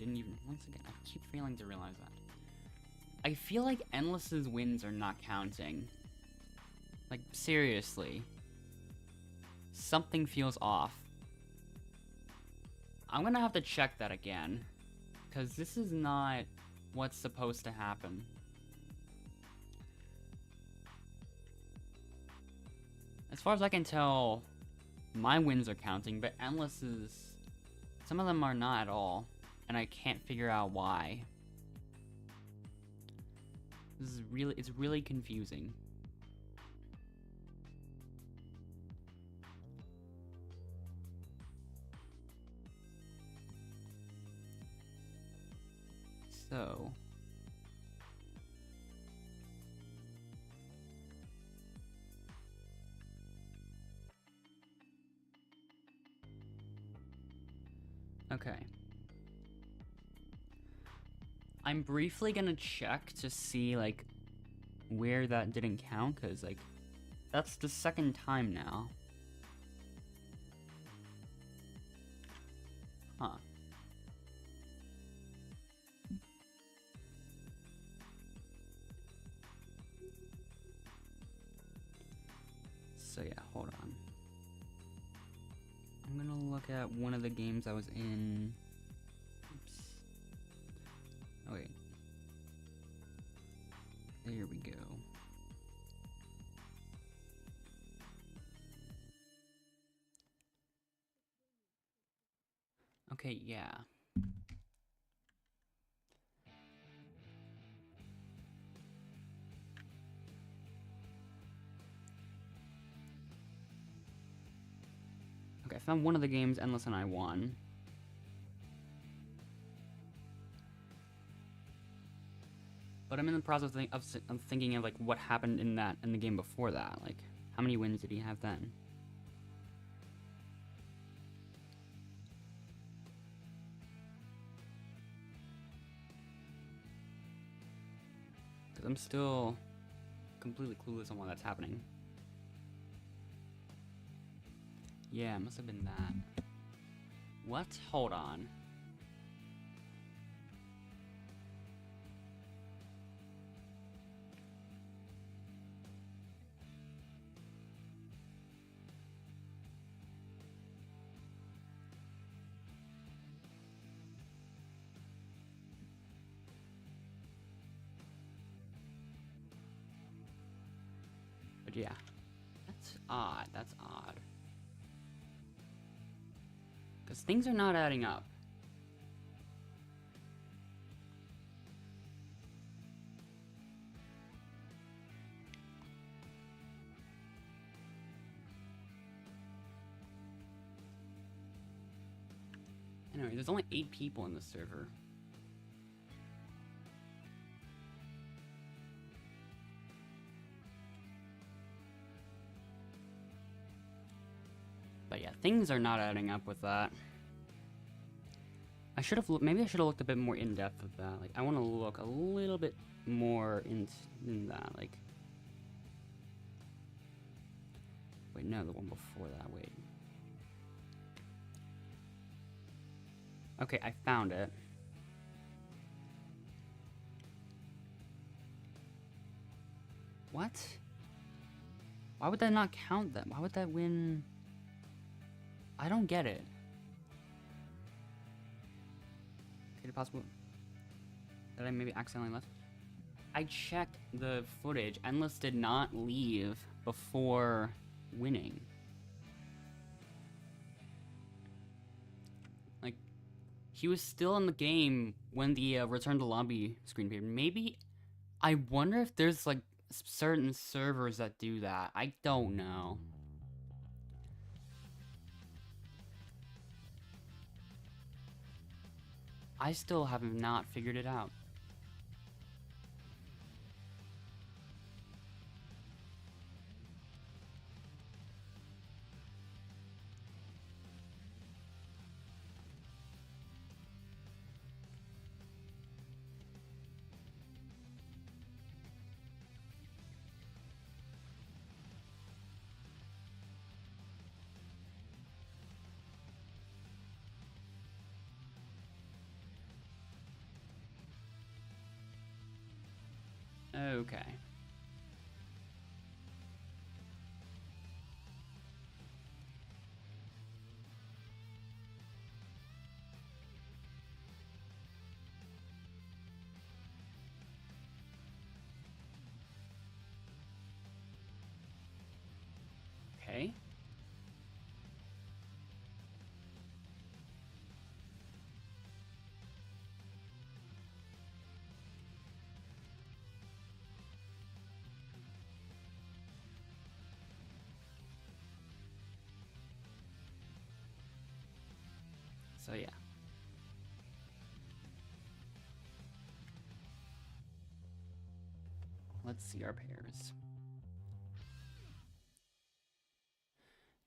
didn't even... Once again, I keep failing to realize that. I feel like Endless's wins are not counting. Like, seriously. Something feels off. I'm gonna have to check that again. Because this is not what's supposed to happen. As far as I can tell, my wins are counting, but Endless's... Some of them are not at all. And I can't figure out why. This is really... It's really confusing. So... Okay. I'm briefly gonna check to see, like, where that didn't count, because, like, that's the second time now. Huh. So yeah, hold on. I'm gonna look at one of the games I was in. Oops. Oh wait. There we go. Okay, yeah. Okay, I found one of the games Endless and I won. But I'm in the process of thinking of like what happened in the game before that. Like, how many wins did he have then? Because I'm still completely clueless on why that's happening. Yeah, it must have been that. What? Hold on. But yeah, that's odd. That's odd. Because things are not adding up. Anyway, there's only 8 people in the server. But yeah, things are not adding up with that. I should have maybe I should have looked a bit more in depth with that. Like, I want to look a little bit more in that. Like, wait, no, the one before that. Wait. Okay, I found it. What? Why would that not count then? Why would that win? I don't get it. Could it possible that I maybe accidentally left? I checked the footage. Endless did not leave before winning. Like, he was still in the game when the return to lobby screen appeared. Maybe, I wonder if there's like certain servers that do that. I don't know. I still have not figured it out. Okay. Okay. So yeah. Let's see our pairs.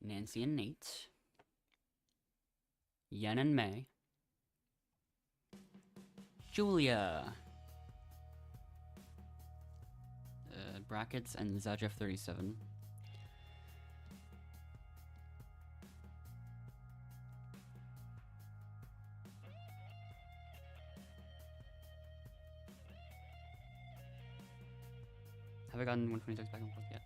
Nancy and Nate. Yen and May. Julia. Brackets and Zajef37. Have I gotten 126 back and forth yet?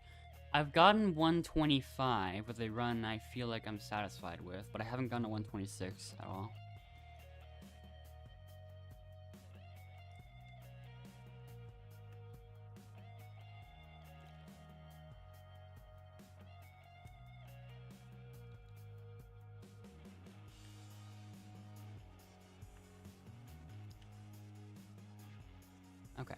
I've gotten 125 with a run I feel like I'm satisfied with, but I haven't gotten a 126 at all. Okay.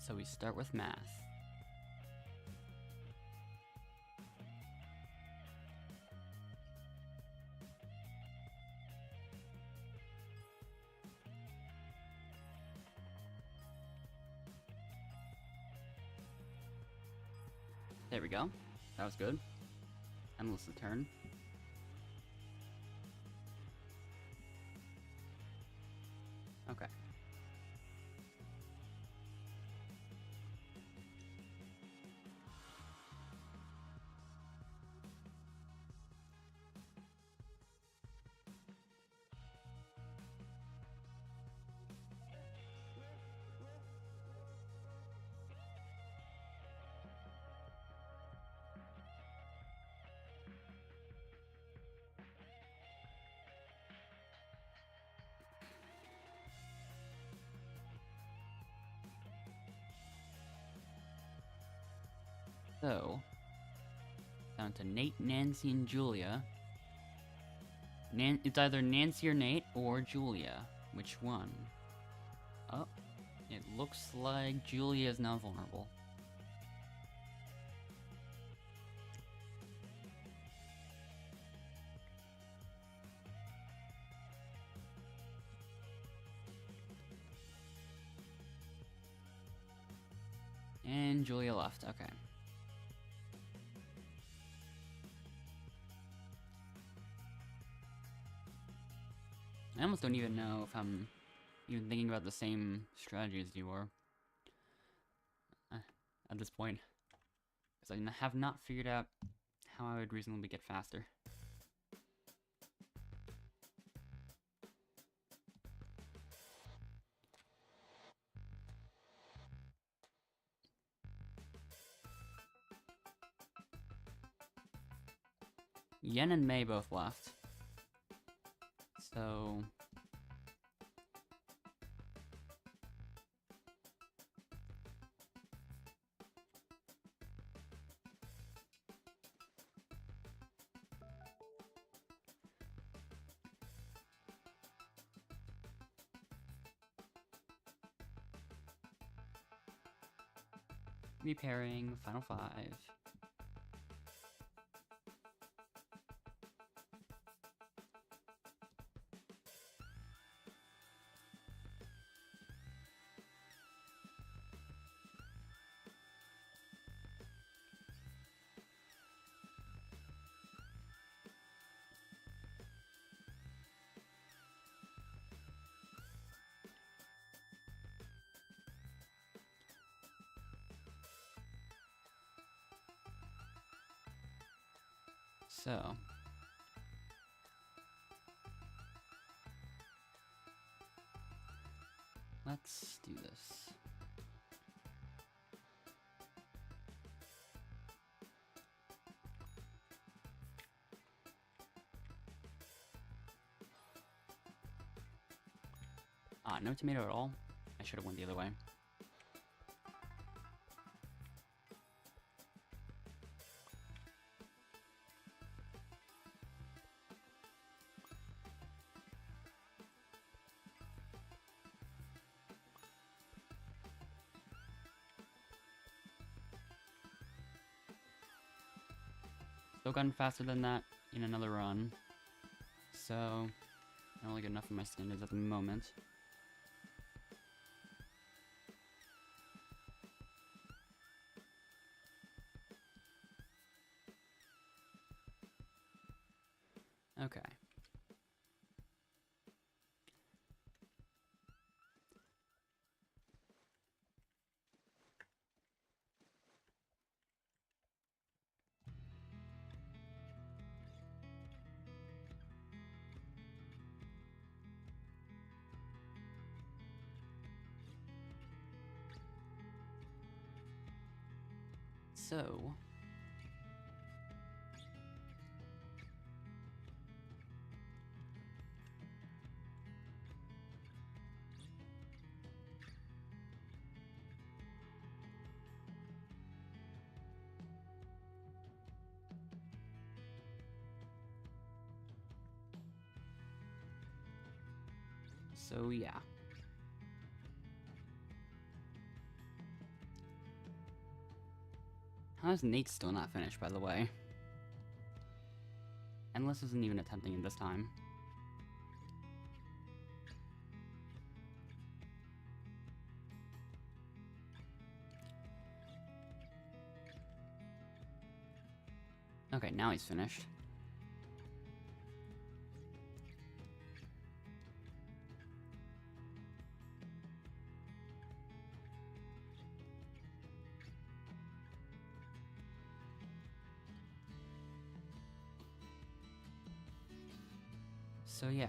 So we start with math. There we go. That was good. Endless the turn. Okay. So, down to Nate, Nancy, and Julia. It's either Nancy or Nate or Julia. Which one? Oh, it looks like Julia is now vulnerable. And Julia left, okay. I almost don't even know if I'm even thinking about the same strategy as you are at this point, because I have not figured out how I would reasonably get faster. Yen and May both left. So... repairing, final 5. So. Let's do this. No tomato at all. I should have went the other way. Still gotten faster than that in another run. So, not really good enough for my standards at the moment. Okay. So, yeah. How is Nate still not finished, by the way? Endless isn't even attempting it this time. Okay, now he's finished. So yeah.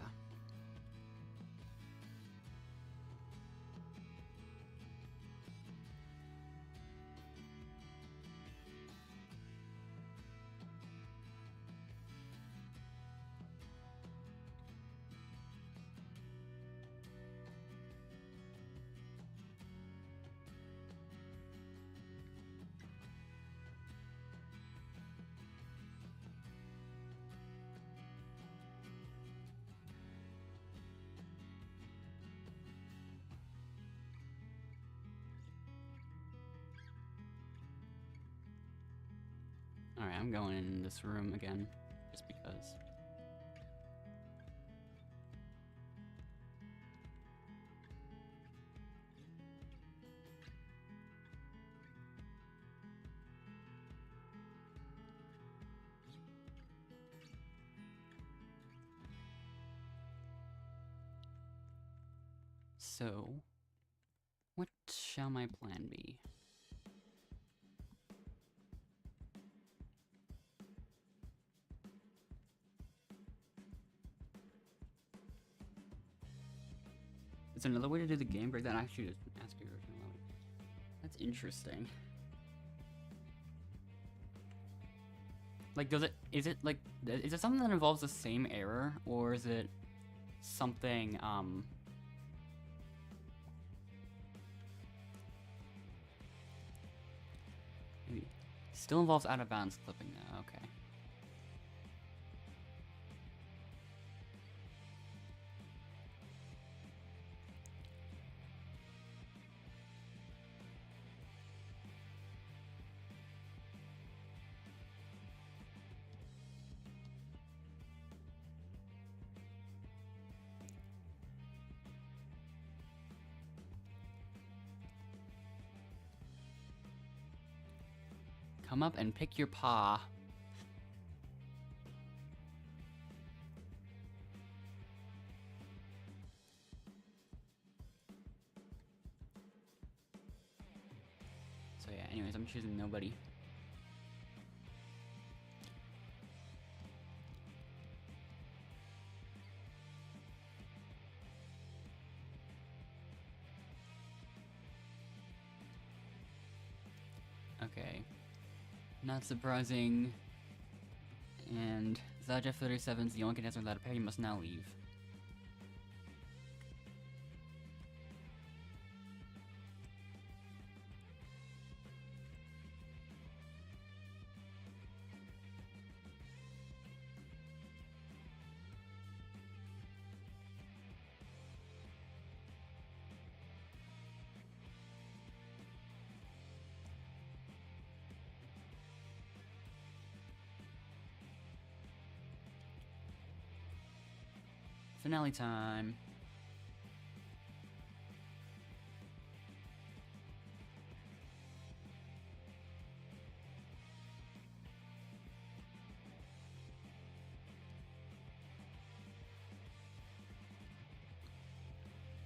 Alright, I'm going in this room again, just because. So, what shall my plan be? Is there another way to do the game break that actually just ask your original level? That's interesting. Like, is it something that involves the same error, or is it something, maybe still involves out of bounds clipping now, okay. Come up and pick your paw. So yeah, anyways, I'm choosing nobody. Okay. Not surprising. And Zajeff37 is the only contestant without a pair. You must now leave. Finale time.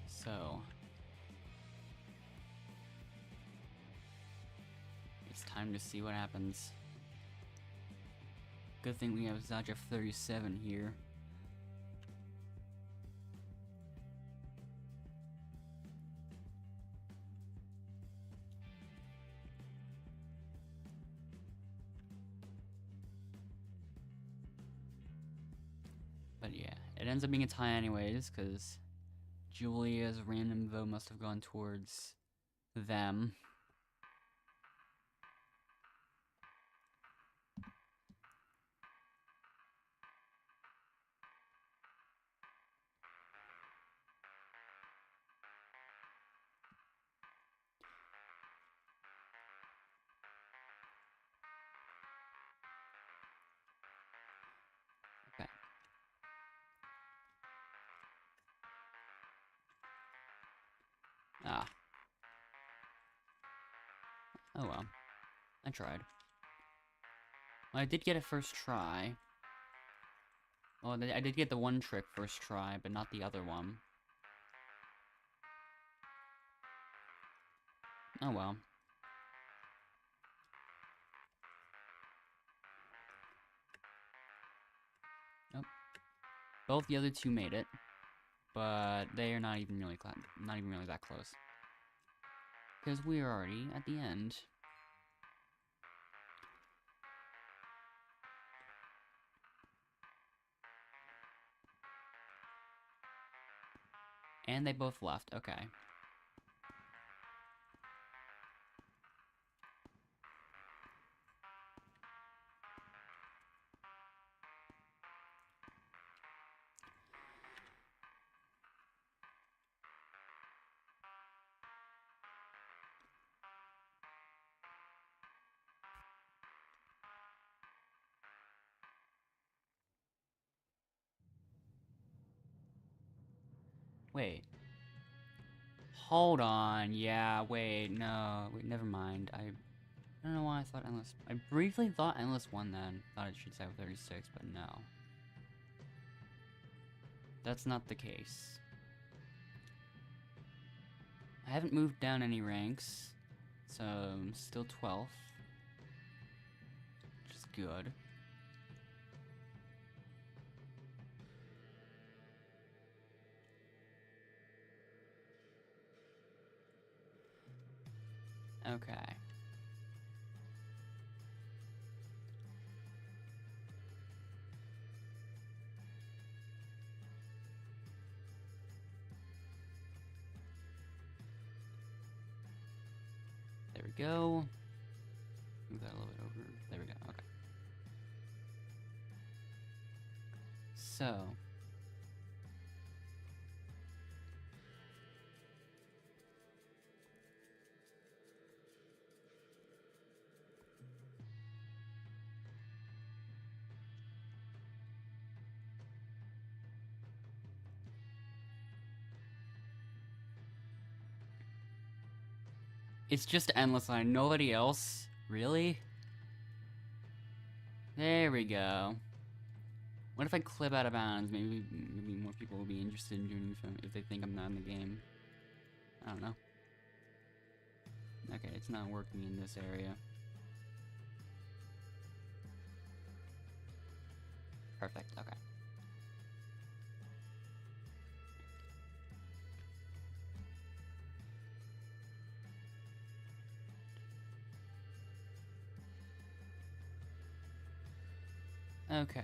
So, it's time to see what happens. Good thing we have Zajeff37 here. But yeah, it ends up being a tie anyways, because Julia's random vote must have gone towards them. Okay. Ah. Oh well. I tried. Well, I did get a first try. Well, I did get the one trick first try, but not the other one. Oh well. Nope. Both the other two made it, but they are not even really that close. Because we are already at the end. And they both left, okay. Wait. Hold on, yeah, wait, no, wait, never mind. I don't know why I thought Endless... I briefly thought Endless won then. Thought it should say 36, but no. That's not the case. I haven't moved down any ranks, so I'm still 12th. Which is good. Okay. There we go. Move that a little bit over. There we go, okay. So. It's just Endless Line, nobody else? Really? There we go. What if I clip out of bounds? Maybe more people will be interested in doing film if they think I'm not in the game. I don't know. Okay, it's not working in this area. Perfect, okay. Okay.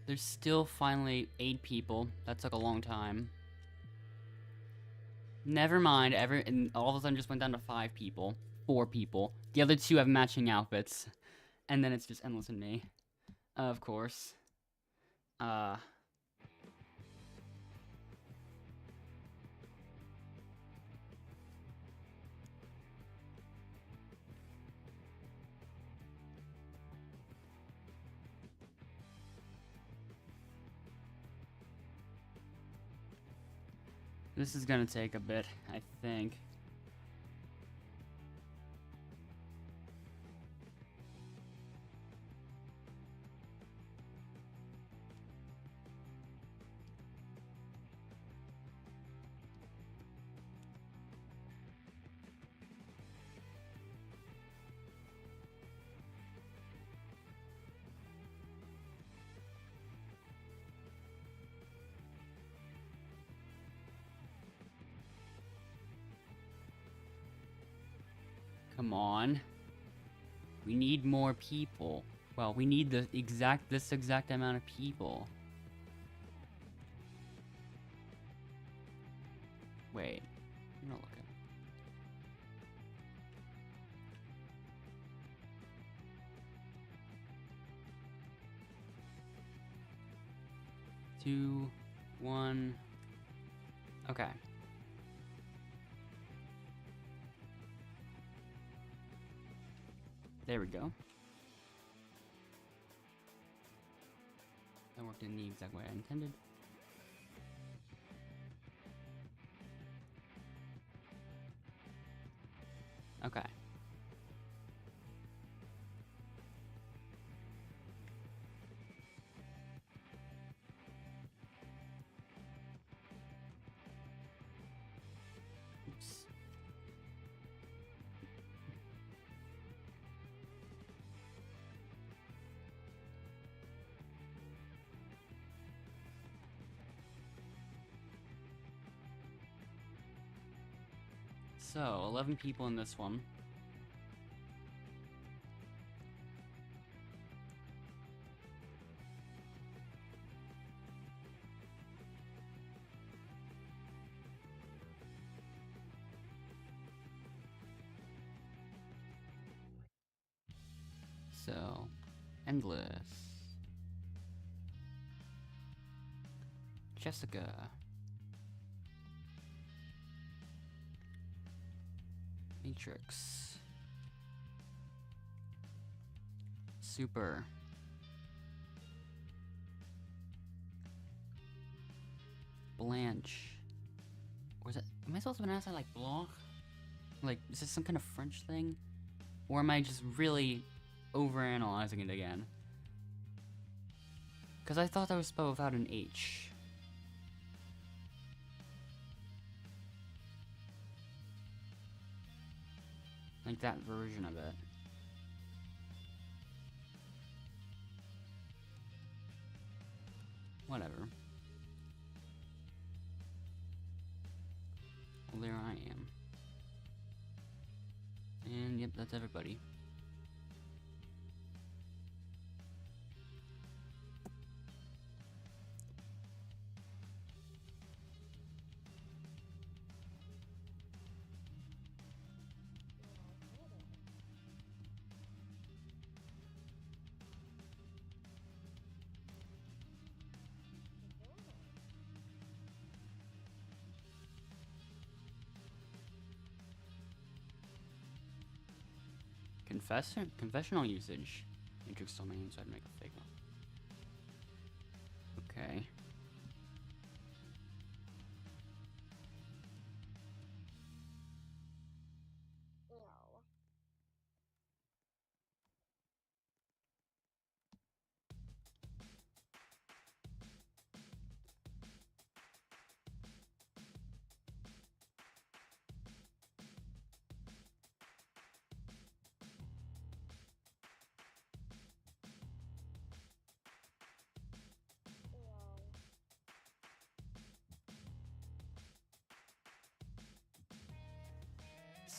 There's still finally 8 people. That took a long time. Never mind, and all of a sudden just went down to 5 people. 4 people. The other 2 have matching outfits. And then it's just Endless and me. Of course. This is gonna take a bit, I think. Come on. We need more people. Well, we need this exact amount of people. Wait. I'm not looking. Two, one. Okay. There we go. That worked in the exact way I intended. Okay. Oops. So, 11 people in this one. So, Endless. Jessica. Matrix. Super. Blanche. Or is it? Am I supposed to pronounce that like Blanc? Like, is this some kind of French thing? Or am I just really overanalyzing it again? Because I thought that was spelled without an H. Like that version of it. Whatever. Well, there I am. And yep, that's everybody. Confessional usage. Matrix told me so I'd make a fake one. Okay.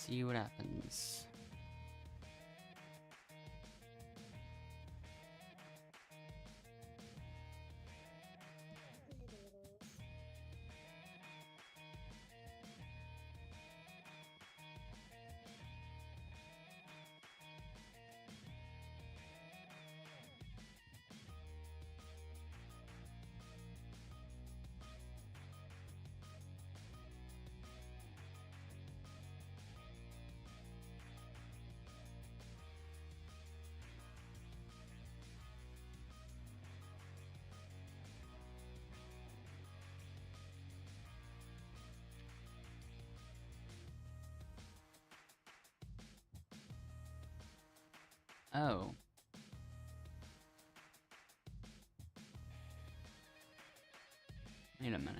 see what happens. Oh. Wait a minute.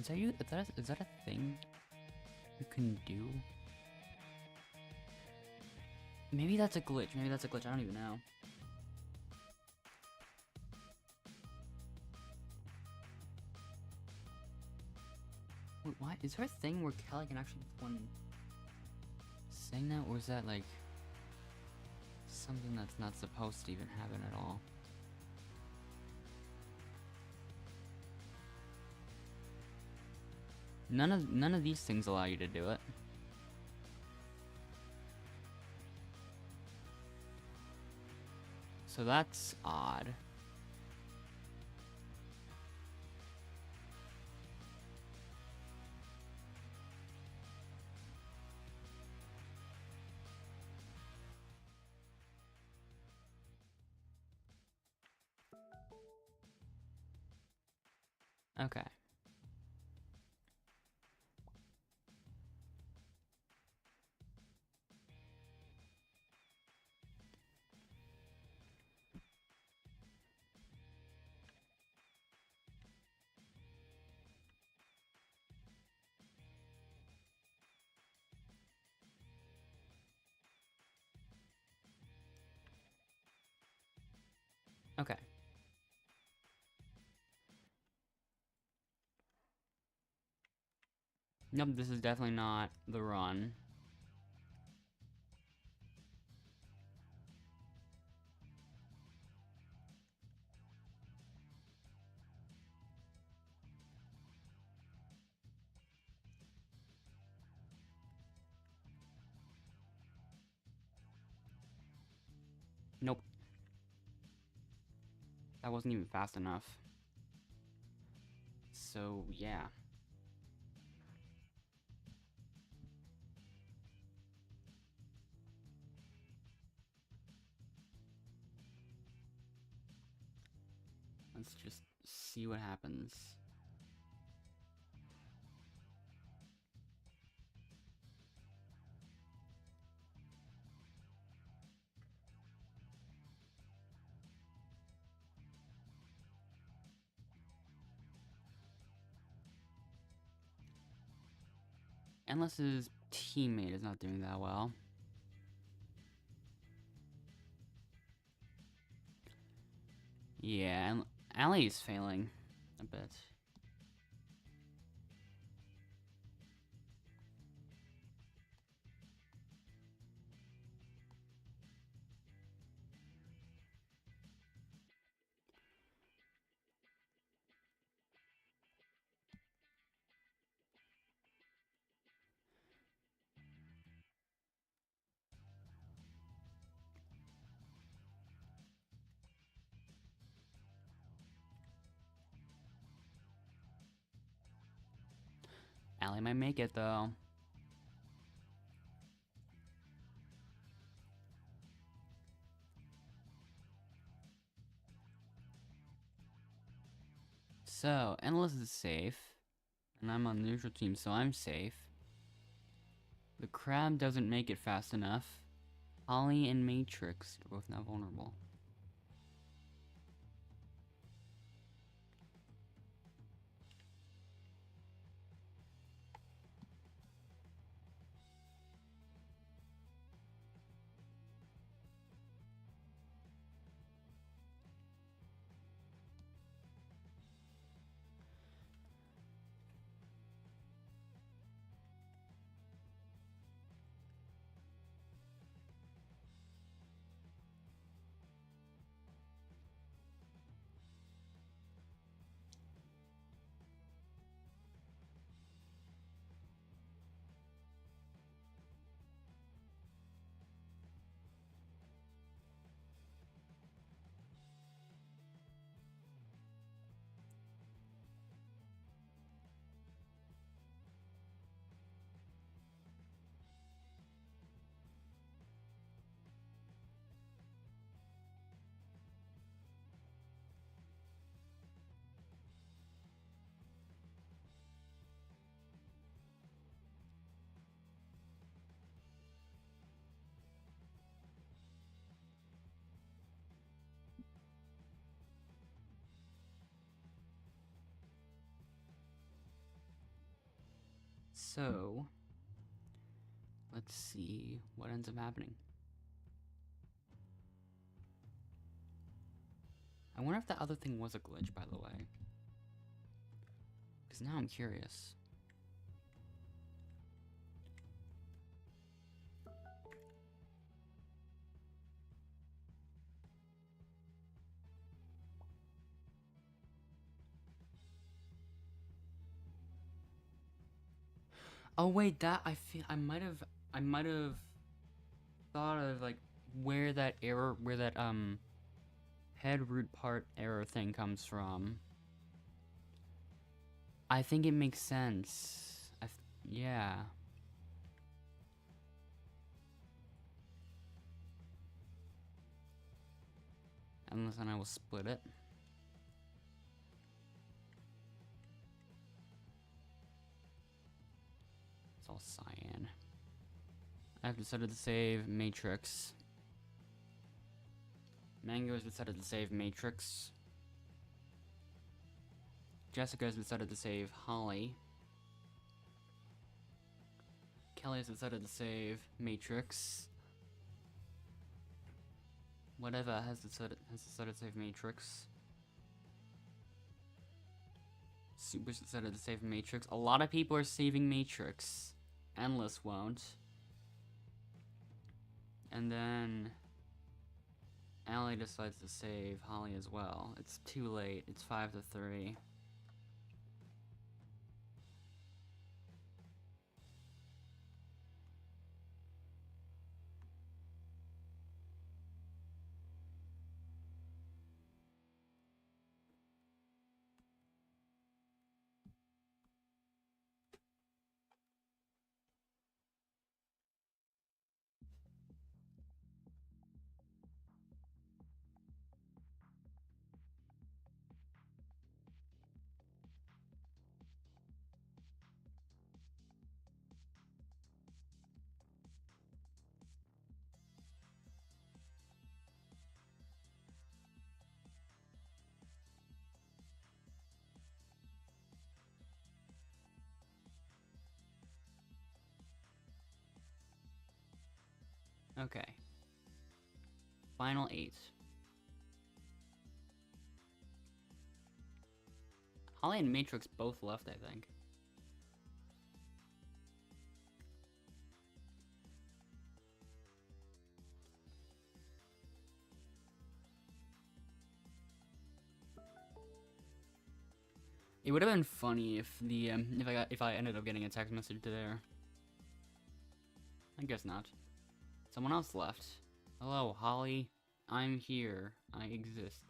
Is that you? Is that a thing you can do? Maybe that's a glitch. Maybe that's a glitch. I don't even know. Wait, what? Is there a thing where Kelly can actually be the one saying that? Or is that like something that's not supposed to even happen at all? None of these things allow you to do it. So that's odd. Okay. Okay. Nope, this is definitely not the run. Nope. That wasn't even fast enough. So, yeah. Let's just see what happens. Endless's teammate is not doing that well. Yeah, and Allie is failing a bit. Allie might make it though. So, Endless is safe. And I'm on the neutral team, so I'm safe. The crab doesn't make it fast enough. Holly and Matrix are both now vulnerable. So, let's see what ends up happening. I wonder if that other thing was a glitch, by the way. Because now I'm curious. Oh wait, that I feel I might have thought of like where that error, where that head root part error thing comes from. I think it makes sense. Yeah. Unless then I will split it. It's all cyan. I've decided to save Matrix. Mango has decided to save Matrix. Jessica has decided to save Holly. Kelly has decided to save Matrix. Whatever has decided to save Matrix. Super's decided to save Matrix. A lot of people are saving Matrix. Endless won't. And then Allie decides to save Holly as well. It's too late. It's 5 to 3. Okay. Final 8. Holly and Matrix both left, I think. It would have been funny if the if I ended up getting a text message to there. I guess not. Someone else left. Hello, Holly. I'm here. I exist.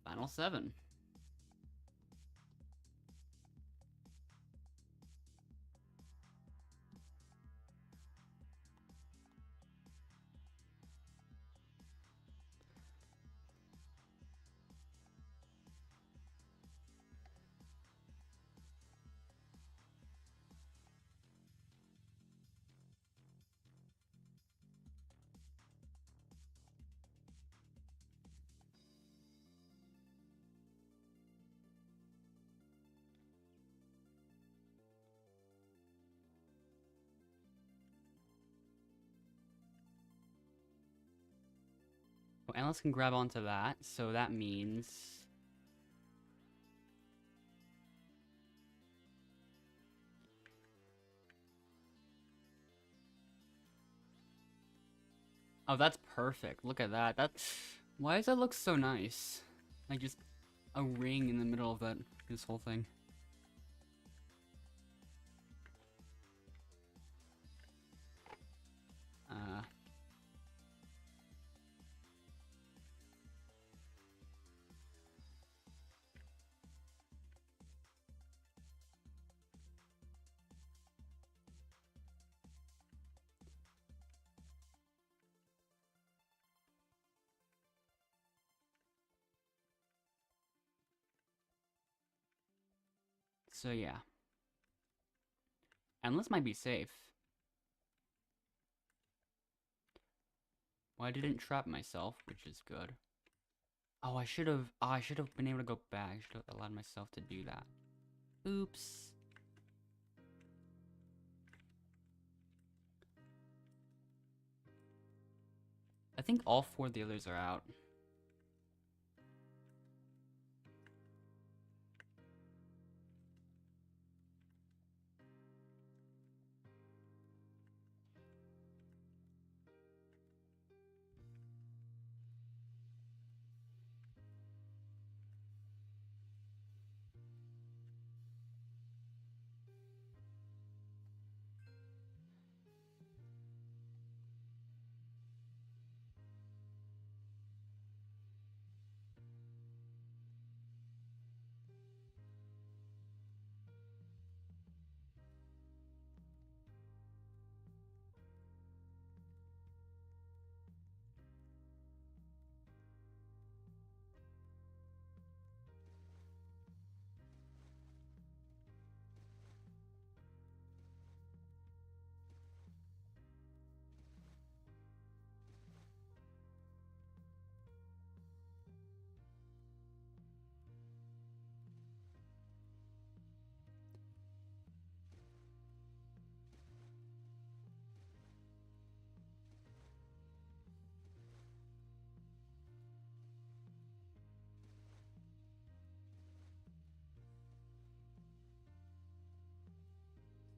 Final 7. Well, Alice can grab onto that, so that means... Oh, that's perfect. Look at that. Why does that look so nice? Like just a ring in the middle of this whole thing. So yeah. Endless might be safe. Well, I didn't trap myself, which is good. Oh, I should have been able to go back. I should have allowed myself to do that. Oops. I think all 4 of the others are out.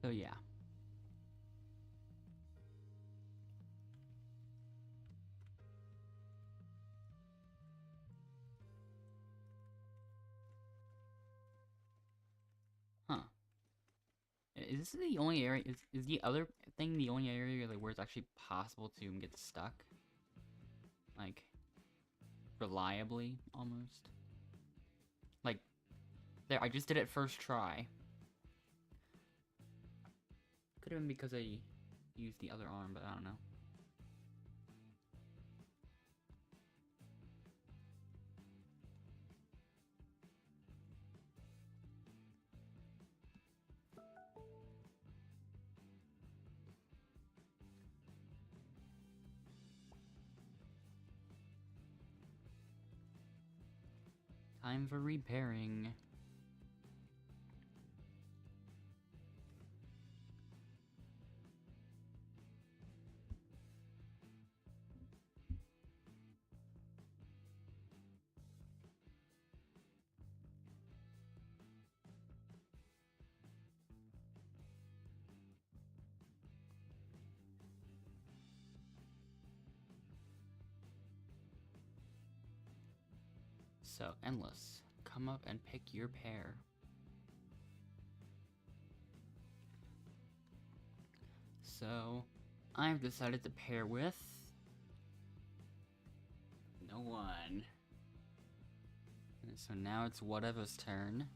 So yeah. Huh. Is this the only area? Is the other thing the only area like where it's actually possible to get stuck? Like, reliably, almost? Like, there, I just did it first try. Could have been because I used the other arm, but I don't know. Time for repairing. So, Endless, come up and pick your pair. So, I've decided to pair with no one. And so now it's whatever's turn.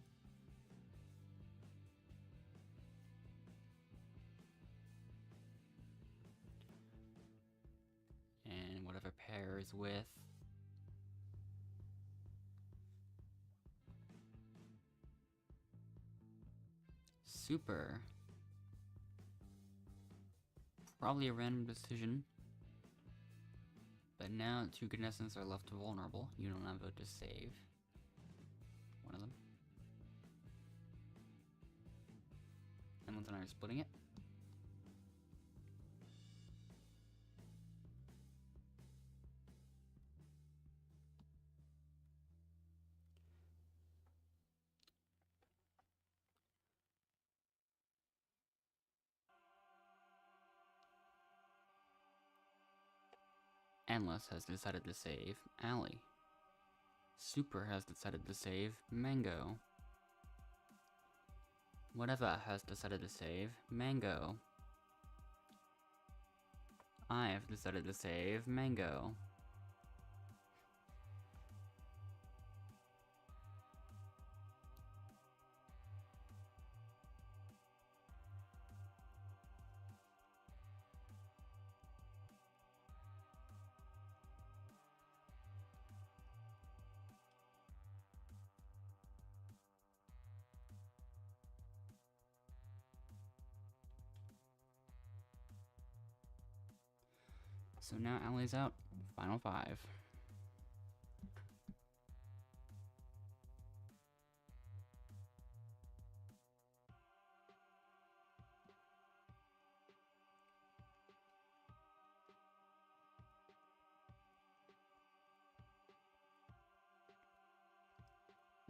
And whatever pair is with Super. Probably a random decision. But now 2 contestants are left vulnerable. You don't have a vote to save one of them. Emily and I are splitting it. Endless has decided to save Allie. Super has decided to save Mango. Whatever has decided to save Mango. I have decided to save Mango. So now Allie's out. Final 5.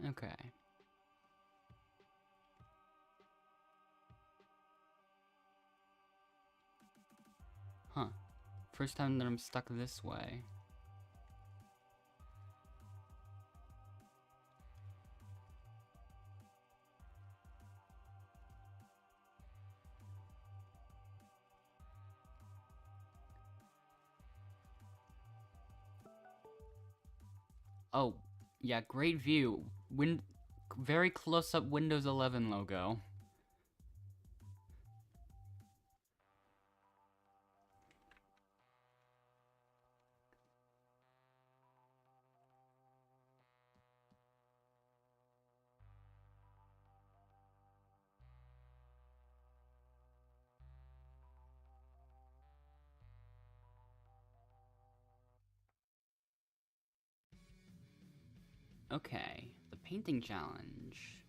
Okay. Huh. First time that I'm stuck this way. Oh, yeah, great view. Very close-up Windows 11 logo. Okay, the painting challenge.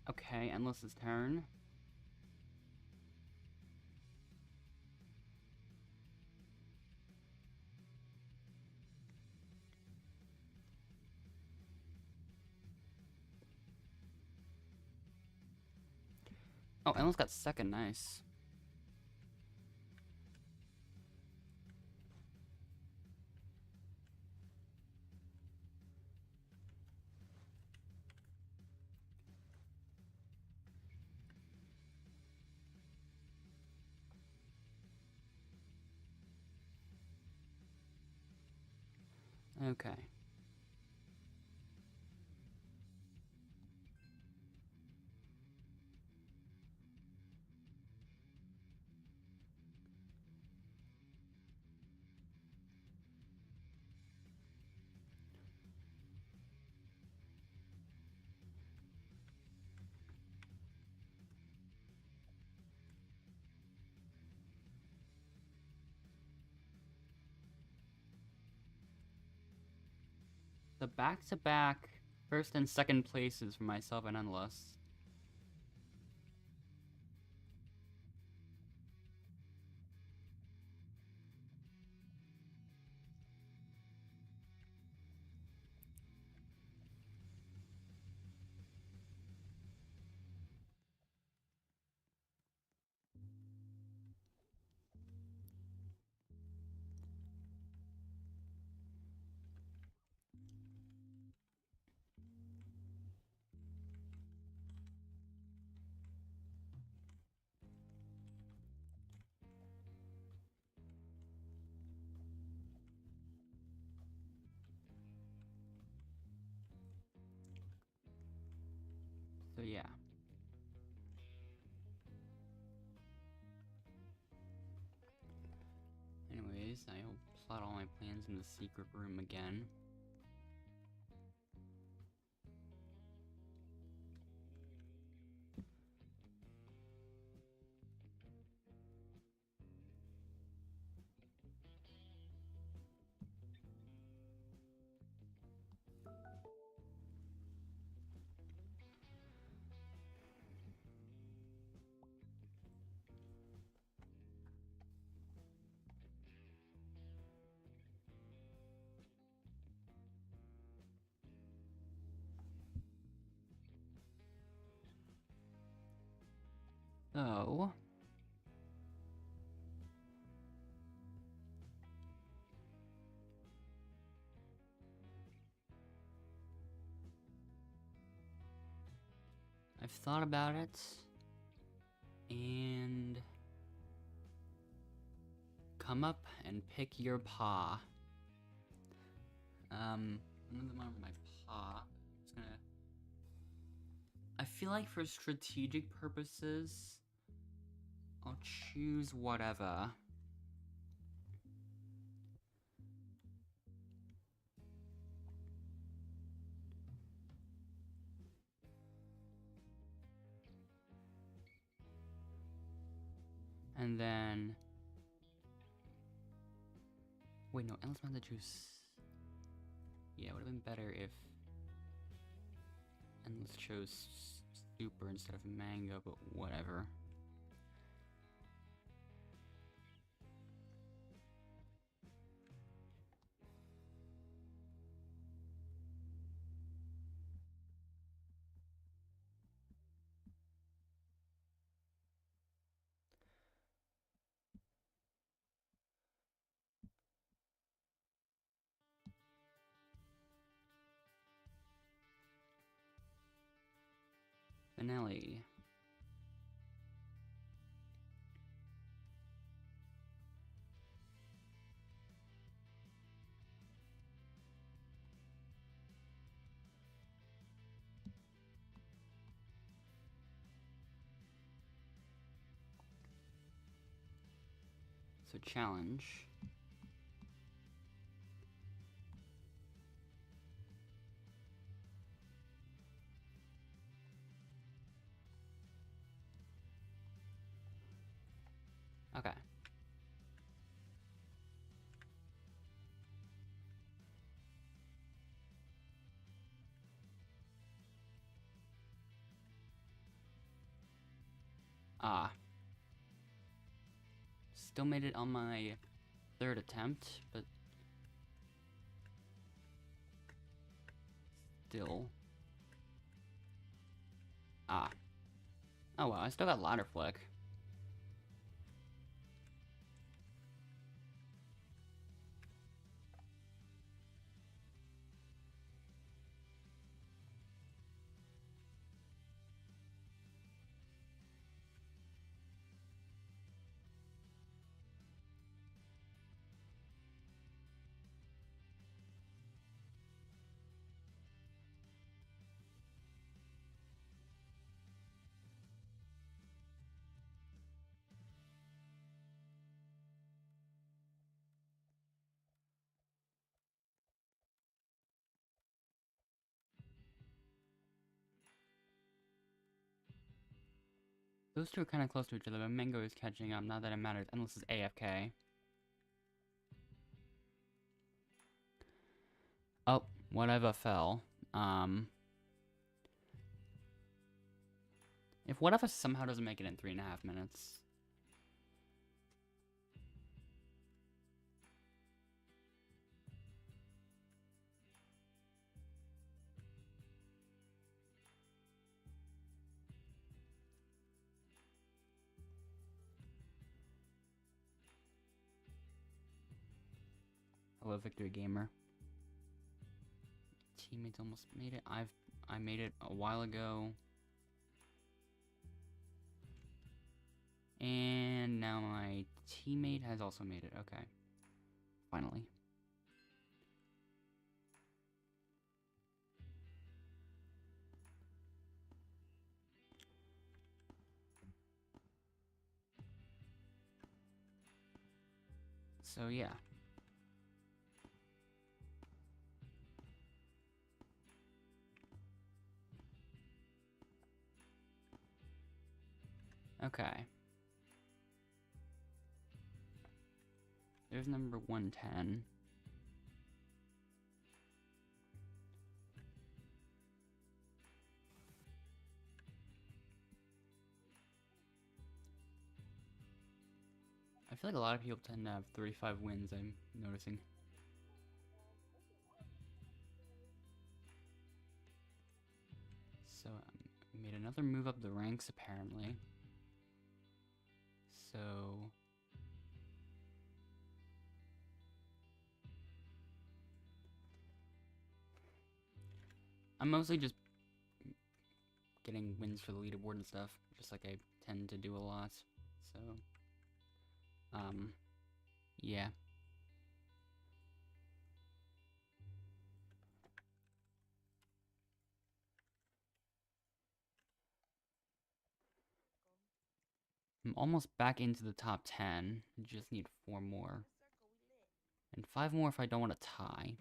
Okay, Endless's turn. Oh, Endless got second, nice. Okay. The back-to-back first and second places for myself and Endless. So yeah. Anyways, I'll plot all my plans in the secret room again. So... I've thought about it, and come up and pick your paw. I'm gonna mark my paw. It's gonna. I feel like for strategic purposes, I'll choose whatever. And then... Wait, no, endless mango juice... Yeah, it would have been better if endless chose super instead of mango, but whatever. Finale. So challenge. Okay. Ah. Still made it on my third attempt, but still. Ah. Oh well, I still got ladder flick. Those two are kind of close to each other, but Mango is catching up. Not that it matters. Endless is AFK. Oh, whatever fell. If whatever somehow doesn't make it in 3.5 minutes. Hello, Victory Gamer. Teammates almost made it. I made it a while ago. And now my teammate has also made it. Okay. Finally. So yeah. Okay. There's number 110. I feel like a lot of people tend to have 35 wins, I'm noticing. So, I made another move up the ranks, apparently. So... I'm mostly just getting wins for the leaderboard and stuff, just like I tend to do a lot. So, yeah. I'm almost back into the top 10. Just need 4 more. And 5 more if I don't want to tie.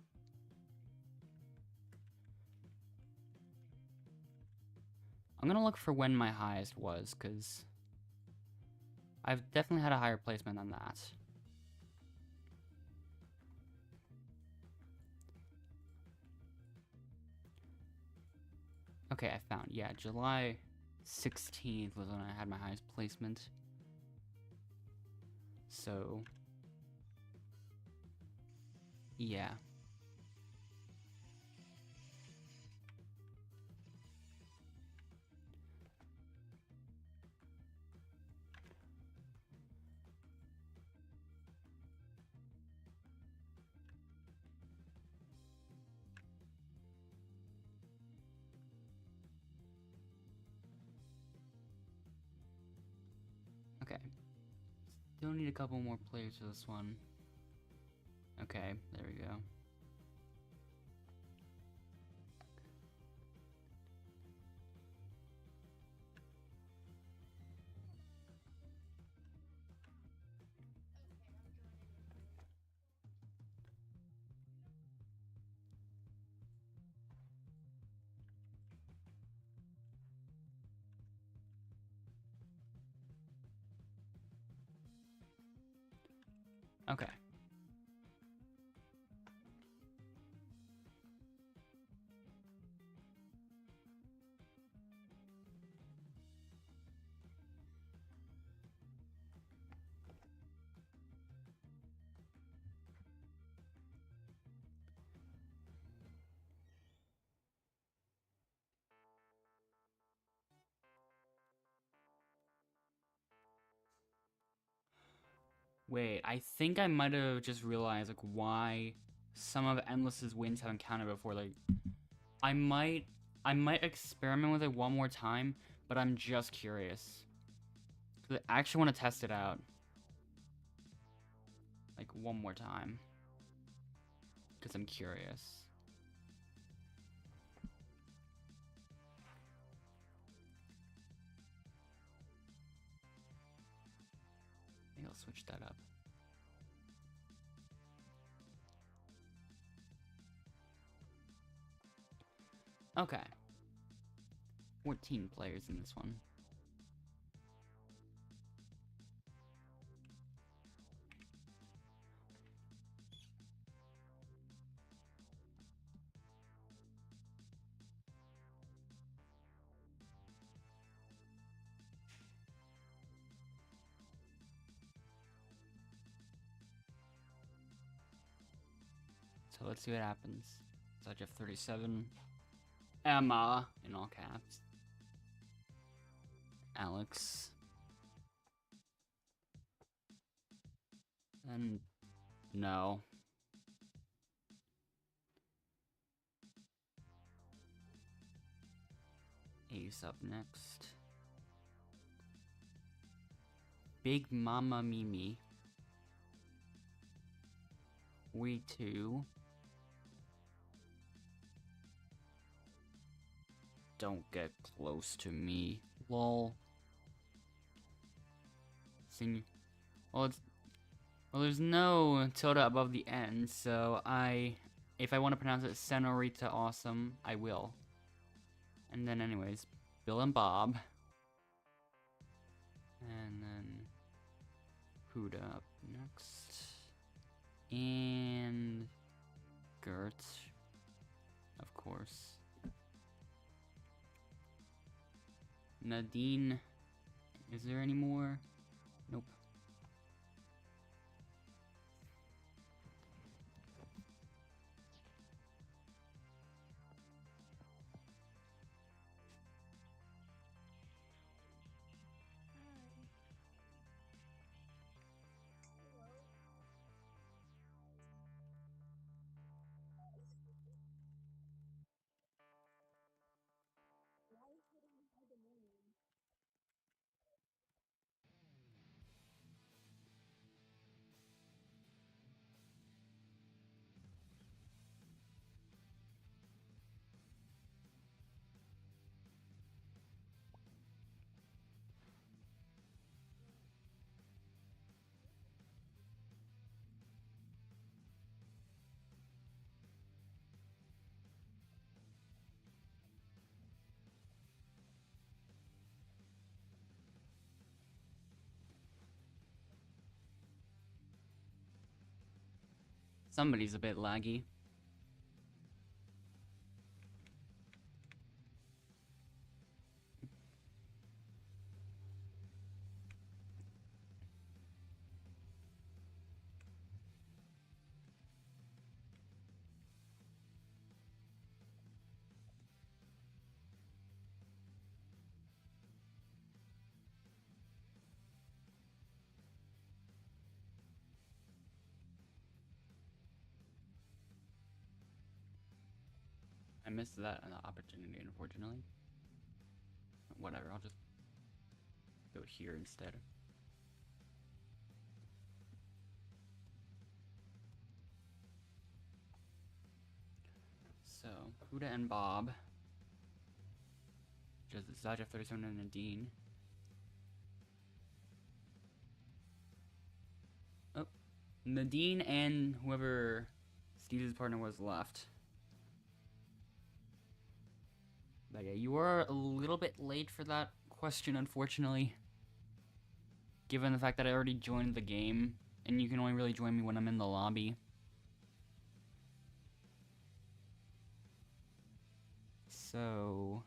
I'm gonna look for when my highest was, because I've definitely had a higher placement than that. Okay, I found, yeah, July 16th was when I had my highest placement. So, yeah. Okay. Still need a couple more players for this one. Okay, there we go. Okay. Wait, I think I might have just realized, like, why some of Endless's wins haven't counted before. Like, I might experiment with it one more time, but I'm just curious. 'Cause I actually want to test it out. Like, one more time. Because I'm curious. Maybe I'll switch that up. Okay. 14 players in this one. So let's see what happens. So I have 37. Emma, in all caps. Alex. And no. Ace up next. Big Mama Mimi. We two. Don't get close to me. Lol. Sing. Well, there's no tilde above the end, so if I want to pronounce it Senorita Awesome, I will. And then anyways, Bill and Bob. And then Huda up next. And Gert, of course. Nadine. Is there any more? Nope. Somebody's a bit laggy. I missed that opportunity, unfortunately. Whatever, I'll just go here instead. So, Huda and Bob. Just Zaja 37 and Nadine. Oh, Nadine and whoever Steve's partner was left. But yeah, you were a little bit late for that question, unfortunately. Given the fact that I already joined the game, and you can only really join me when I'm in the lobby. So,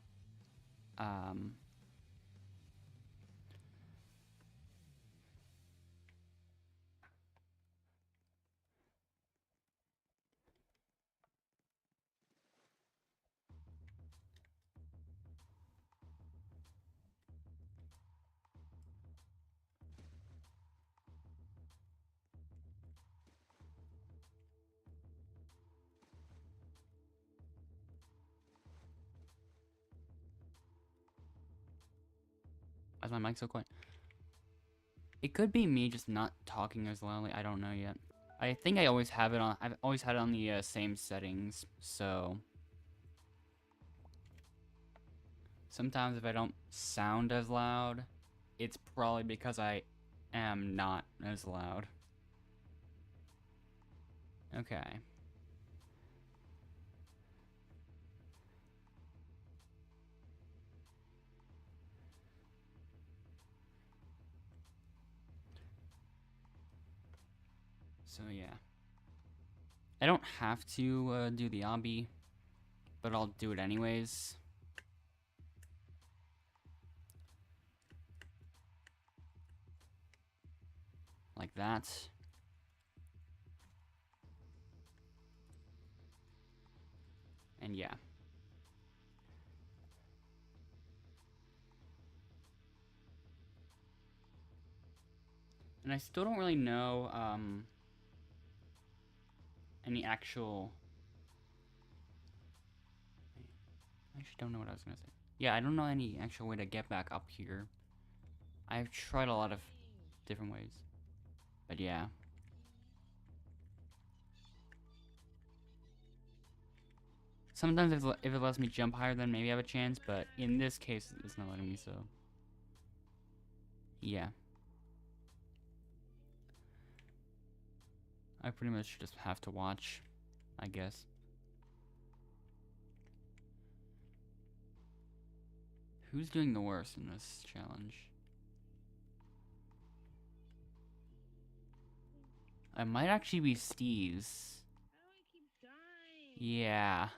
why is my mic so quiet? It could be me just not talking as loudly. I don't know yet. I think I always have it on. I've always had it on the same settings. So sometimes if I don't sound as loud, it's probably because I am not as loud. Okay. So yeah. I don't have to do the obby, but I'll do it anyways. Like that. And yeah. And I still don't really know any actual... I actually don't know what I was gonna say. Yeah, I don't know any actual way to get back up here. I've tried a lot of different ways. But yeah. Sometimes if it lets me jump higher, then maybe I have a chance, but in this case, it's not letting me, so... Yeah. I pretty much just have to watch, I guess. Who's doing the worst in this challenge? I might actually be Steve's. How do I keep dying? Yeah.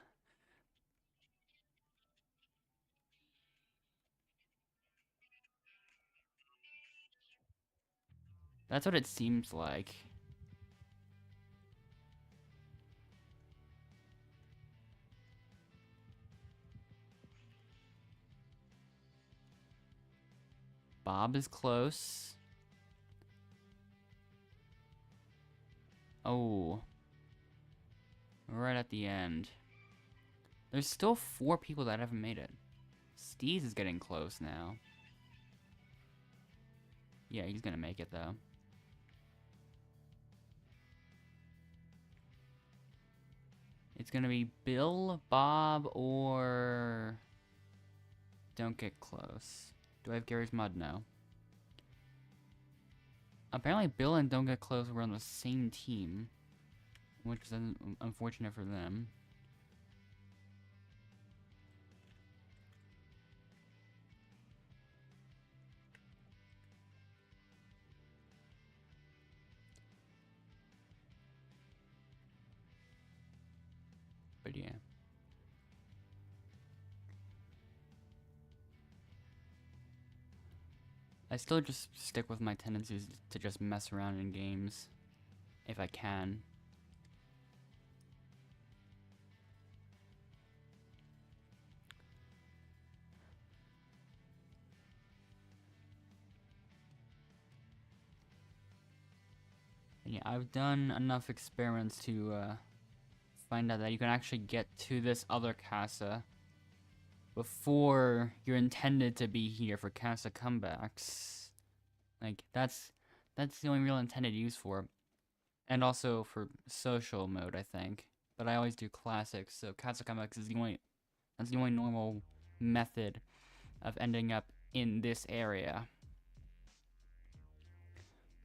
That's what it seems like. Bob is close. Oh. Right at the end. There's still 4 people that haven't made it. Steve's is getting close now. Yeah, he's gonna make it though. It's gonna be Bill, Bob, or... Don't get close. Do I have Gary's Mud? No. Apparently Bill and Don't Get Close were on the same team, which is unfortunate for them. But yeah. I still just stick with my tendencies to just mess around in games, if I can. And yeah, I've done enough experiments to find out that you can actually get to this other casa before you're intended to be here for casa comebacks. Like, that's the only real intended use for it. And also for social mode, I think. But I always do classics, so casa comebacks is that's the only normal method of ending up in this area.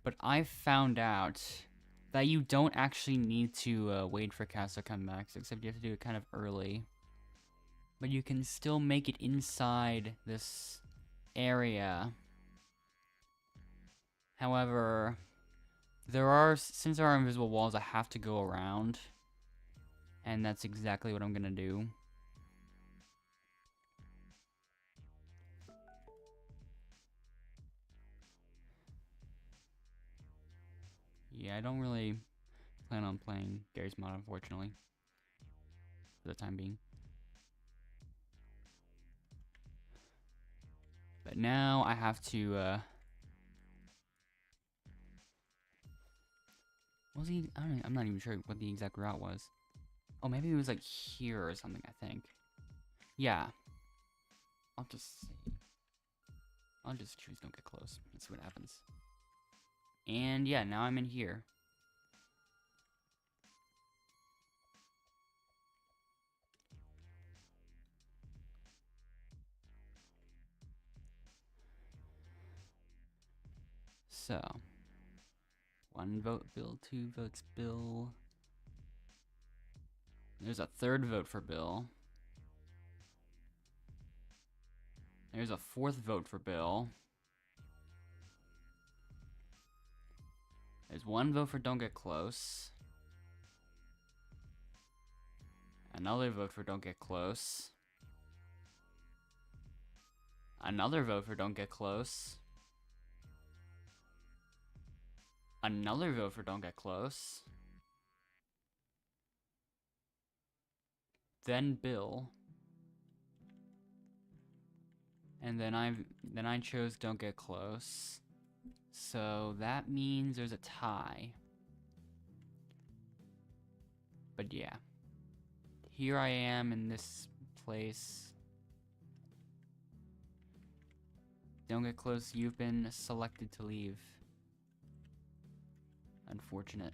But I found out that you don't actually need to wait for casa comebacks, except you have to do it kind of early. But you can still make it inside this area. However, since there are invisible walls, I have to go around. And that's exactly what I'm gonna do. Yeah, I don't really plan on playing Gary's mod, unfortunately. For the time being. But now I have to, I'm not even sure what the exact route was. Oh, maybe it was like here or something, I think. Yeah. I'll just choose don't get close. Let's see what happens. And yeah, now I'm in here. So, 1 vote Bill, 2 votes Bill. There's a 3rd vote for Bill. There's a 4th vote for Bill. There's 1 vote for don't get close. Another vote for don't get close. Another vote for don't get close. Another vote for don't get close. Then Bill. And then I chose don't get close. So that means there's a tie. But yeah. Here I am in this place. Don't get close, you've been selected to leave. Unfortunate.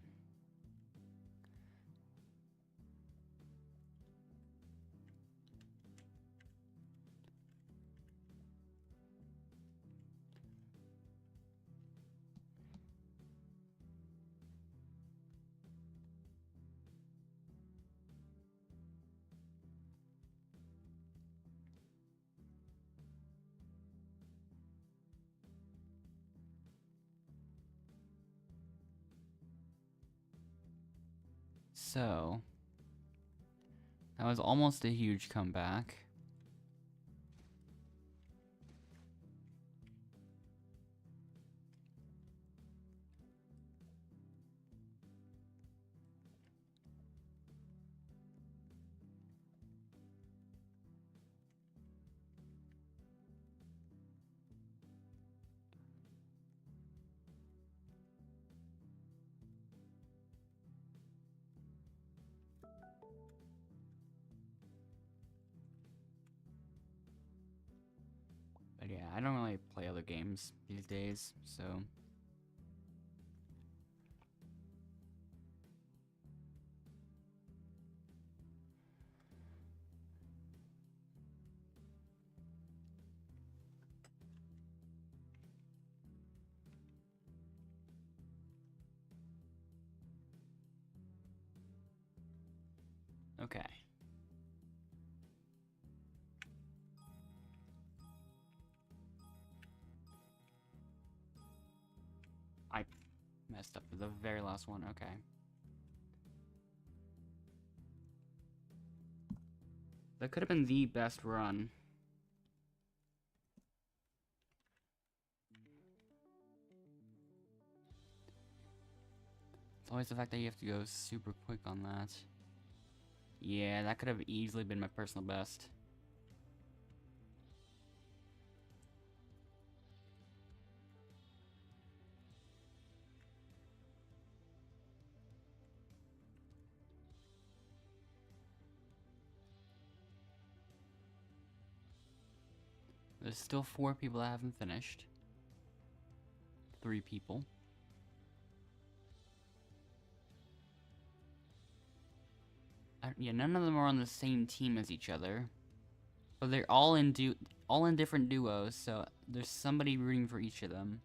So, that was almost a huge comeback. But yeah, I don't really play other games these days, so... Okay. I messed up the very last one, okay. That could have been the best run. It's always the fact that you have to go super quick on that. Yeah, that could have easily been my personal best. There's still 4 people that haven't finished. 3 people. Yeah, none of them are on the same team as each other, but they're all in different duos. So there's somebody rooting for each of them.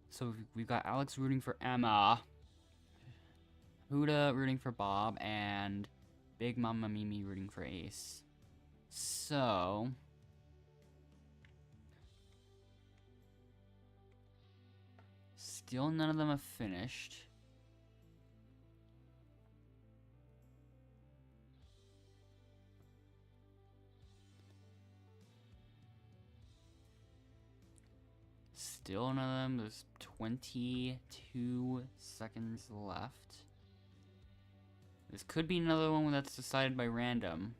So we've got Alex rooting for Emma, Huda rooting for Bob, and Big Mama Mimi rooting for Ace. So still none of them have finished. Still none of them. There's 22 seconds left. This could be another one that's decided by random.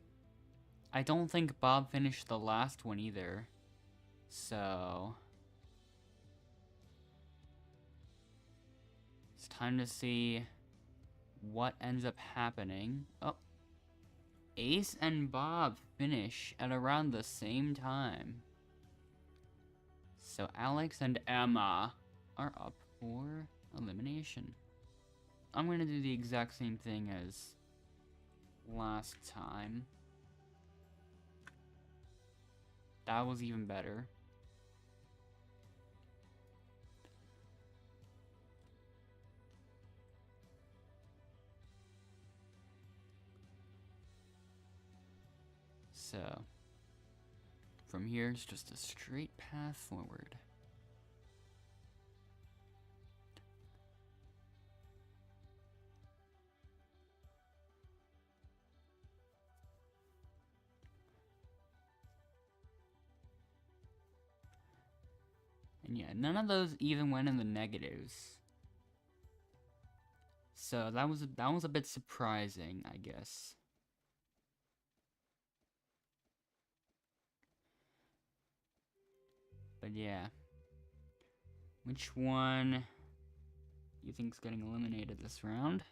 I don't think Bob finished the last one either. So it's time to see what ends up happening. Oh. Ace and Bob finish at around the same time. So Alex and Emma are up for elimination. I'm going to do the exact same thing as last time. That was even better. So from here, it's just a straight path forward. And yeah, none of those even went in the negatives. So that was a bit surprising, I guess. But yeah. Which one you think's getting eliminated this round?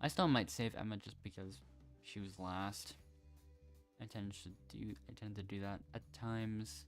I still might save Emma just because she was last. I tend to do that at times.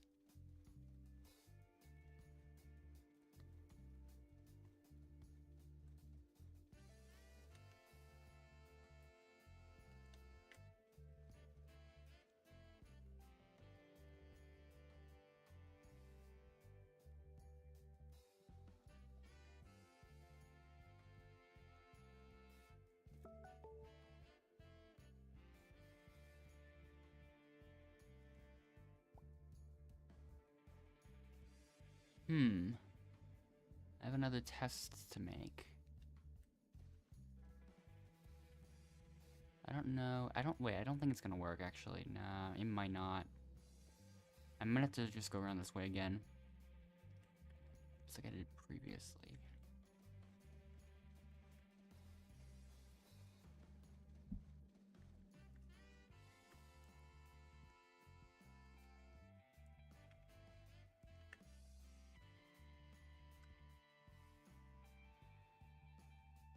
I have another test to make. I don't know. I don't think it's gonna work actually. Nah, it might not. I might have to just go around this way again. Just like I did previously.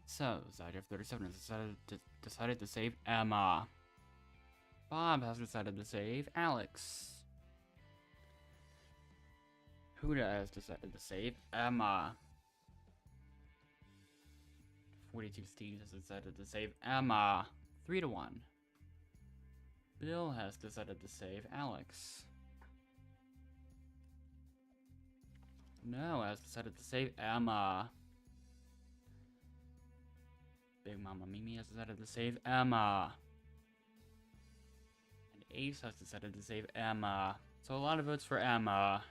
So, Zyder 37 has decided to save Emma. Bob has decided to save Alex. Huda has decided to save Emma. 42 Steve has decided to save Emma. 3-1. Bill has decided to save Alex. No has decided to save Emma. Big Mama Mimi has decided to save Emma. And Ace has decided to save Emma. So a lot of votes for Emma.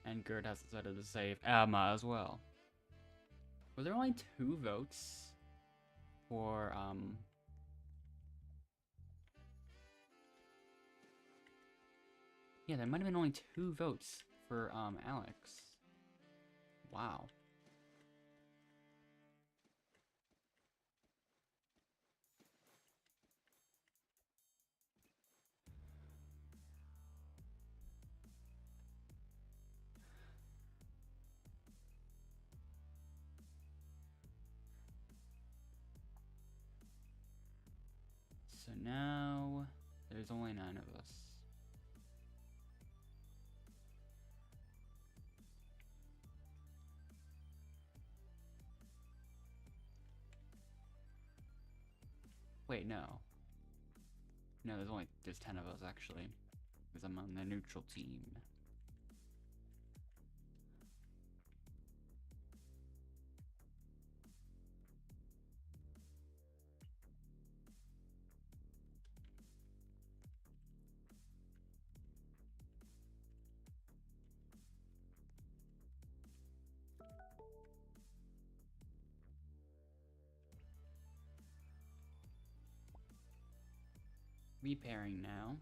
And Gert has decided to save Emma as well. Were there only 2 votes? for, yeah, there might have been only 2 votes for, Alex. Wow. So now, there's only 9 of us. Wait, no. No, there's 10 of us, actually. Because I'm on the neutral team. Repairing now.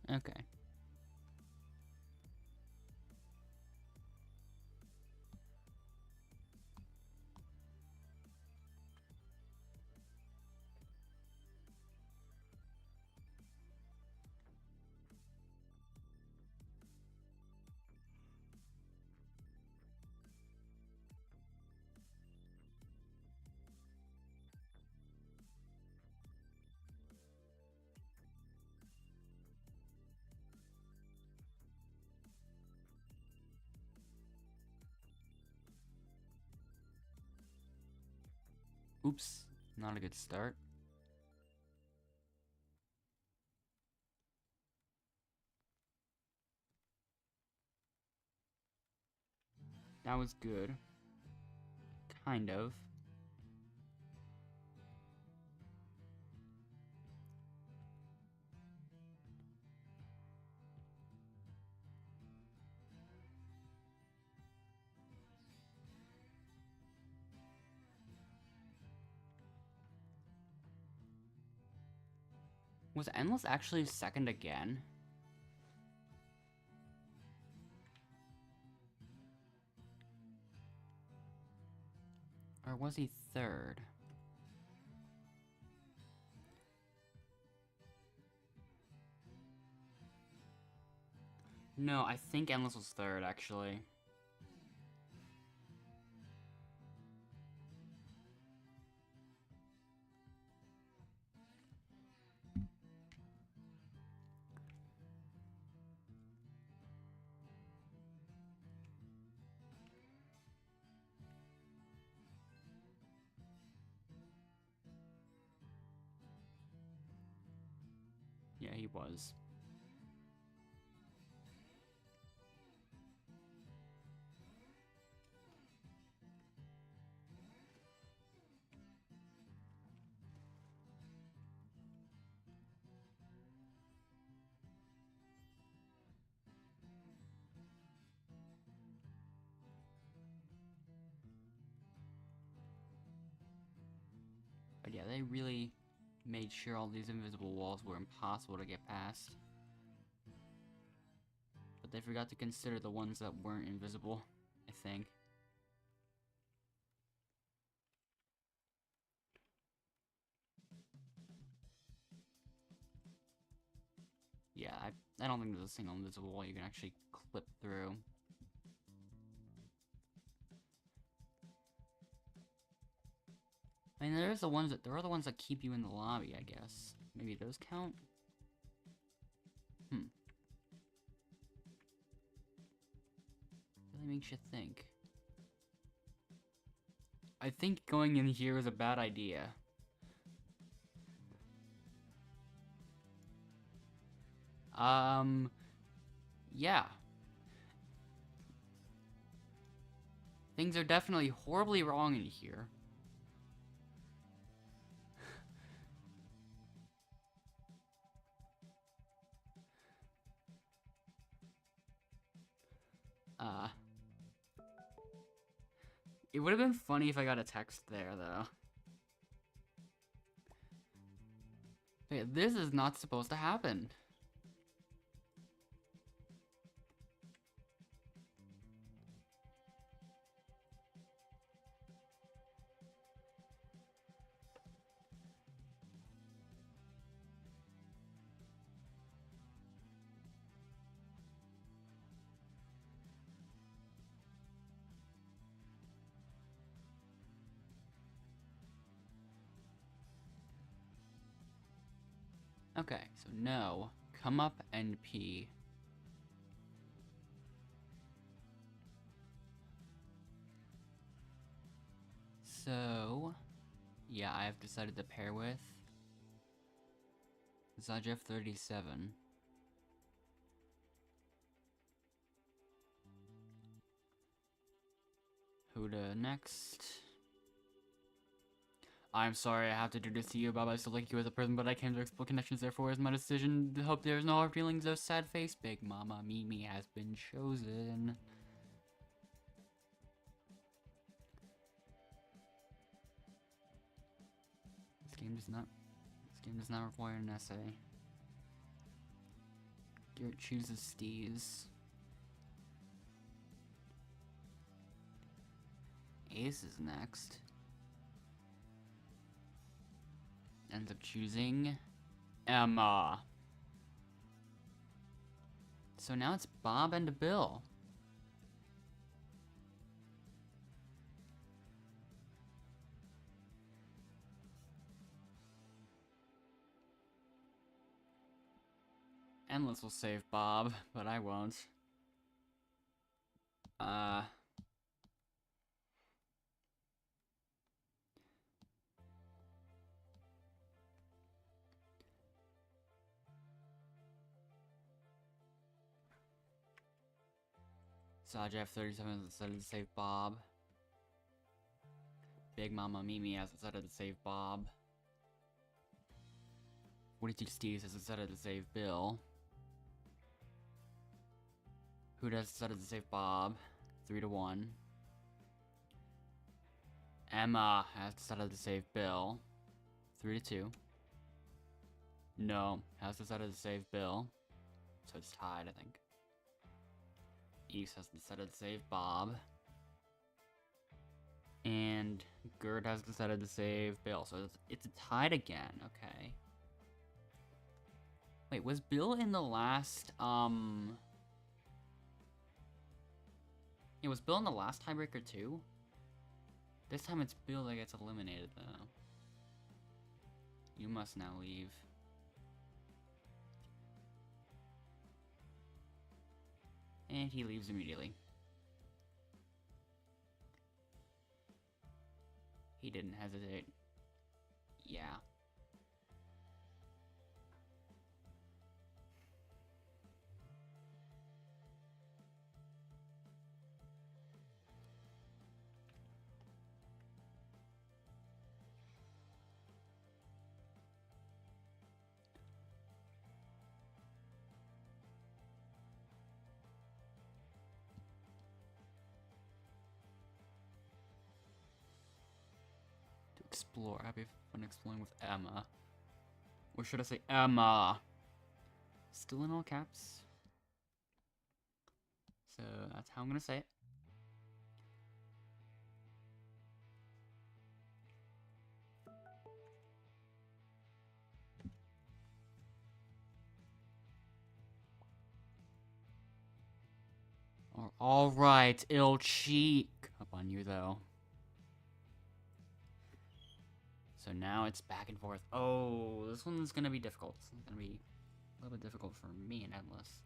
Okay. Oops, not a good start. That was good. Kind of. Was Endless actually second again? Or was he third? No, I think Endless was third, actually. Yeah, he was. But yeah, they really made sure all these invisible walls were impossible to get past. But they forgot to consider the ones that weren't invisible, I think. Yeah, I don't think there's a single invisible wall you can actually clip through. I mean, there are the ones that keep you in the lobby, I guess. Maybe those count? Really makes you think. I think going in here is a bad idea. Yeah. Things are definitely horribly wrong in here. It would have been funny if I got a text there, though. Wait, this is not supposed to happen. Okay, so no. Come up and pee. So, yeah, I have decided to pair with Zajef 37. Huda next. I'm sorry I have to do this to you, Bob. I still like you as a person, but I can't explore connections, therefore it's my decision. Hope there's no hard feelings or sad face. Big Mama Mimi has been chosen. This game does not require an essay. Garrett chooses Steez. Ace is next. Ends up choosing Emma. So now it's Bob and Bill. Endless will save Bob, but I won't. Sajaf 37 has decided to save Bob. Big Mama Mimi has decided to save Bob. 42 Steves has decided to save Bill. Who has decided to save Bob? 3-1. Emma has decided to save Bill. 3-2. No has decided to save Bill. So it's tied, I think. East has decided to save Bob. And Gerd has decided to save Bill. So it's tied again. Okay. Wait, was Bill in the last, Yeah, was Bill in the last tiebreaker too? This time it's Bill that gets eliminated, though. You must now leave. And he leaves immediately. He didn't hesitate. Yeah. Explore. Happy fun exploring with Emma. Or should I say Emma? Still in all caps. So that's how I'm gonna say it. Alright, ill cheek. Up on you though. So now it's back and forth. Oh, this one's gonna be difficult. It's gonna be a little bit difficult for me and Endless.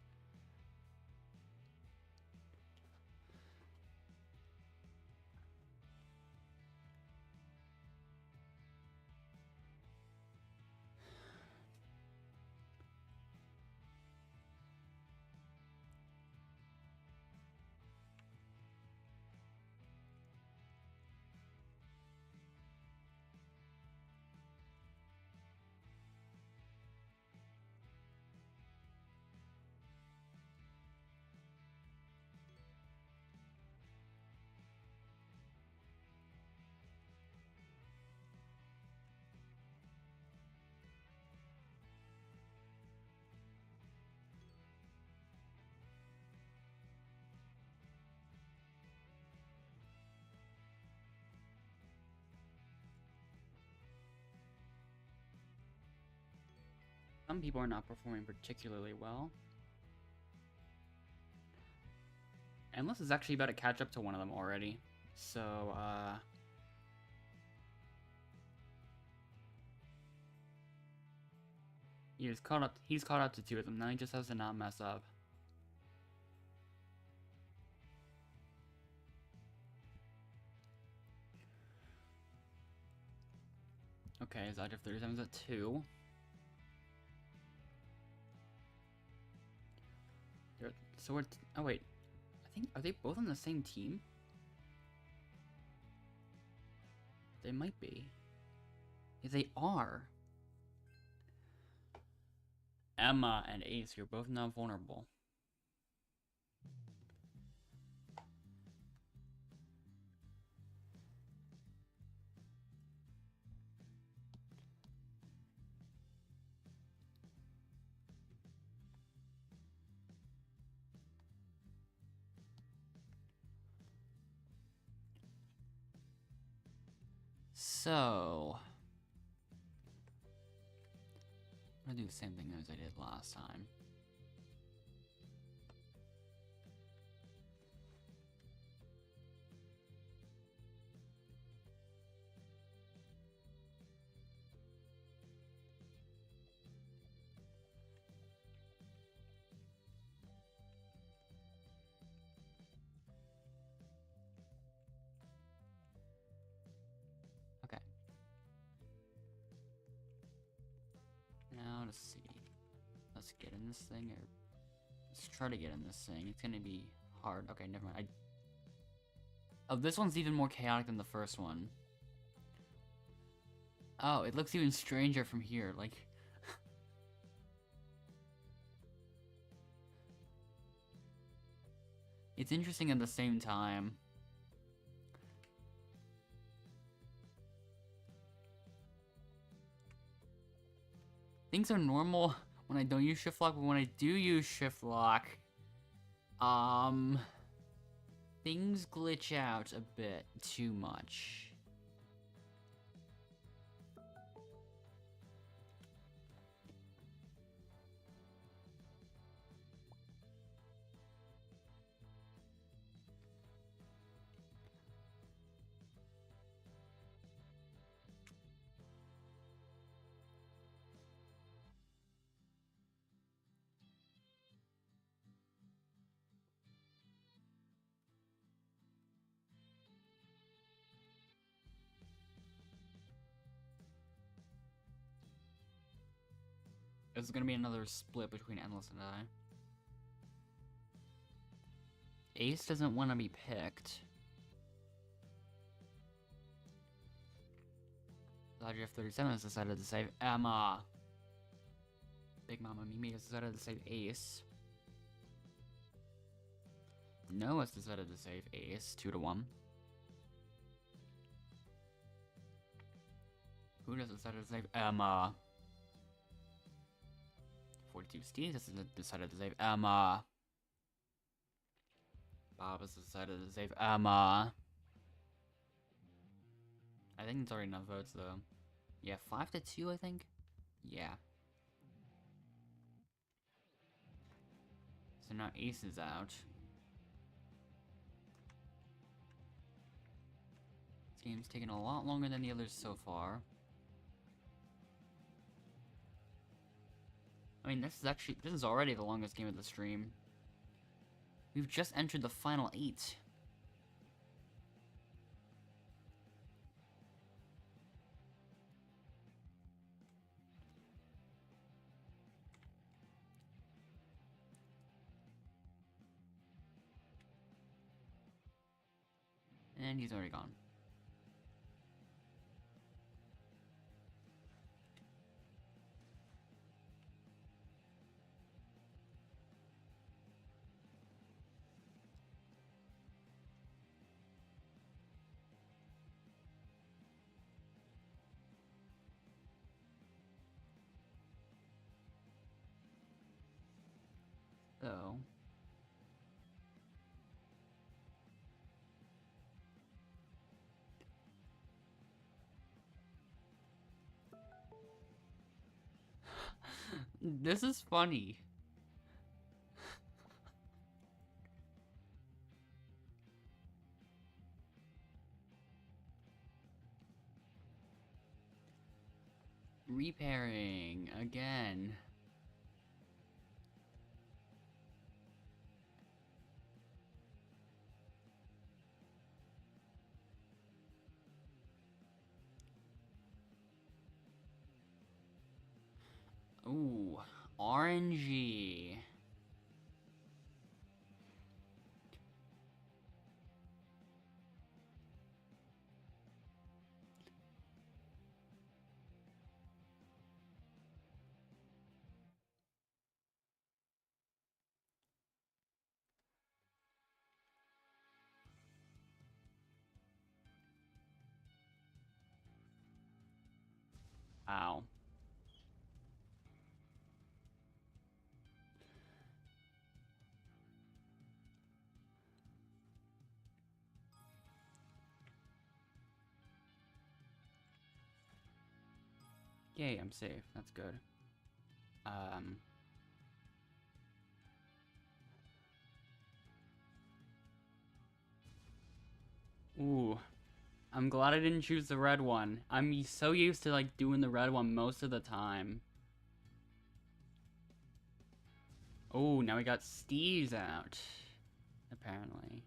Some people are not performing particularly well. Endless is actually about to catch up to one of them already. So, he's caught up to two of them. Now he just has to not mess up. Okay, his Dodge of 37 is at 2. So we're... oh, wait. I think... are they both on the same team? They might be. Yeah, they are. Emma and Ace, you're both now vulnerable. So, I'm gonna do the same thing as I did last time. Okay. Now let's see. Let's get in this thing, or let's try to get in this thing. It's gonna be hard. Okay, never mind. Oh, this one's even more chaotic than the first one. Oh, it looks even stranger from here. Like, it's interesting at the same time. Things are normal when I don't use shift lock, but when I do use shift lock, things glitch out a bit too much. This is gonna be another split between Endless and I. Ace doesn't want to be picked. Dodger F37 has decided to save Emma. Big Mama Mimi has decided to save Ace. Noah's decided to save Ace, 2-1. Who has decided to save Emma? 42 Steve has decided to save Emma. Bob has decided to save Emma. I think it's already enough votes though. Yeah, 5-2 I think? Yeah. So now Ace is out. This game's taken a lot longer than the others so far. I mean, this is already the longest game of the stream. We've just entered the final 8. And he's already gone. So... This is funny. Repairing again. Ooh, orangey. Ow. Yay, I'm safe. That's good. Ooh. I'm glad I didn't choose the red one. I'm so used to, like, doing the red one most of the time. Oh, now we got Steve's out. Apparently.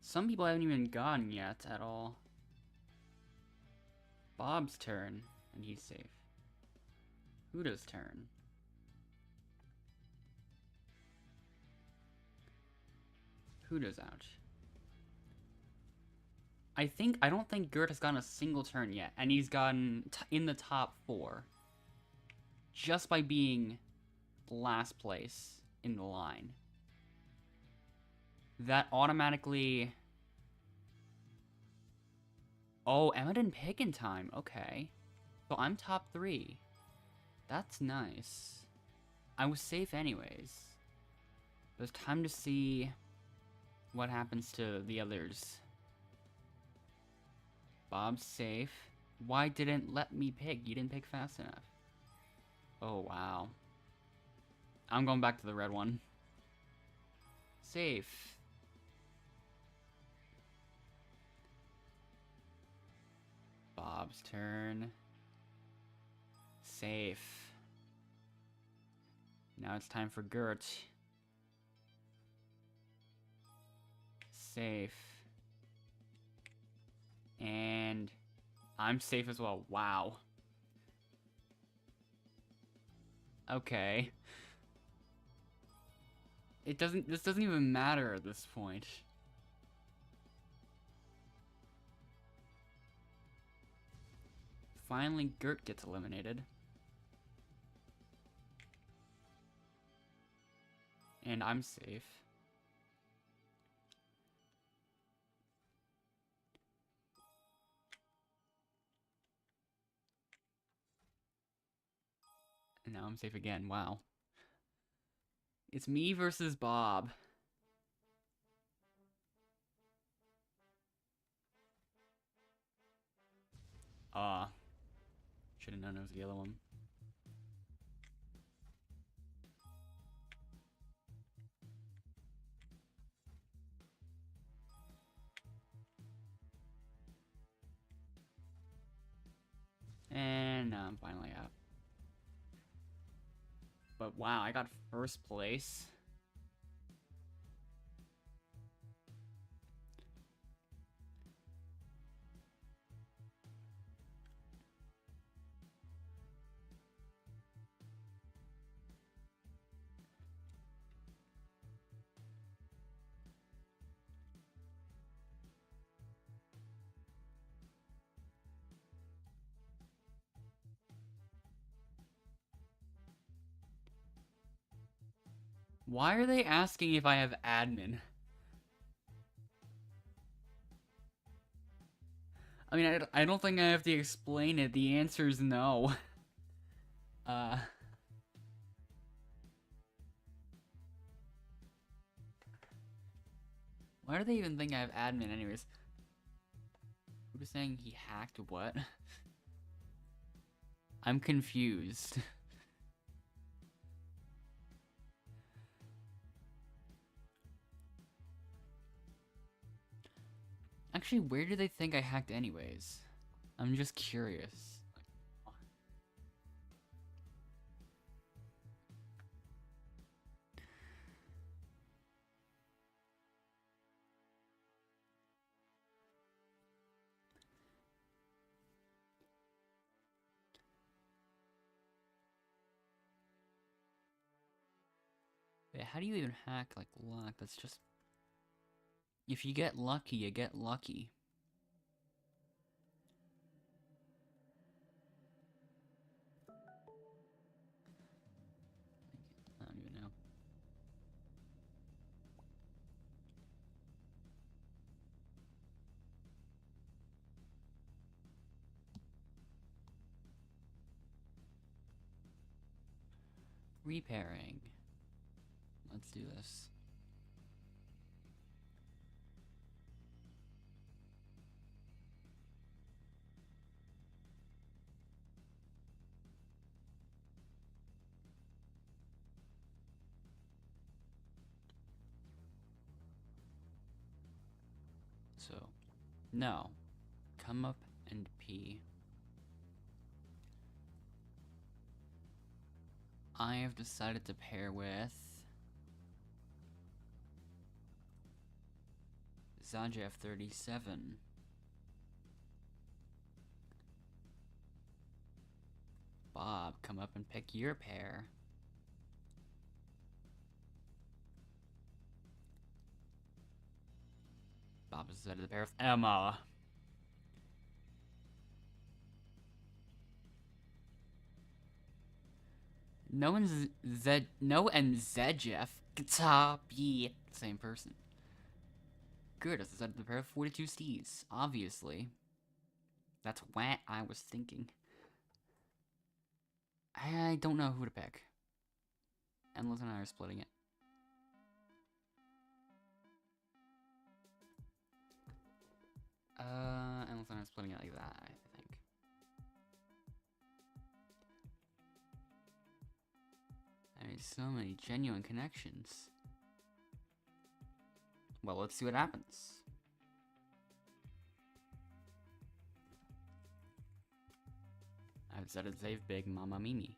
Some people haven't even gotten yet at all. Bob's turn, and he's safe. Huda's turn. Huda's out. I don't think Gert has gotten a single turn yet, and he's gotten in the top 4. Just by being last place in the line. That automatically... Oh, Emma didn't pick in time. Okay. So I'm top 3. That's nice. I was safe anyways. There's time to see what happens to the others. Bob's safe. Why didn't let me pick? You didn't pick fast enough. Oh, wow. I'm going back to the red one. Safe. Bob's turn. Safe. Now it's time for Gert. Safe. And I'm safe as well. Wow. Okay. This doesn't even matter at this point. Finally, Gert gets eliminated. And I'm safe. And now I'm safe again. Wow. It's me versus Bob. Should have known it was the yellow one. And now I'm finally out. But wow, I got first place. Why are they asking if I have admin? I mean, I don't think I have to explain it. The answer is no. Why do they even think I have admin anyways? Who was saying he hacked what? I'm confused. Actually, where do they think I hacked anyways? I'm just curious. Wait, how do you even hack, like, luck? That's just... If you get lucky, you get lucky. I don't even know. Repairing. Let's do this. So, no. Come up and pee. I have decided to pair with Zajev 37. Bob, come up and pick your pair. Bob has decided to pair with Emma. No and Zajev guitar be same person. Good, has decided to pair with 42 Steez, obviously. That's what I was thinking. I don't know who to pick. Endless and I are splitting it. Endless and I are splitting it like that, I think. I mean, so many genuine connections. Well, let's see what happens. I've decided to save Big Mama Mimi.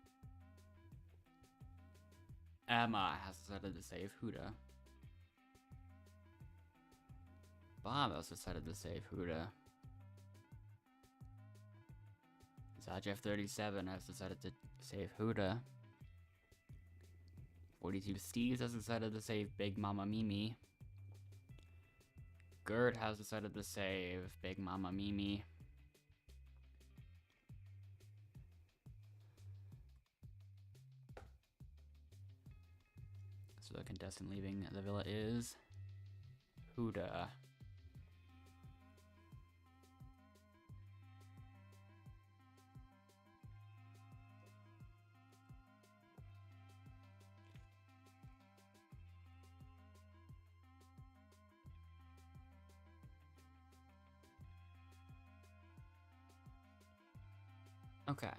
Emma has decided to save Huda. Bob has decided to save Huda. Zajev 37 has decided to save Huda. 42 Steez has decided to save Big Mama Mimi. Gert has decided to save Big Mama Mimi. So the contestant leaving the villa is Huda. Okay.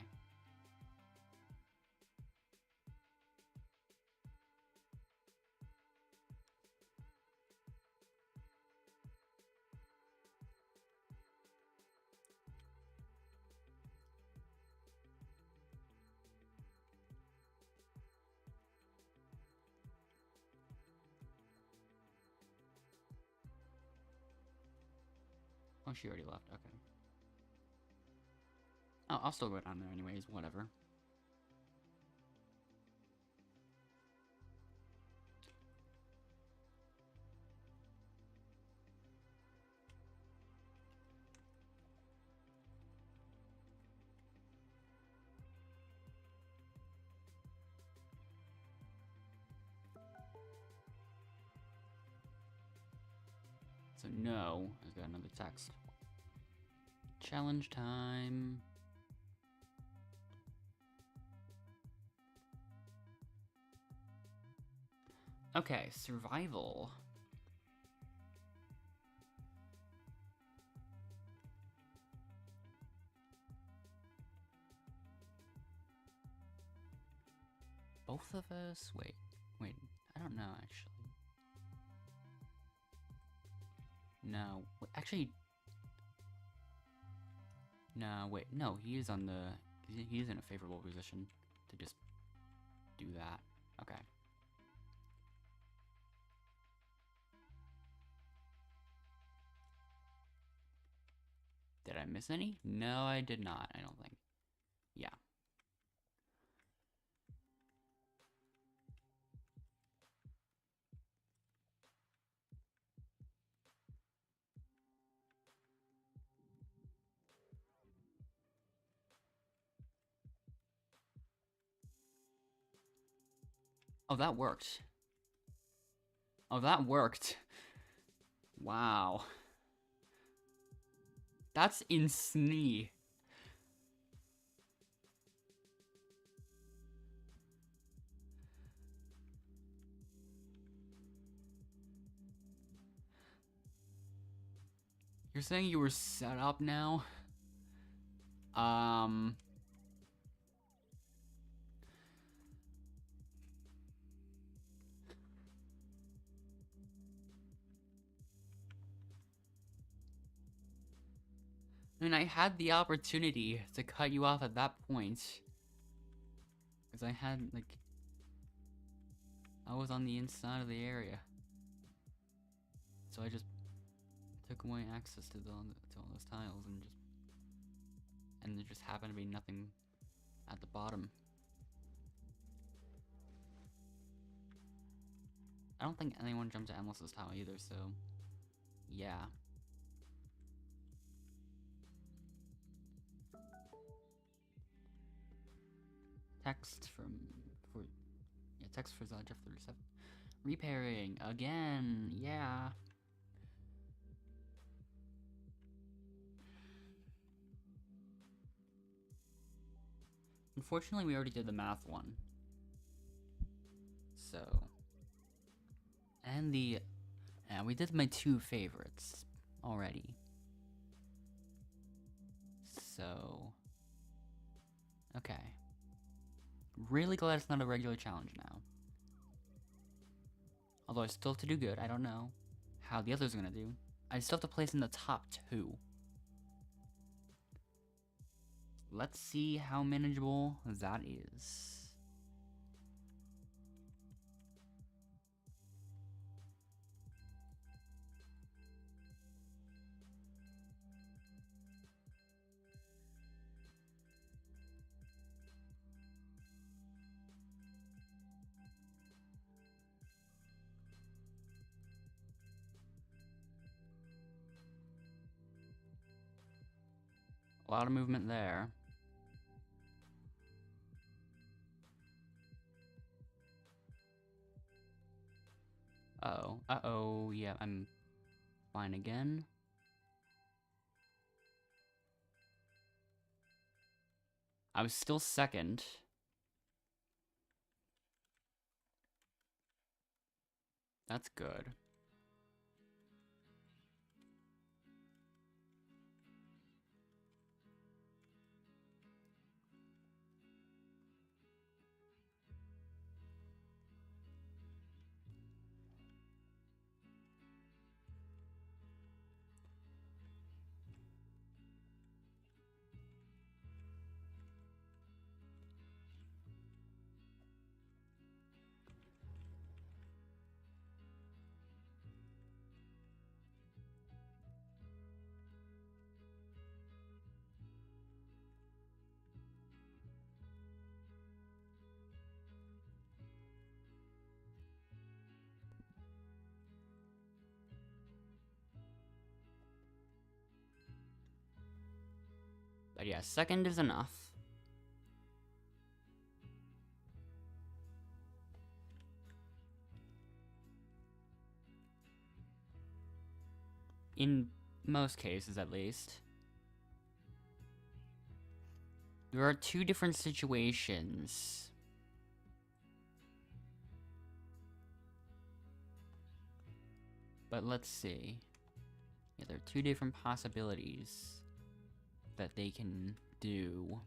Oh, she already left. Okay. Oh, I'll still go down there anyways. Whatever. So no, I've got another text. Challenge time. Okay, survival. Both of us? Wait, I don't know actually. No, actually, No, wait, no, he is on the... He is in a favorable position to just do that. Okay. Did I miss any? No, I did not, I don't think. Yeah. Oh, that worked. Oh, that worked. Wow. That's insane. You're saying you were set up now? I mean, I had the opportunity to cut you off at that point. Because I had, like... I was on the inside of the area. So I just took away access to all those tiles and just... And there just happened to be nothing at the bottom. I don't think anyone jumped to Endless's tile either, so... Yeah. Text for Jeff 37. Repairing again, yeah. Unfortunately, we already did the math one. So, and we did my two favorites already. So, okay. Really glad it's not a regular challenge now. Although I still have to do good. I don't know how the others are gonna do. I still have to place in the top 2. Let's see how manageable that is. A lot of movement there. Uh-oh. Uh-oh. Yeah, I'm fine again. I was still second. That's good. But yeah, second is enough. In most cases, at least. There are 2 different situations. But let's see. Yeah, there are 2 different possibilities that they can do.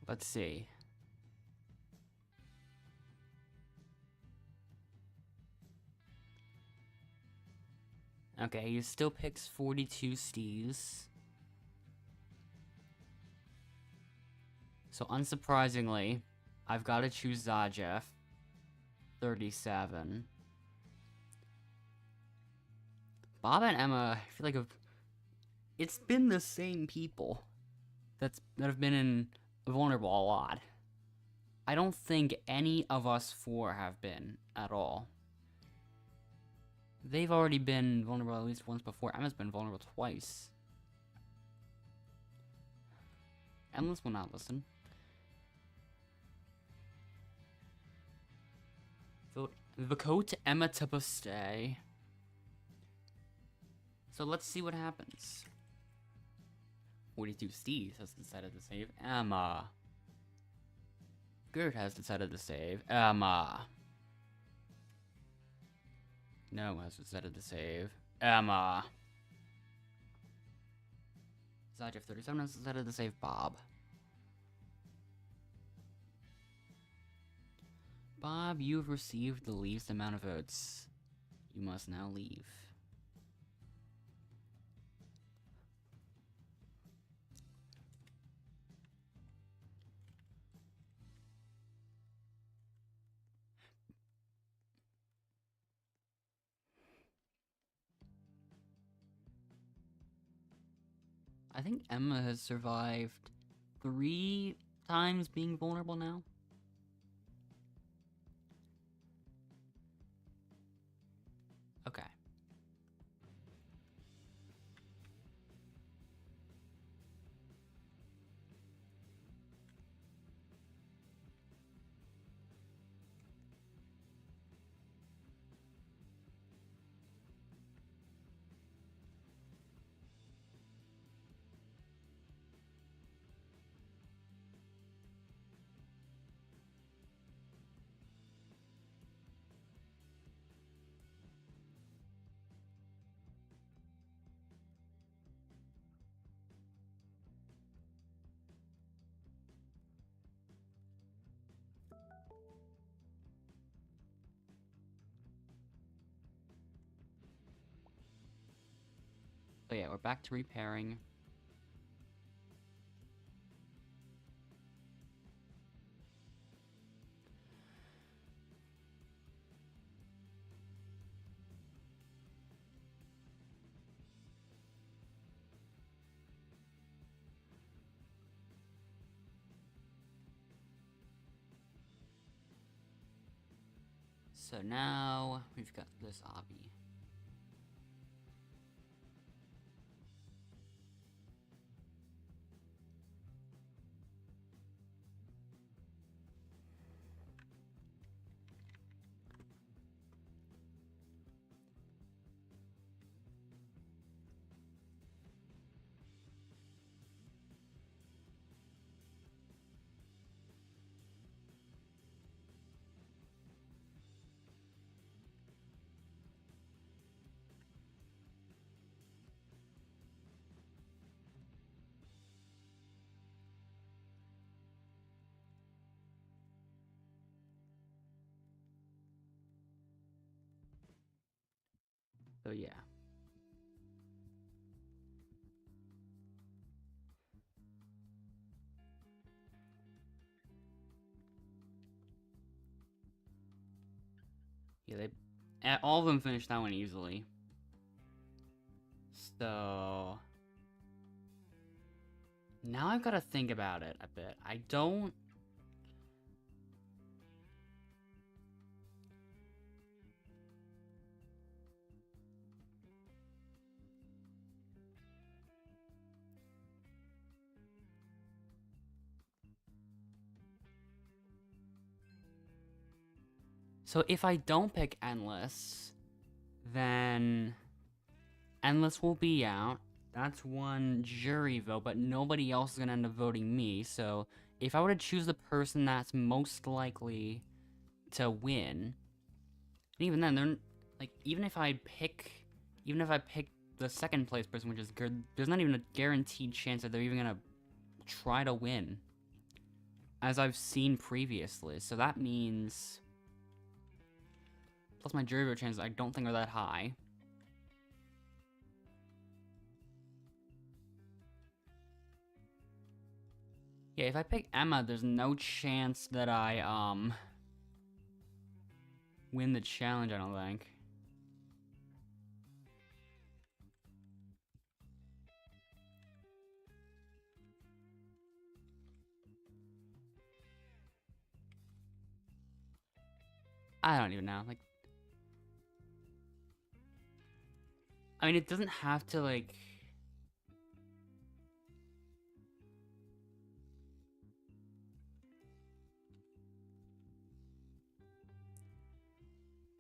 Let's see. Okay, he still picks 42 Steves. So unsurprisingly, I've got to choose Zajeff. 37. Bob and Emma, I feel like it's been the same people that have been in Vulnerable a lot. I don't think any of us four have been at all. They've already been vulnerable at least once before. Emma's been vulnerable twice. Endless will not listen. Vote Emma to stay. So let's see what happens. 42 Steves has decided to save Emma. Gert has decided to save Emma. No has decided to save Emma. Zajeff 37 has decided to save Bob. Bob, you've received the least amount of votes. You must now leave. I think Emma has survived 3 times being vulnerable now. Okay. So yeah, we're back to repairing. So now we've got this obby. So yeah. Yeah, all of them finished that one easily. So now I've got to think about it a bit. I don't. So if I don't pick Endless, then Endless will be out. That's one jury vote, but nobody else is gonna end up voting me. So if I were to choose the person that's most likely to win, and even then, they're like, even if I pick the second place person, which is good, there's not even a guaranteed chance that they're even gonna try to win. as I've seen previously. So that means... Plus my jury vote chances I don't think are that high. Yeah, if I pick Emma, there's no chance that I, win the challenge, I don't think. I don't even know, like... I mean, it doesn't have to, like...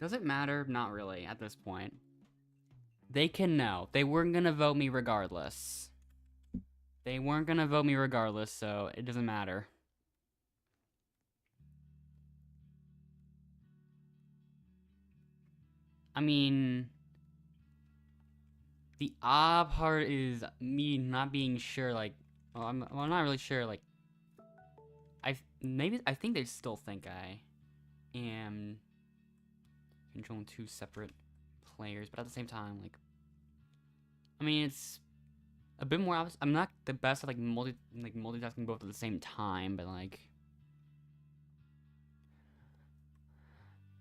Does it matter? Not really, at this point. They can know. They weren't gonna vote me regardless. They weren't gonna vote me regardless, so it doesn't matter. I mean... The odd part is me not being sure, like... Well, I'm not really sure, like... I think they still think I am... controlling two separate players, but at the same time, like... I mean, it's... a bit more obvious. I'm not the best at, like, multitasking both at the same time, but, like...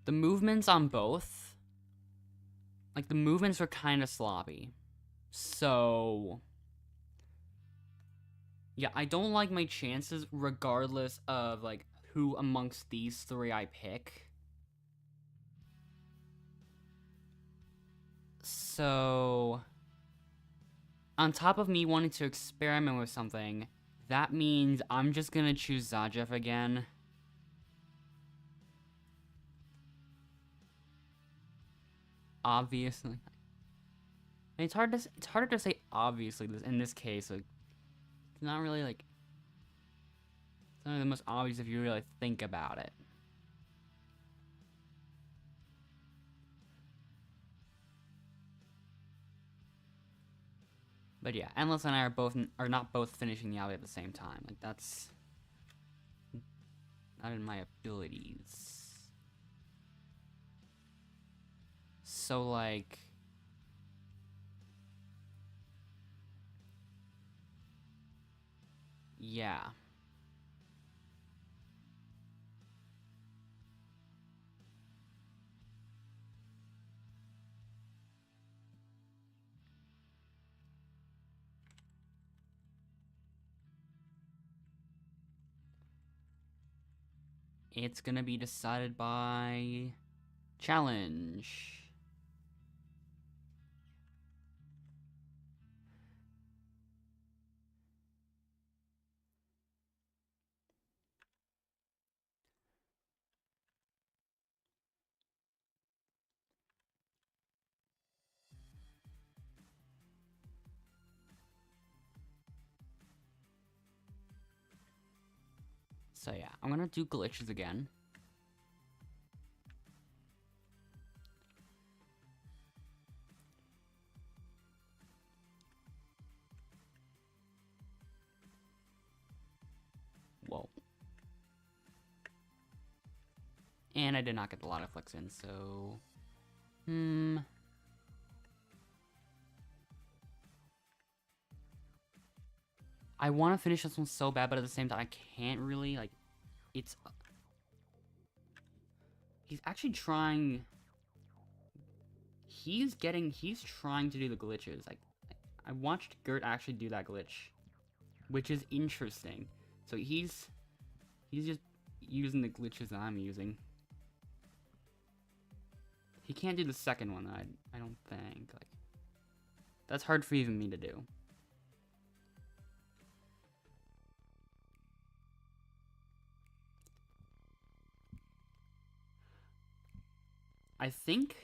The movements on both... Like, the movements were kind of sloppy. So... Yeah, I don't like my chances regardless of, like, who amongst these three I pick. So... On top of me wanting to experiment with something, that means I'm just gonna choose Zajev again. Obviously. I mean, it's harder to say obviously in this case. Like, it's not really like... It's not really the most obvious if you really think about it. But yeah, Endless and I are not both finishing the alley at the same time. Like, that's not in my abilities. So, like... Yeah. It's gonna be decided by... challenge. So yeah, I'm gonna do glitches again. Whoa. And I did not get the lot of flicks in, so... I want to finish this one so bad, but at the same time, I can't really, like... It's... He's actually trying... He's trying to do the glitches. Like, I watched Gert actually do that glitch, which is interesting. So he's just using the glitches that I'm using. He can't do the second one, I don't think. Like, that's hard for even me to do. I think...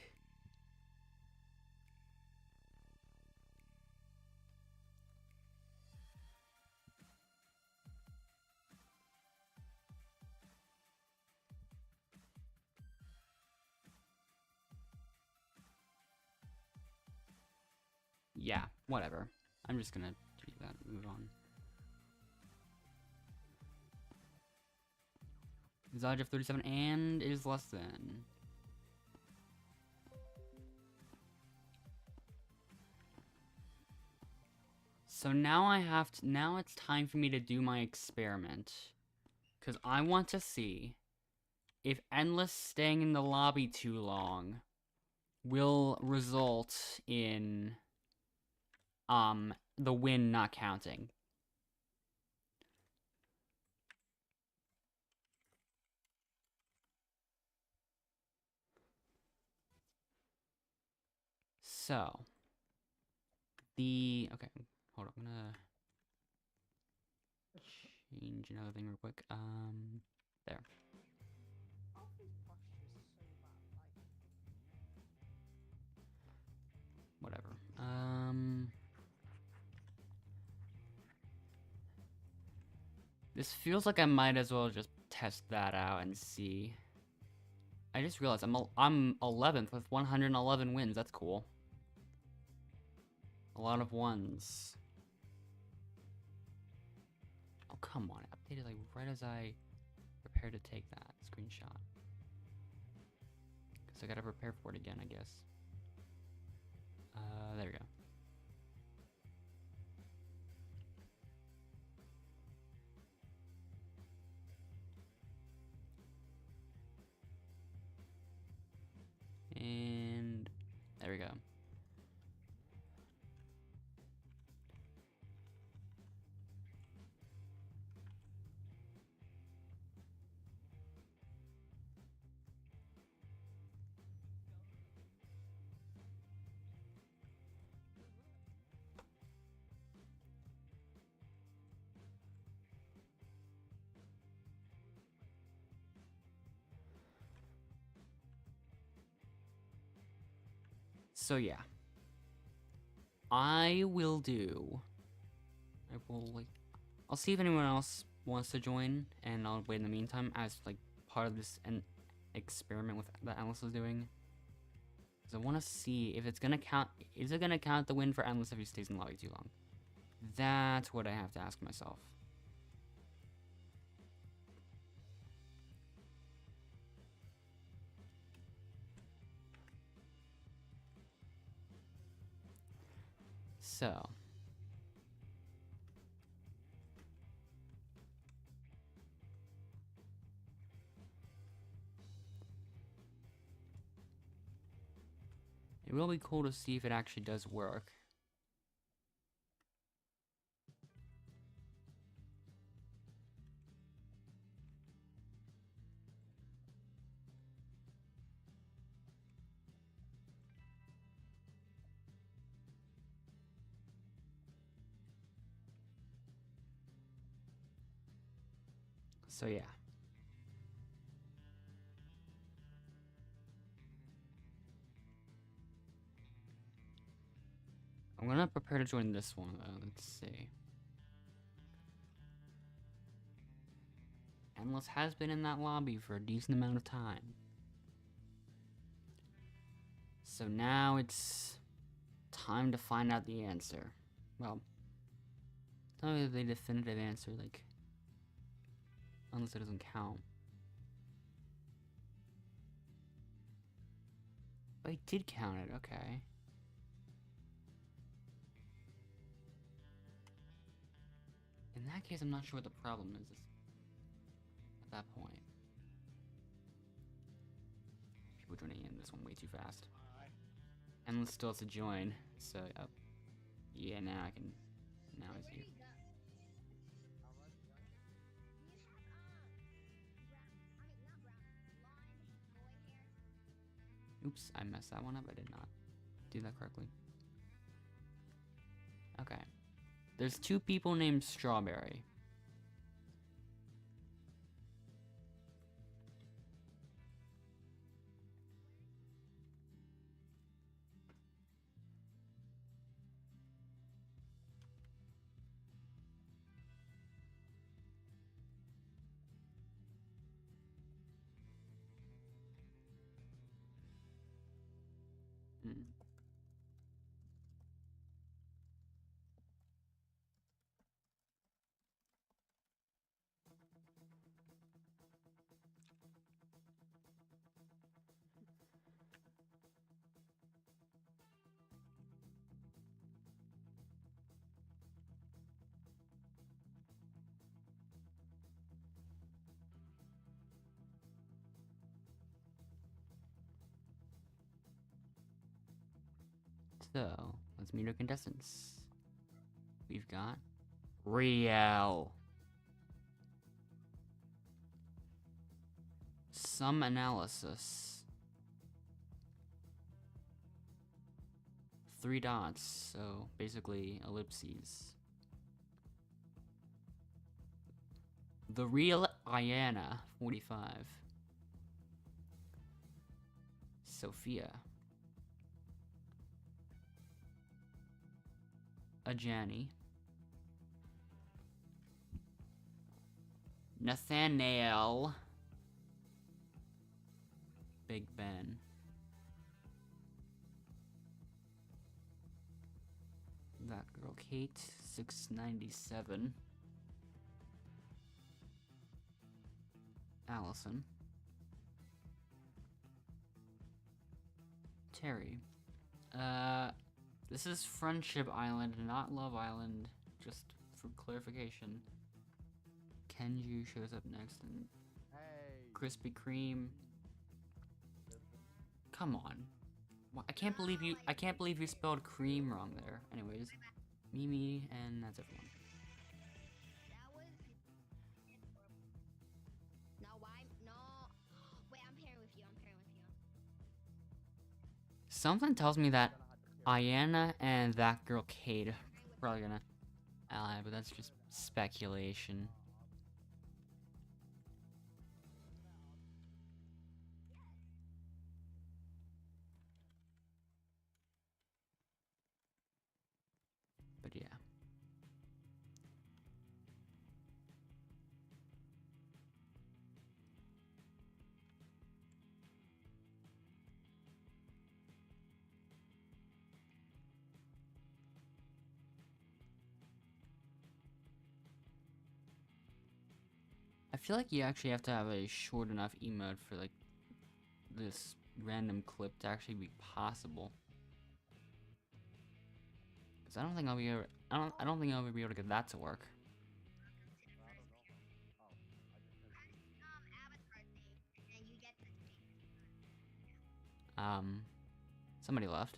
Yeah, whatever. I'm just gonna do that and move on. Is dodge of 37 and is less than. So now now it's time for me to do my experiment. Because I want to see if endless staying in the lobby too long will result in, the win not counting. So, okay, hold on, I'm gonna change another thing real quick. There. Whatever. This feels like I might as well just test that out and see. I just realized I'm 11th with 111 wins. That's cool. A lot of ones. Oh, come on. It updated like right as I prepare to take that screenshot. Because I gotta prepare for it again, I guess. There we go. And there we go. So yeah. I'll see if anyone else wants to join, and I'll wait in the meantime as like part of this experiment with that Endless is doing. Because I want to see if it's gonna count. Is it gonna count the win for Endless if he stays in the lobby too long? That's what I have to ask myself. So. It will be cool to see if it actually does work. So yeah. I'm gonna prepare to join this one though. Let's see. Endless has been in that lobby for a decent amount of time. So now it's time to find out the answer. Well, it's not really the definitive answer, like, unless it doesn't count. But I did count it, okay. In that case, I'm not sure what the problem is at that point. People joining in this one way too fast. Endless still has to join, so, yeah, now I can, now I see. Oops, I messed that one up. I did not do that correctly. Okay. There's two people named Strawberry. Hmm. So, let's meet our contestants. We've got Riel. Some analysis. 3 dots, so basically ellipses. The real Iana, 45. Sophia. Ajani. Nathaniel. Big Ben. That girl Kate, 697. Allison. Terry. This is Friendship Island, not Love Island, just for clarification. Kenju shows up next, and Krispy Kreme. Come on. I can't believe you spelled cream wrong there. Anyways, Mimi, and that's everyone. Something tells me that Iana and that girl Kate are probably gonna ally, but that's just speculation. But yeah. I feel like you actually have to have a short enough emote for like this random clip to actually be possible. Cause I don't think I'll be able. I don't think I'll be able to get that to work. Somebody left.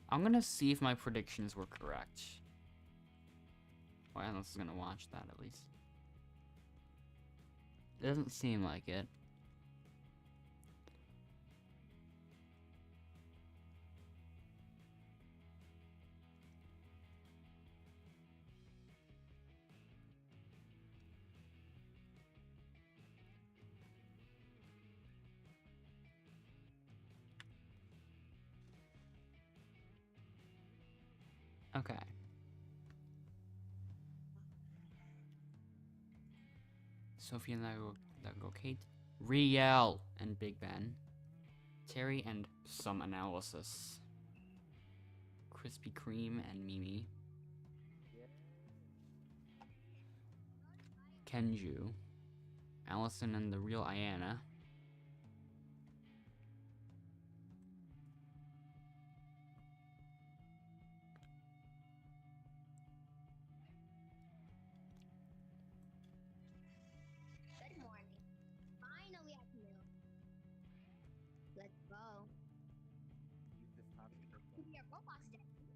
I'm gonna see if my predictions were correct. Well, Alice is gonna watch that at least. It doesn't seem like it. Okay. Sophie and that girl Kate. Riel and Big Ben. Terry and some analysis. Krispy Kreme and Mimi. Kenju. Allison and the real Iana. Good morning. Finally I can move. Let's go. To be a Roblox day. You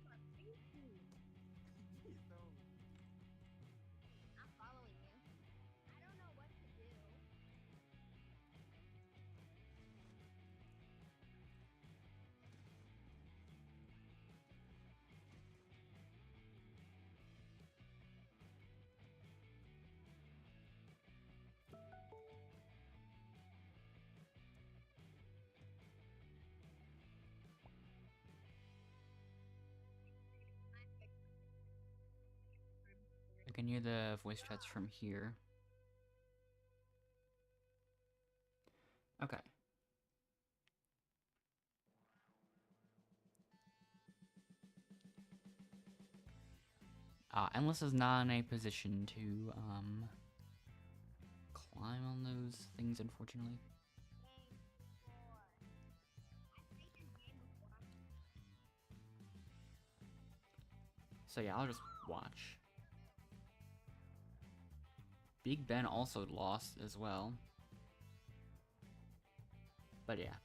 are crazy. I'm following you. I don't know what to do. I can hear the voice chats from here. Okay. Endless is not in a position to, climb on those things, unfortunately. So yeah, I'll just watch. Big Ben also lost as well. But yeah.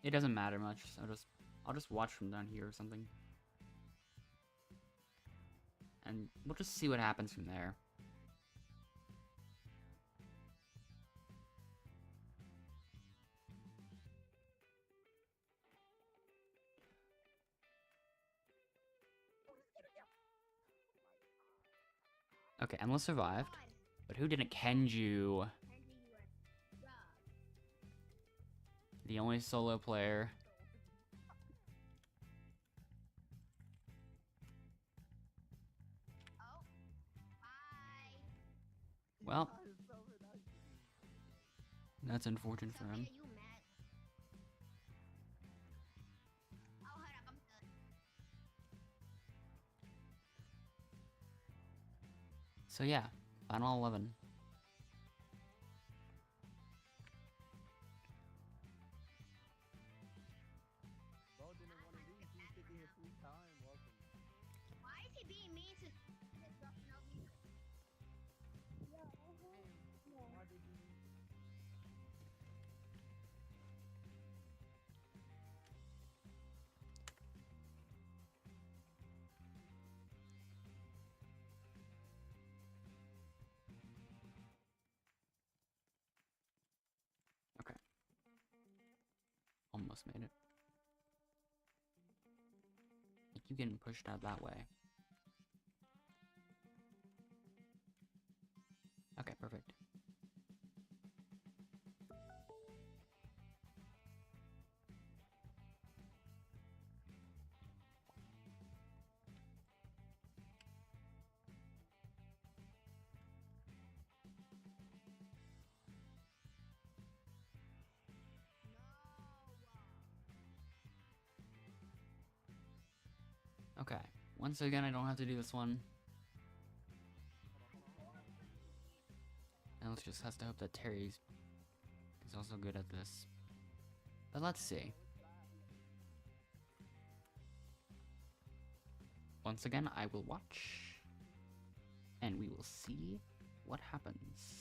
It doesn't matter much. I'll just watch from down here or something. And we'll just see what happens from there. Okay, Endless survived. But who didn't? Kenju. The only solo player. Oh, bye. Well, that's unfortunate for him. Sophia, you mad? Oh, hold up, I'm done. So yeah, final 11. Bo didn't want to leave. He's sitting here full time. Welcome. Why is he being mean to this girl for no reason? Why did you leave? Okay. Almost made it. I keep getting pushed out that way. Okay, perfect. Okay. Once again, I don't have to do this one. And let's just has to hope that Terry's is also good at this. But let's see. Once again, I will watch. And we will see what happens.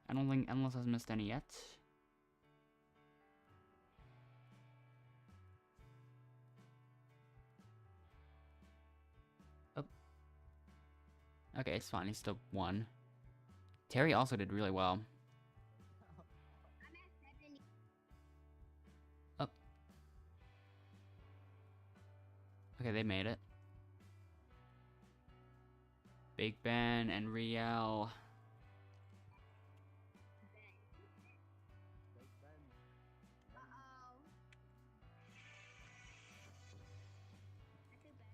I don't think Endless has missed any yet. Oh. Okay, it's fine. He's still won. Terry also did really well. I'm at 70. Oh. Okay, they made it. Big Ben and Riel. Big Ben. Uh-oh. I feel bad.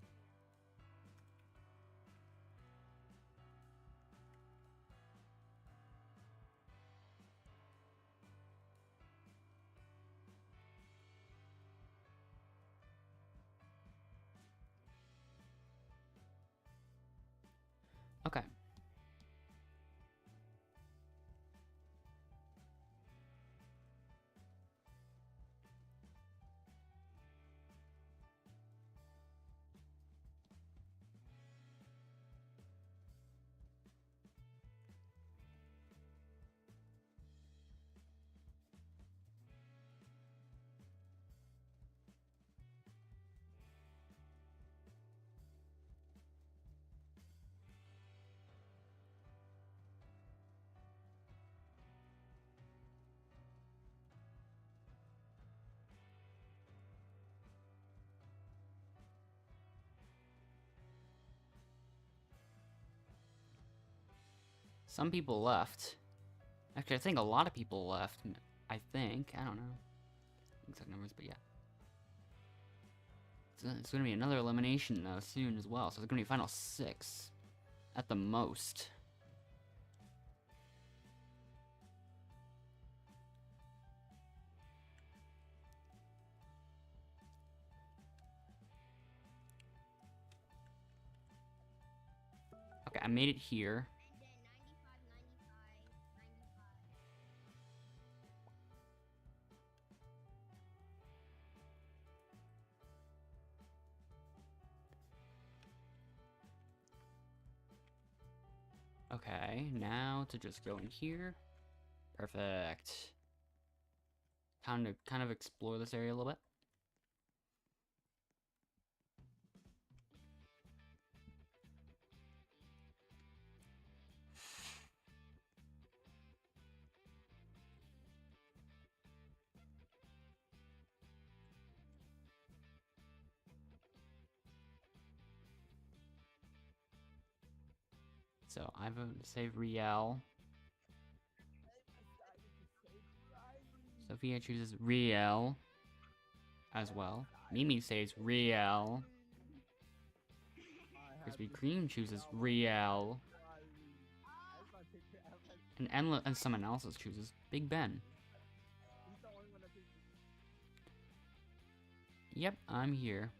Okay. Some people left. Actually, I think a lot of people left. I think. I don't know. Exact numbers, but yeah. It's gonna be another elimination though soon as well. So it's gonna be final 6 at the most. Okay, I made it here. And then 95, 95, 95. Okay, now to just go in here. Perfect. Time to kind of explore this area a little bit. So I vote to save Riel. Sophia chooses Riel as well. Mimi saves Riel. Krispy Kreme chooses Riel. And someone else chooses Big Ben. Yep, I'm here.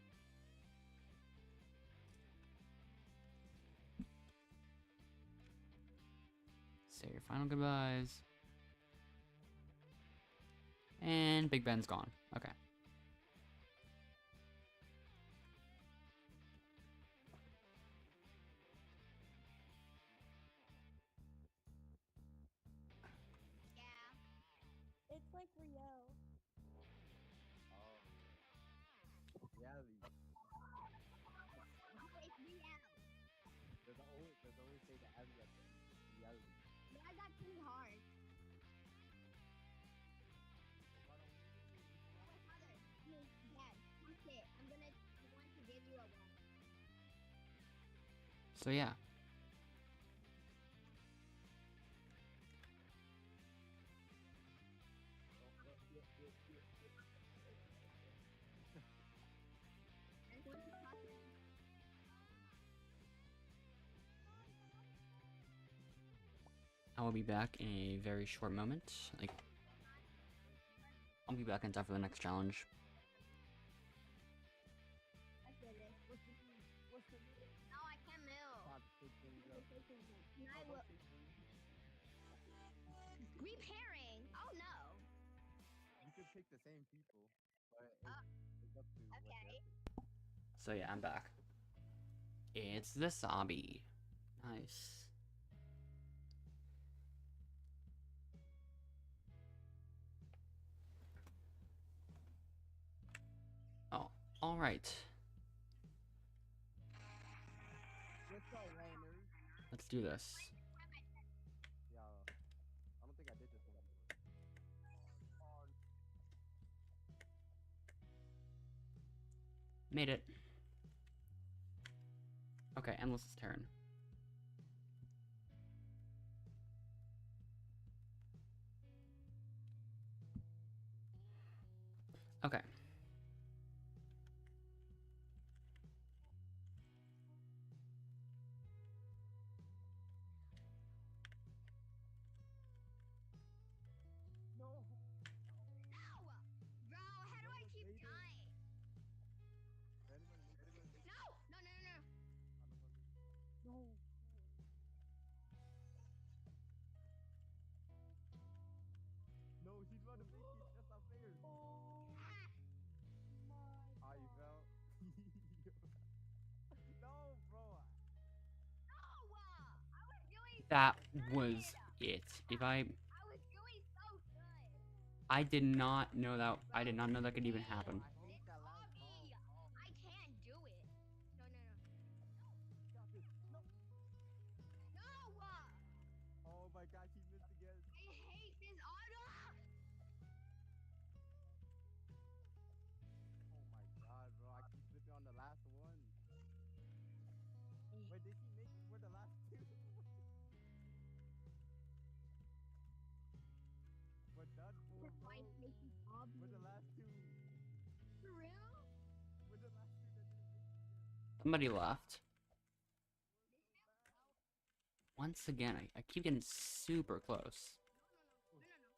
Say your final goodbyes. And Big Ben's gone. Okay. Yeah. It's like Riel. Oh. Reality. It's real. There's always say the alley at the end. Reality. But I got 2 hearts. Wait, father. Hey, dad. Come sit. I'm going to give you a one. So yeah. And what's the process? I will be back in a very short moment. Like, I'll be back in time for the next challenge. I get it. No, I can't move. And I will. Repairing. Oh no. You could pick the same people, but it's up to what Okay. they're picking. So yeah, I'm back. It's the zombie. Nice. Oh, all right. What's up, Rainers? Let's do this. Yeah, I don't think I did this one before. Made it. Okay, Endless's turn. Okay. No. No! Bro, how do I keep dying? Anyone leave? No! No, no, no, no. No. No, she's about to make it. That's not fair. How you felt? No, bro. No! I was doing That so was good. it. If I I was doing so good. I did not know that could even happen. I hate that last Obby, ball. I can't do it. No, no, no. Stop it. No. No! Oh my god, she missed again. I hate this auto! Oh my god, bro. I keep slipping on the last one. Wait, did she make it for the last two? We're done for, The bro. fight faces Obby. We're the last two. For real? We're the last two that didn't make it yet. Somebody left. Once again, I keep getting super close. No, no, no.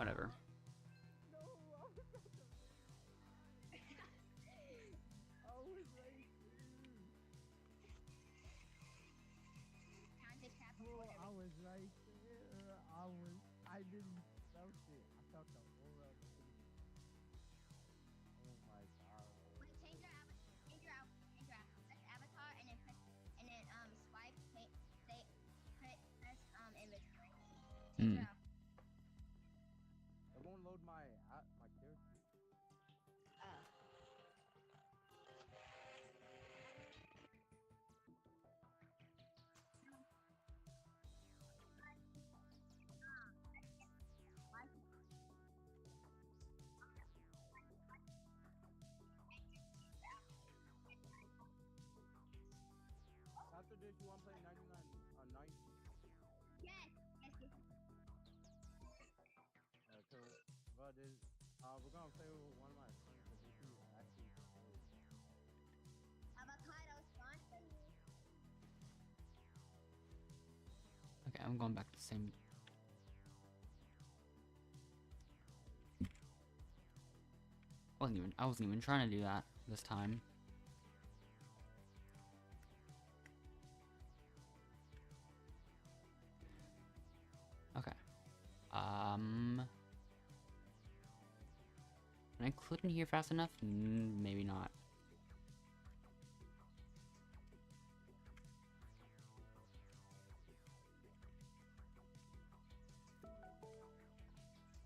Whatever. No, I was at the I was right there. Time to cap Bro, before I was right there. I didn't felt it. I felt the aura of the Oh my god. Wait, change your avatar, and then swipe, press inventory. Change your avatar. It won't load my character. Oh. After this, you want to play 99 on 90? Yes. Cool. But we're gonna play with one of my friends because he actually play. Avocado sponsor me. Okay, I'm going back to the same. I wasn't even trying to do that this time. Okay. Can I click in here fast enough? Maybe not.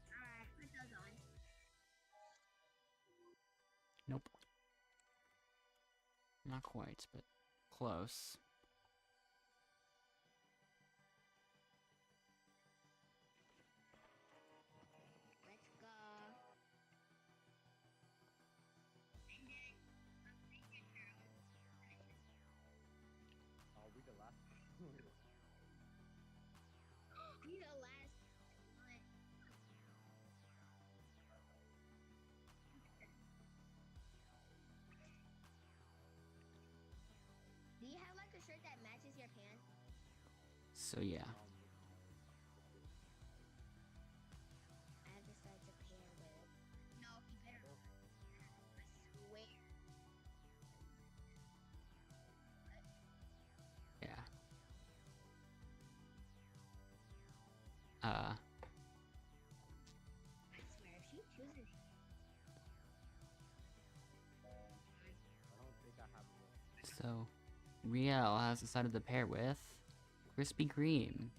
Alright, put those on. Nope. Not quite, but close. Let's go. And then, take your arrows. Oh, we the last. Be the last one. Do you have like a shirt that matches your pants? So yeah. I have to start to pair with. No, he better. I swear. Yeah. I swear, if she chooses. I don't think I have it. So Riel has decided to pair with Krispy Kreme.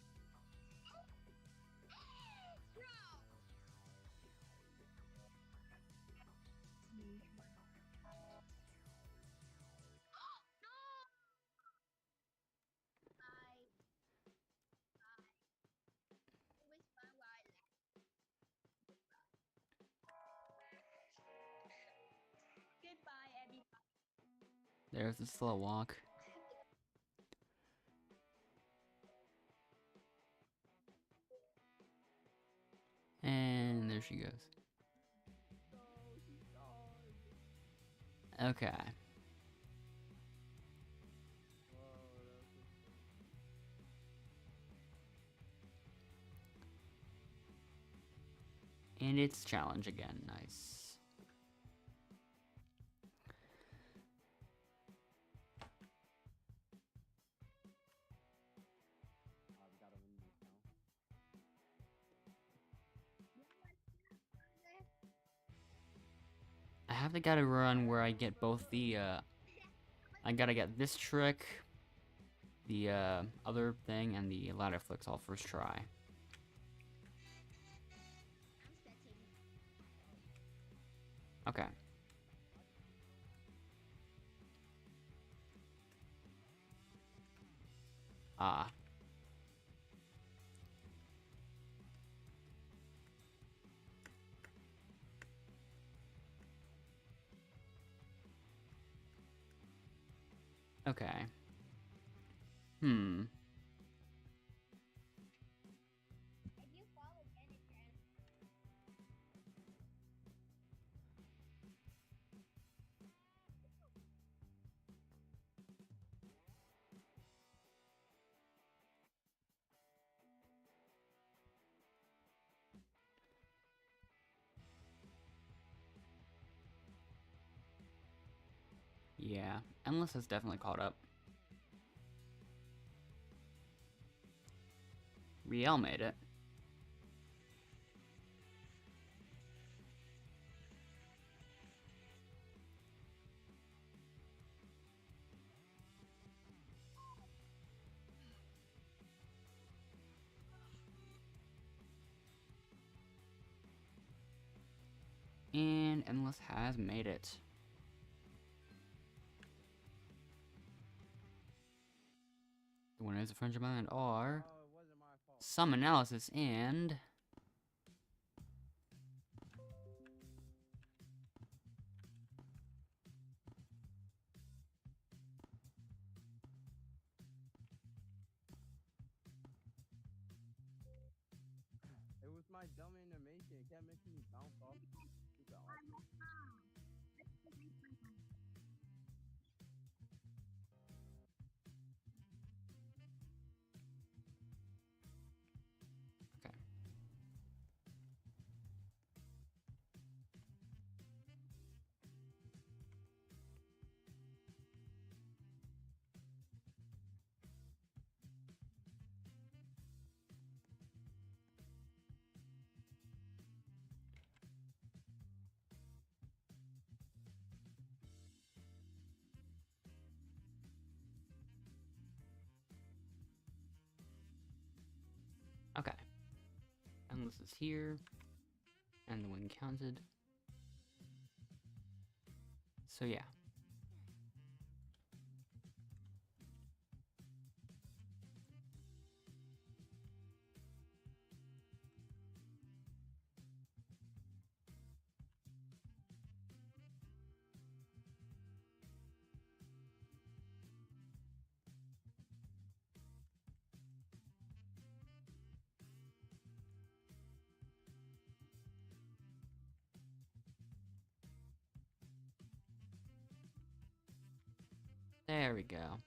Goodbye, everybody. There's the slow walk. And there she goes. Okay. And it's challenge again. Nice. We gotta win this now. I have to gotta run where I get both the I gotta get this trick, the other thing, and the ladder flicks all first try. Okay. Ah. Okay. Hmm. If you fall again, it's your enemy. Yeah, Endless has definitely caught up. Riel made it. And Endless has made it. The winners of Friendship Island are Oh, it wasn't my fault. Some Analysis and It was my dumb animation. It kept making me bounce off. Stupid awesome. okay. Okay. Endless is here. And the win counted. So yeah. There we go.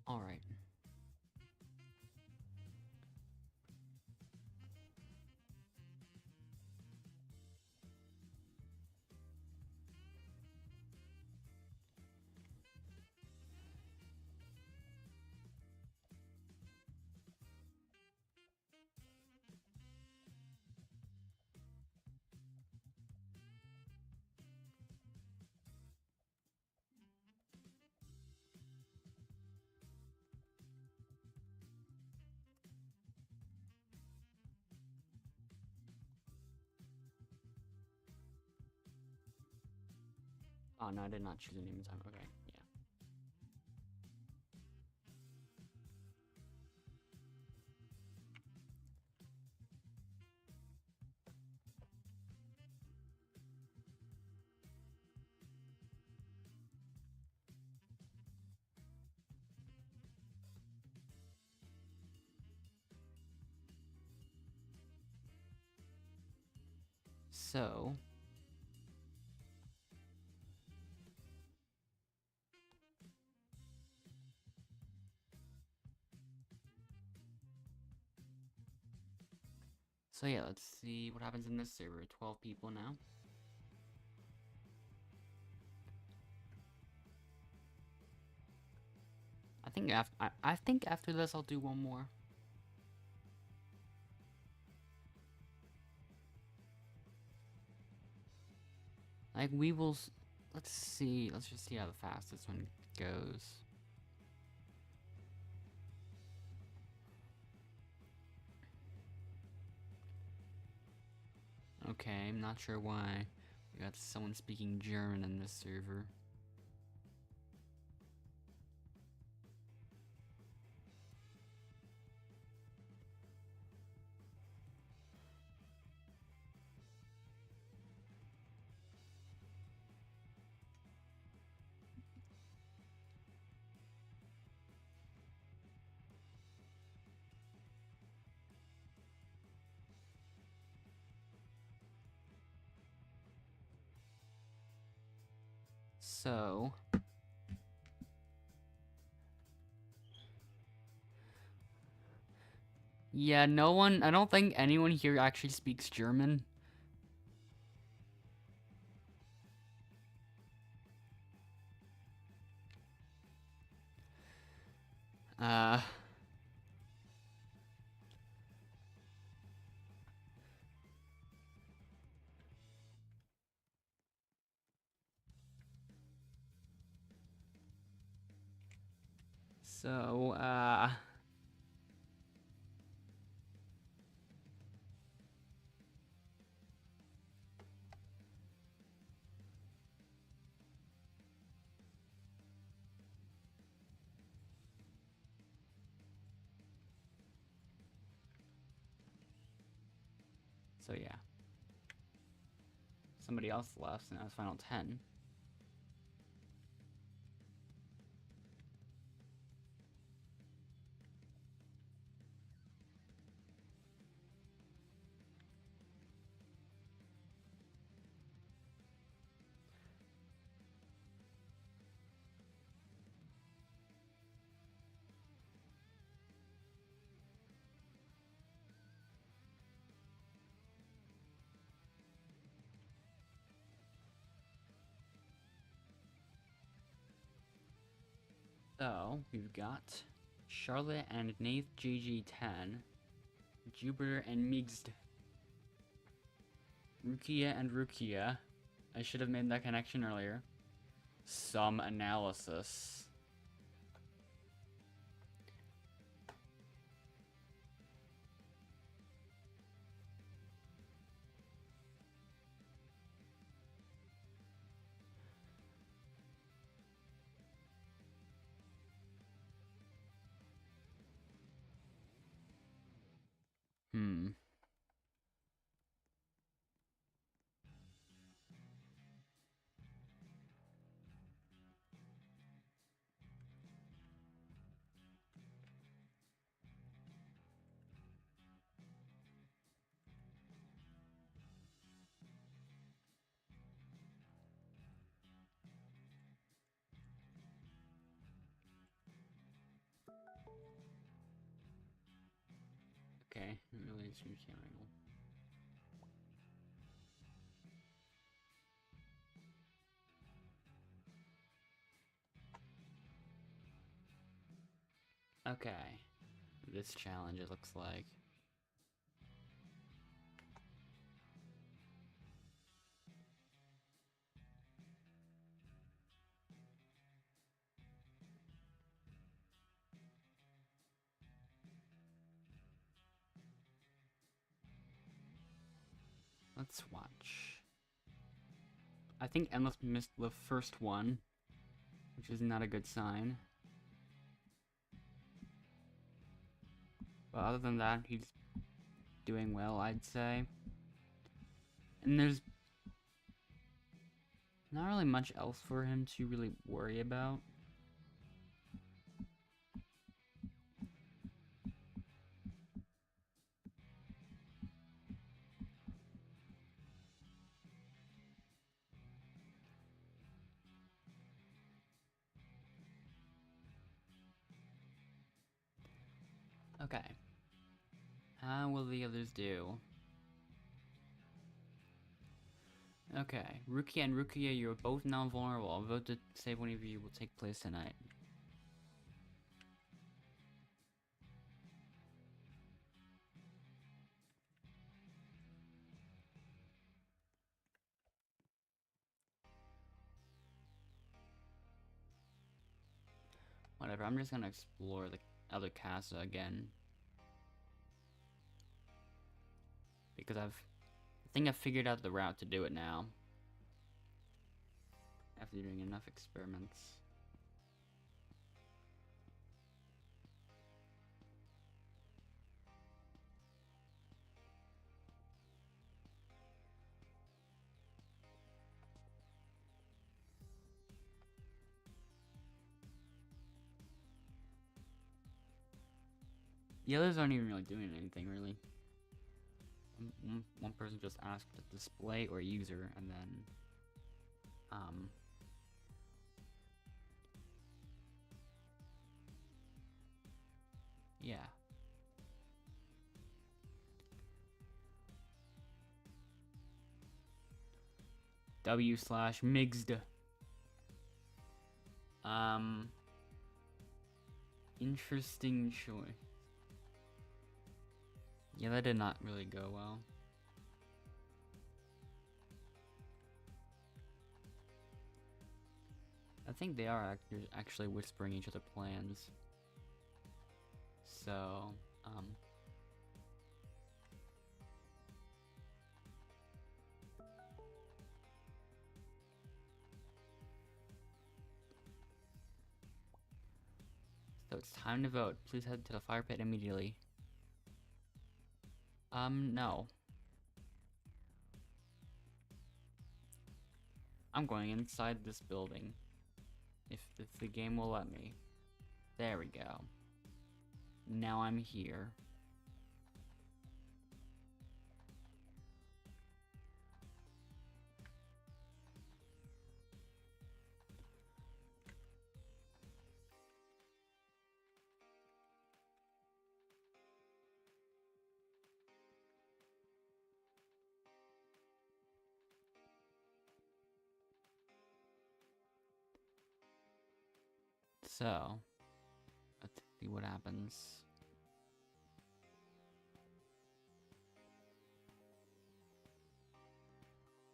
All right. Oh no, I did not choose a name in time. Okay, yeah. So yeah, let's see what happens in this server. 12 people now. I think after this I'll do one more. Like let's see. Let's just see how fast this one goes. Okay, I'm not sure why. We got someone speaking German in this server. So, yeah, no one, I don't think anyone here actually speaks German. Uh, so, so yeah. Somebody else left, and now it's final 10. So, we've got Charlotte and Nath GG10, Jupiter and Mixed, Rukia and Rukia. I should have made that connection earlier. Some analysis. Hmm. Okay, really stream camera angle. Okay. This challenge, it looks like. Let's watch. I think Endless missed the first one, which is not a good sign. But other than that, he's doing well, I'd say. And there's not really much else for him to really worry about. Okay. How will the others do? Okay, Rukia and Rukia, you're both now vulnerable. I'll vote to save one of you will take place tonight. Whatever, I'm just gonna explore the other casa again. Because I think I figured out the route to do it now. After doing enough experiments. The others aren't even really doing anything, really. One person just asked a display or user, and then, yeah. W/mixed. Interesting choice. Yeah, that did not really go well. I think they are actually whispering each other plans. So, so it's time to vote. Please head to the fire pit immediately. No. I'm going inside this building. If the game will let me. There we go. Now I'm here. So, let's see what happens.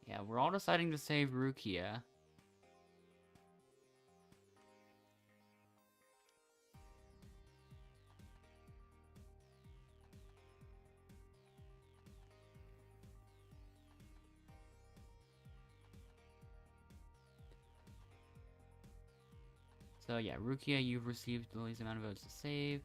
Yeah, we're all deciding to save Rukia. So yeah, Rukia, you've received the least amount of votes to save.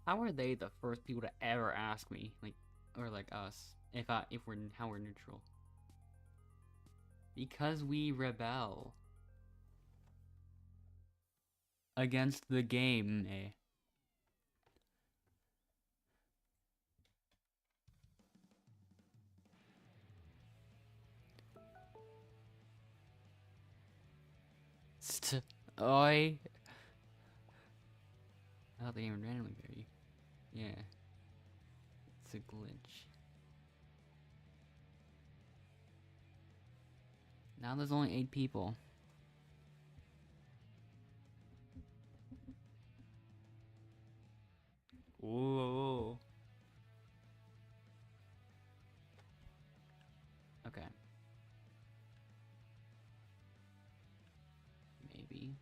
How are they the first people to ever ask me, like, or like us, if we're neutral? Because we rebel against the game. Oi. Oh, they even randomly vary. Yeah. It's a glitch. Now there's only 8 people. Whoa. Okay. Maybe.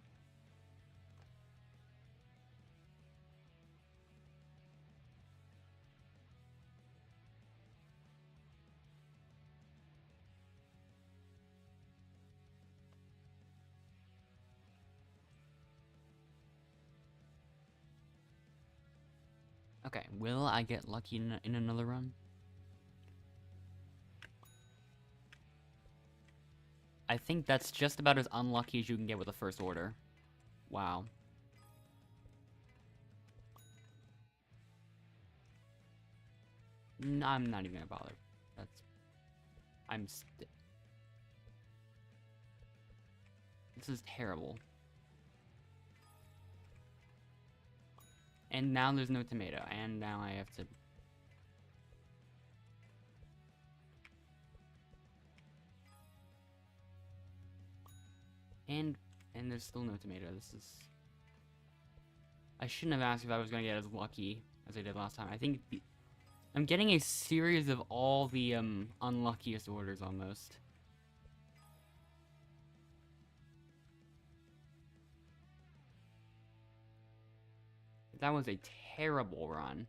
Okay, will I get lucky in another run? I think that's just about as unlucky as you can get with the first order. Wow. I'm not even gonna bother. That's This is terrible. And now there's no tomato, and now I have to... And there's still no tomato. This is... I shouldn't have asked if I was going to get as lucky as I did last time. I think I'm getting a series of all the unluckiest orders almost. That was a terrible run.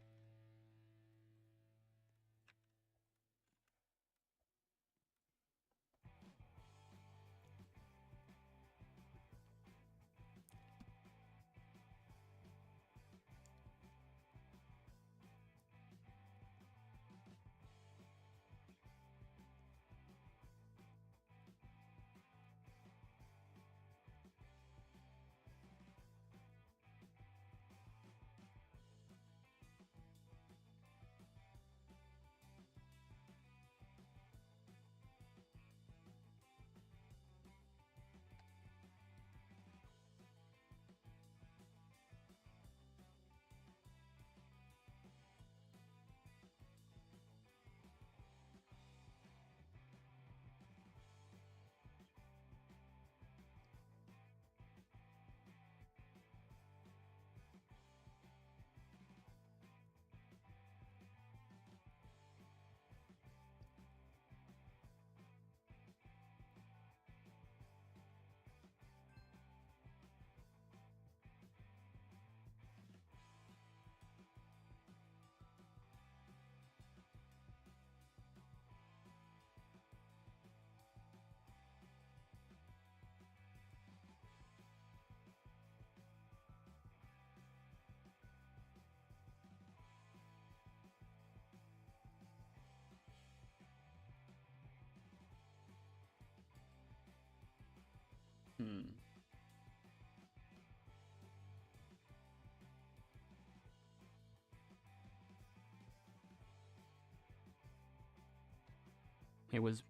It was...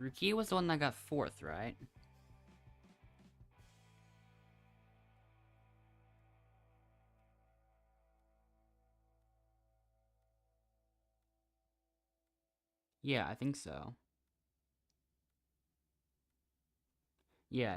Rukia was the one that got 4th, right? Yeah, I think so. Yeah.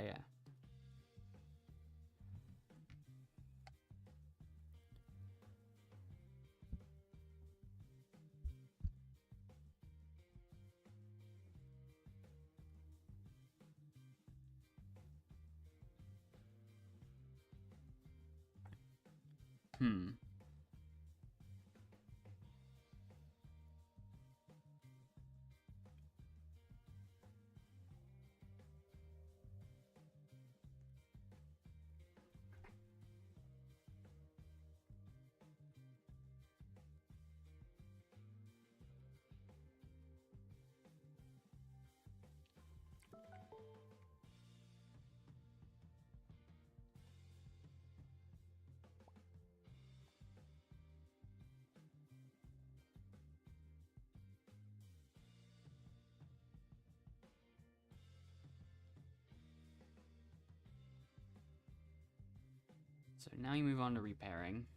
So now you move on to repairing.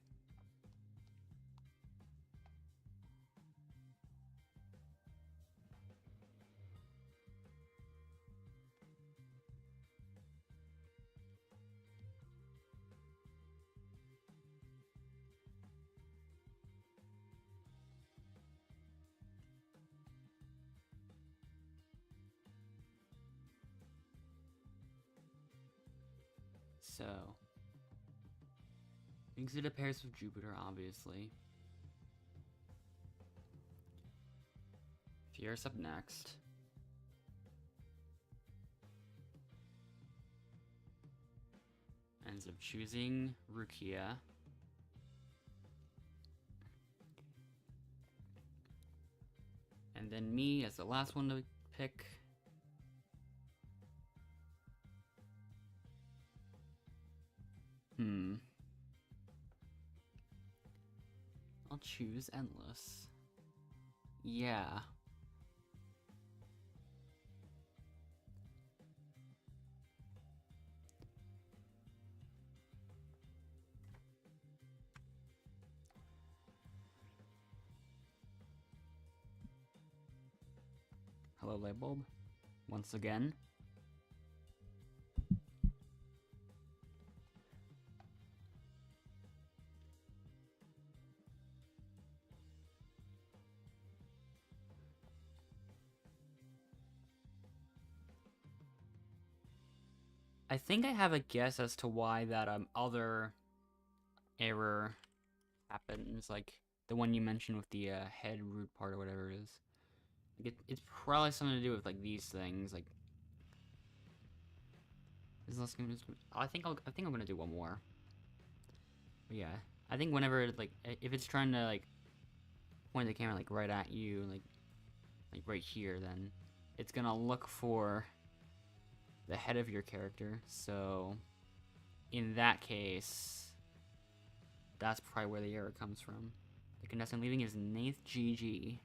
So, exit pairs with Jupiter, obviously. Fierce up next. Ends up choosing Rukia. And then me as the last one to pick. I'll choose Endless. Yeah. Hello, light bulb. Once again. I think I have a guess as to why that other error happens, like the one you mentioned with the head root part or whatever it is. Like it's probably something to do with like these things. Like, I think I'm gonna do one more. But yeah, I think whenever like if it's trying to like point the camera like right at you, like right here, then it's gonna look for the head of your character. So in that case, that's probably where the error comes from. The contestant leaving is Nath GG.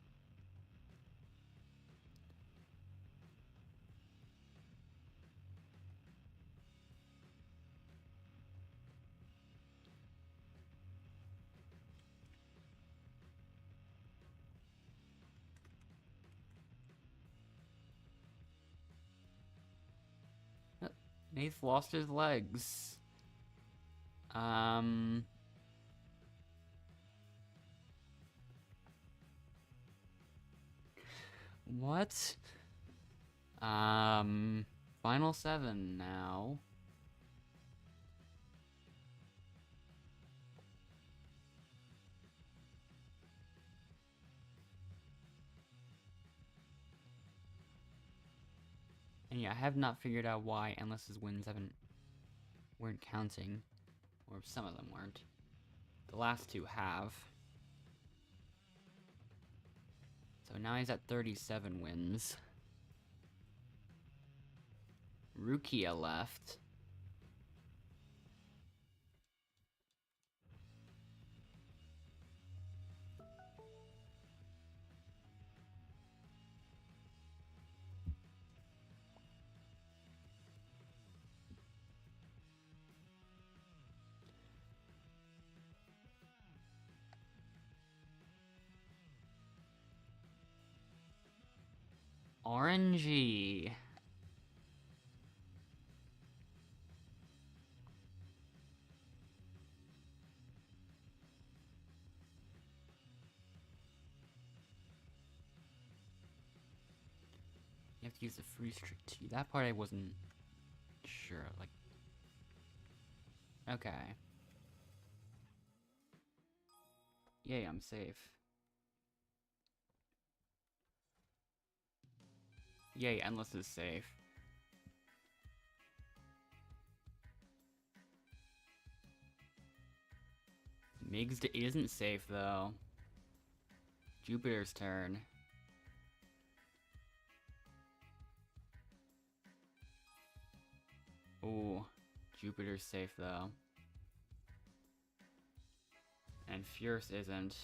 Nath lost his legs. What? Final 7 now. And yeah, I have not figured out why Endless's wins weren't counting. Or some of them weren't. The last two have. So now he's at 37 wins. Rukia left. RNG. You have to use the freeze trick too. That part I wasn't sure. Like, okay. Yay, I'm safe. Yay, Endless is safe. Migs isn't safe though. Jupiter's turn. Ooh, Jupiter's safe though. And Fierce isn't.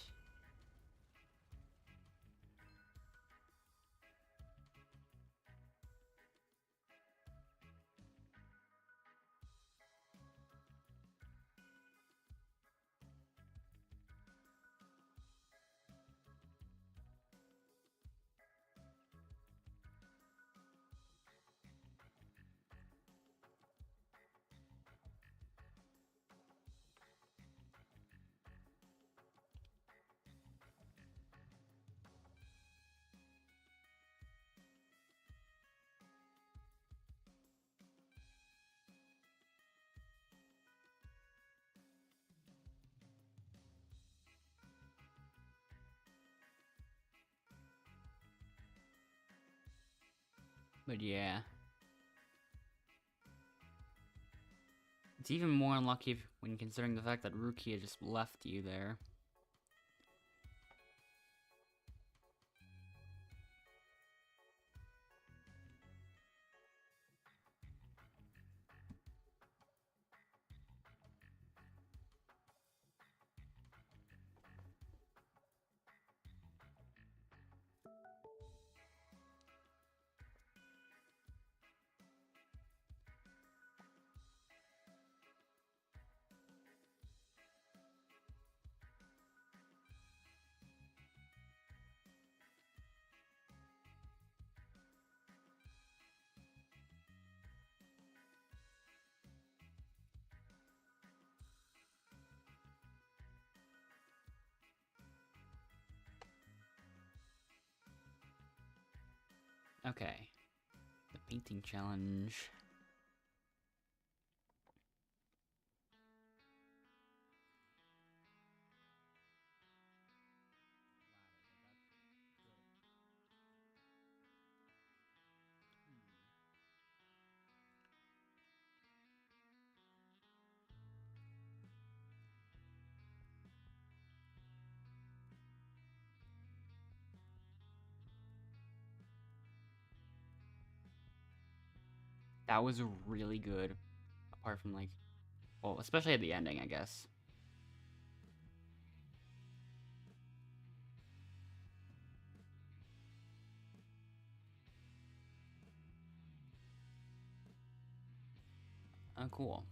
But yeah. It's even more unlucky when considering the fact that Rukia just left you there. Okay. The painting challenge. That was really good. Apart from, like, well, especially at the ending, I guess. Oh, cool.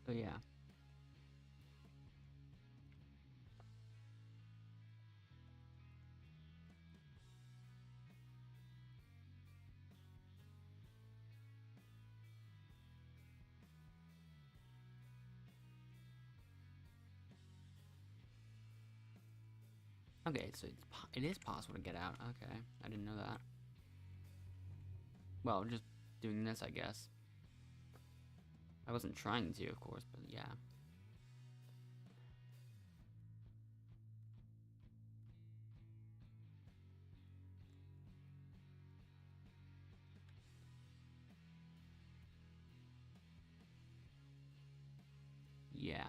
So yeah. Okay, so it is possible to get out. Okay, I didn't know that. Well, just doing this, I guess. I wasn't trying to, of course, but yeah. Yeah.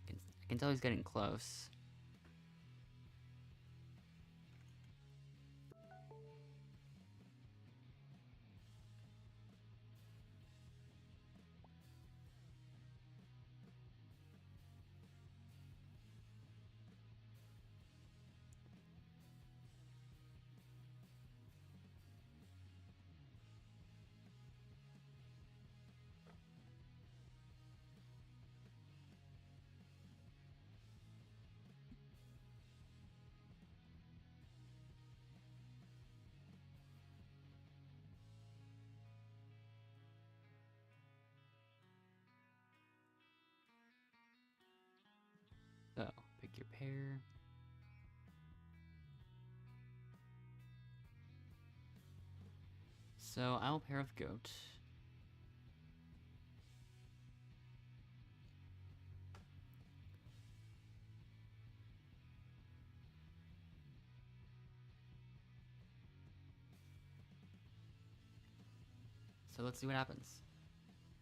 I can tell he's getting close. So, pick your pair. So, I'll pair with goat. So let's see what happens.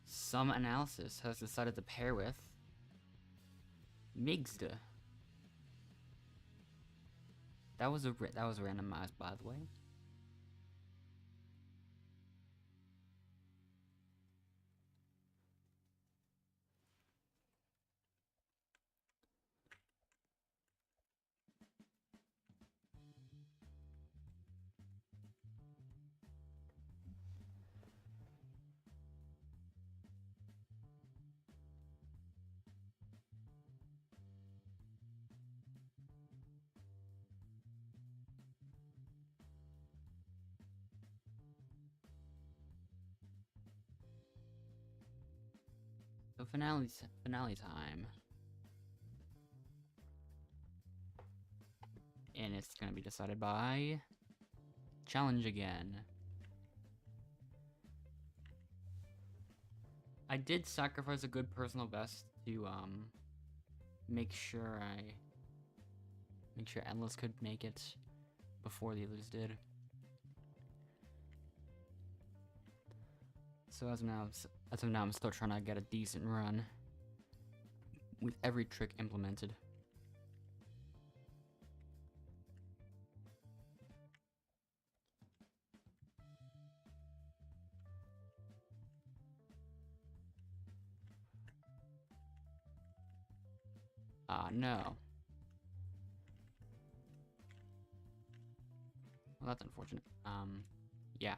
Some analysis has decided to pair with Migzda. That was randomized, by the way. So finale time. And it's gonna be decided by challenge again. I did sacrifice a good personal best to make sure Endless could make it. before the others did. So as of now, I'm still trying to get a decent run with every trick implemented. Ah, no. Well, that's unfortunate. Yeah.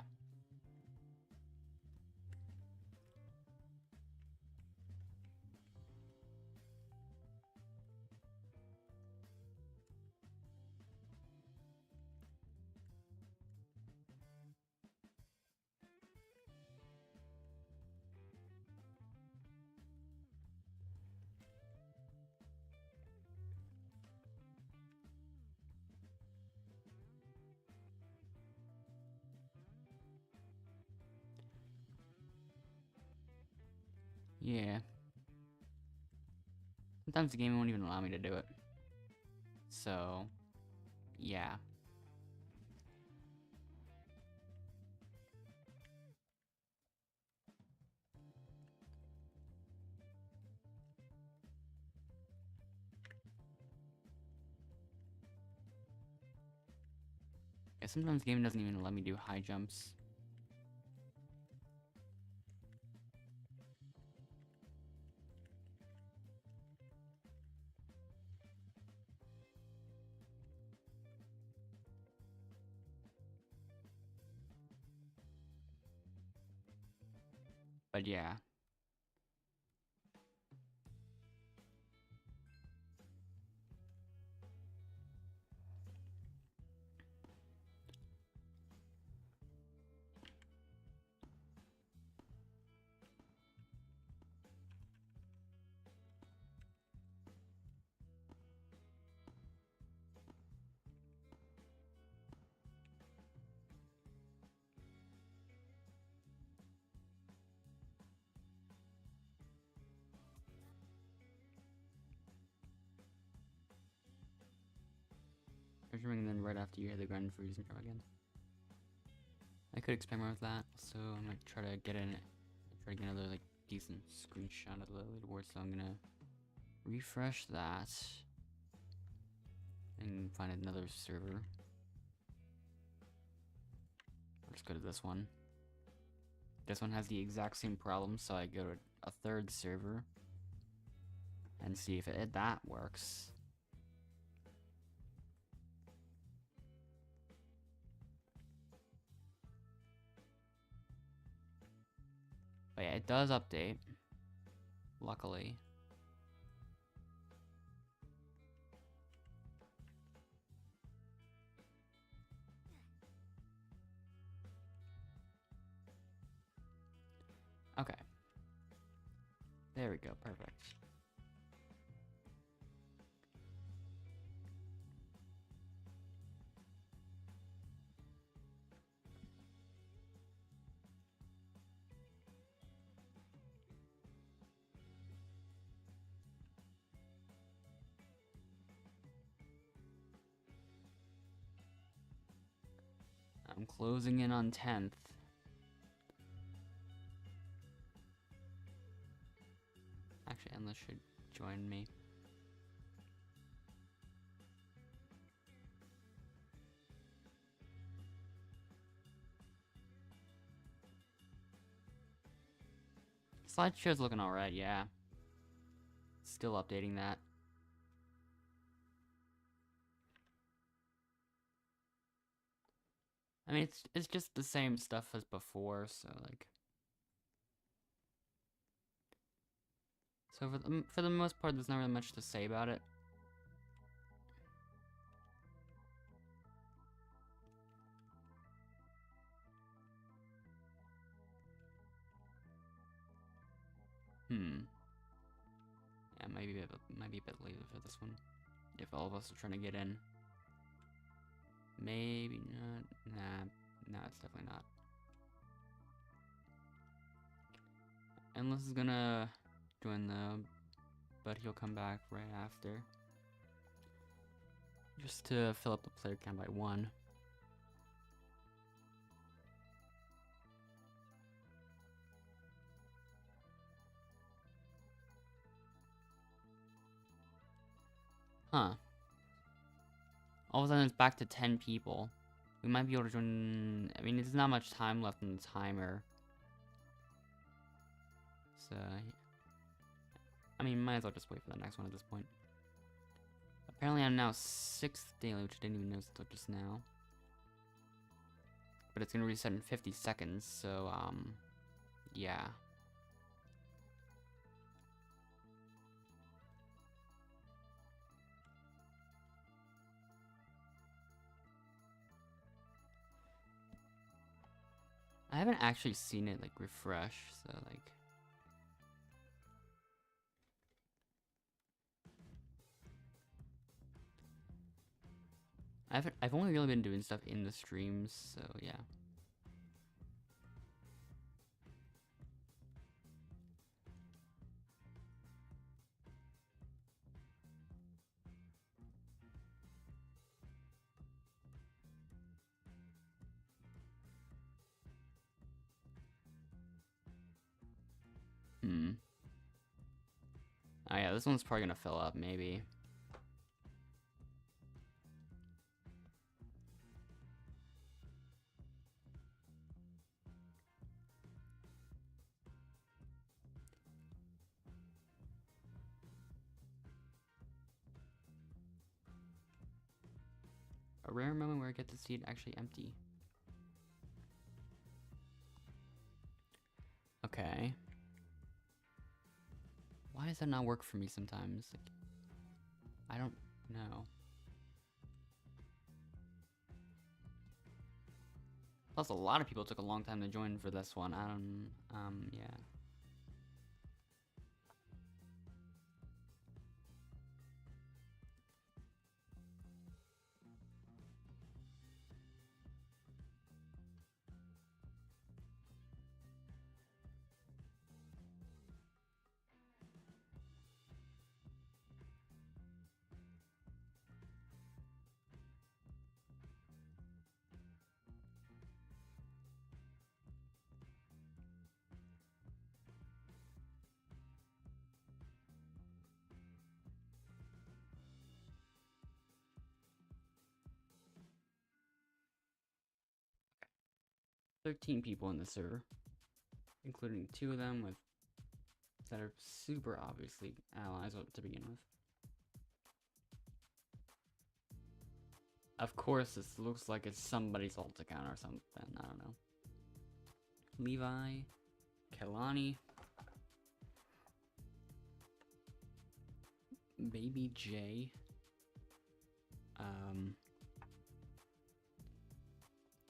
Yeah. Sometimes the game won't even allow me to do it. So, yeah. Yeah, sometimes the game doesn't even let me do high jumps. But yeah. And then right after you hear the ground freezing drum again. I could experiment with that, so I'm gonna try to get another like decent screenshot of the leaderboard. So I'm gonna refresh that and find another server. I'll just go to this one. This one has the exact same problem, so I go to a third server and see if that works. But yeah, it does update. Luckily. Okay. There we go, perfect. I'm closing in on 10th. Actually, Endless should join me. Slideshow's looking alright, yeah. Still updating that. I mean, it's just the same stuff as before, so like. So for the most part, there's not really much to say about it. Yeah, might be a bit later for this one. If all of us are trying to get in. Maybe not. Nah, it's definitely not. Endless is gonna join but he'll come back right after. Just to fill up the player count by 1. Huh. All of a sudden it's back to 10 people. We might be able to join... I mean, there's not much time left in the timer. So... I mean, might as well just wait for the next one at this point. Apparently I'm now 6th daily, which I didn't even notice until just now. But it's gonna reset in 50 seconds, so, yeah. I haven't actually seen it, like, refresh, so, like... I've only really been doing stuff in the streams, so, yeah. Oh yeah, this one's probably gonna fill up, maybe. A rare moment where I get to see it actually empty. Okay. Why does that not work for me sometimes? Like, I don't know. Plus, a lot of people took a long time to join for this one. I don't, yeah. "13 people in the server, including 2 of them with that are super obviously allies to begin with. Of course, this looks like it's somebody's alt account or something. I don't know. Levi, Kelani, Baby J,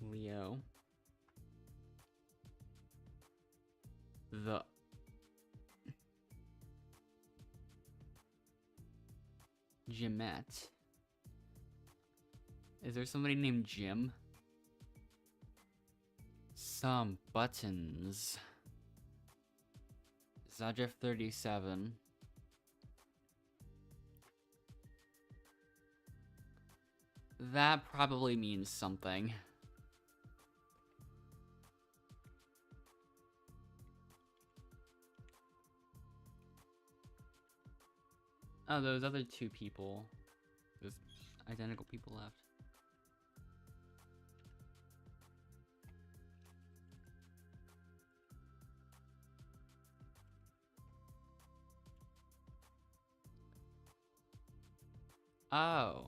Leo, the Jimette. Is there somebody named Jim? Some buttons. Zajef 37. That probably means something. Oh, those other 2 people. Those identical people left. Oh.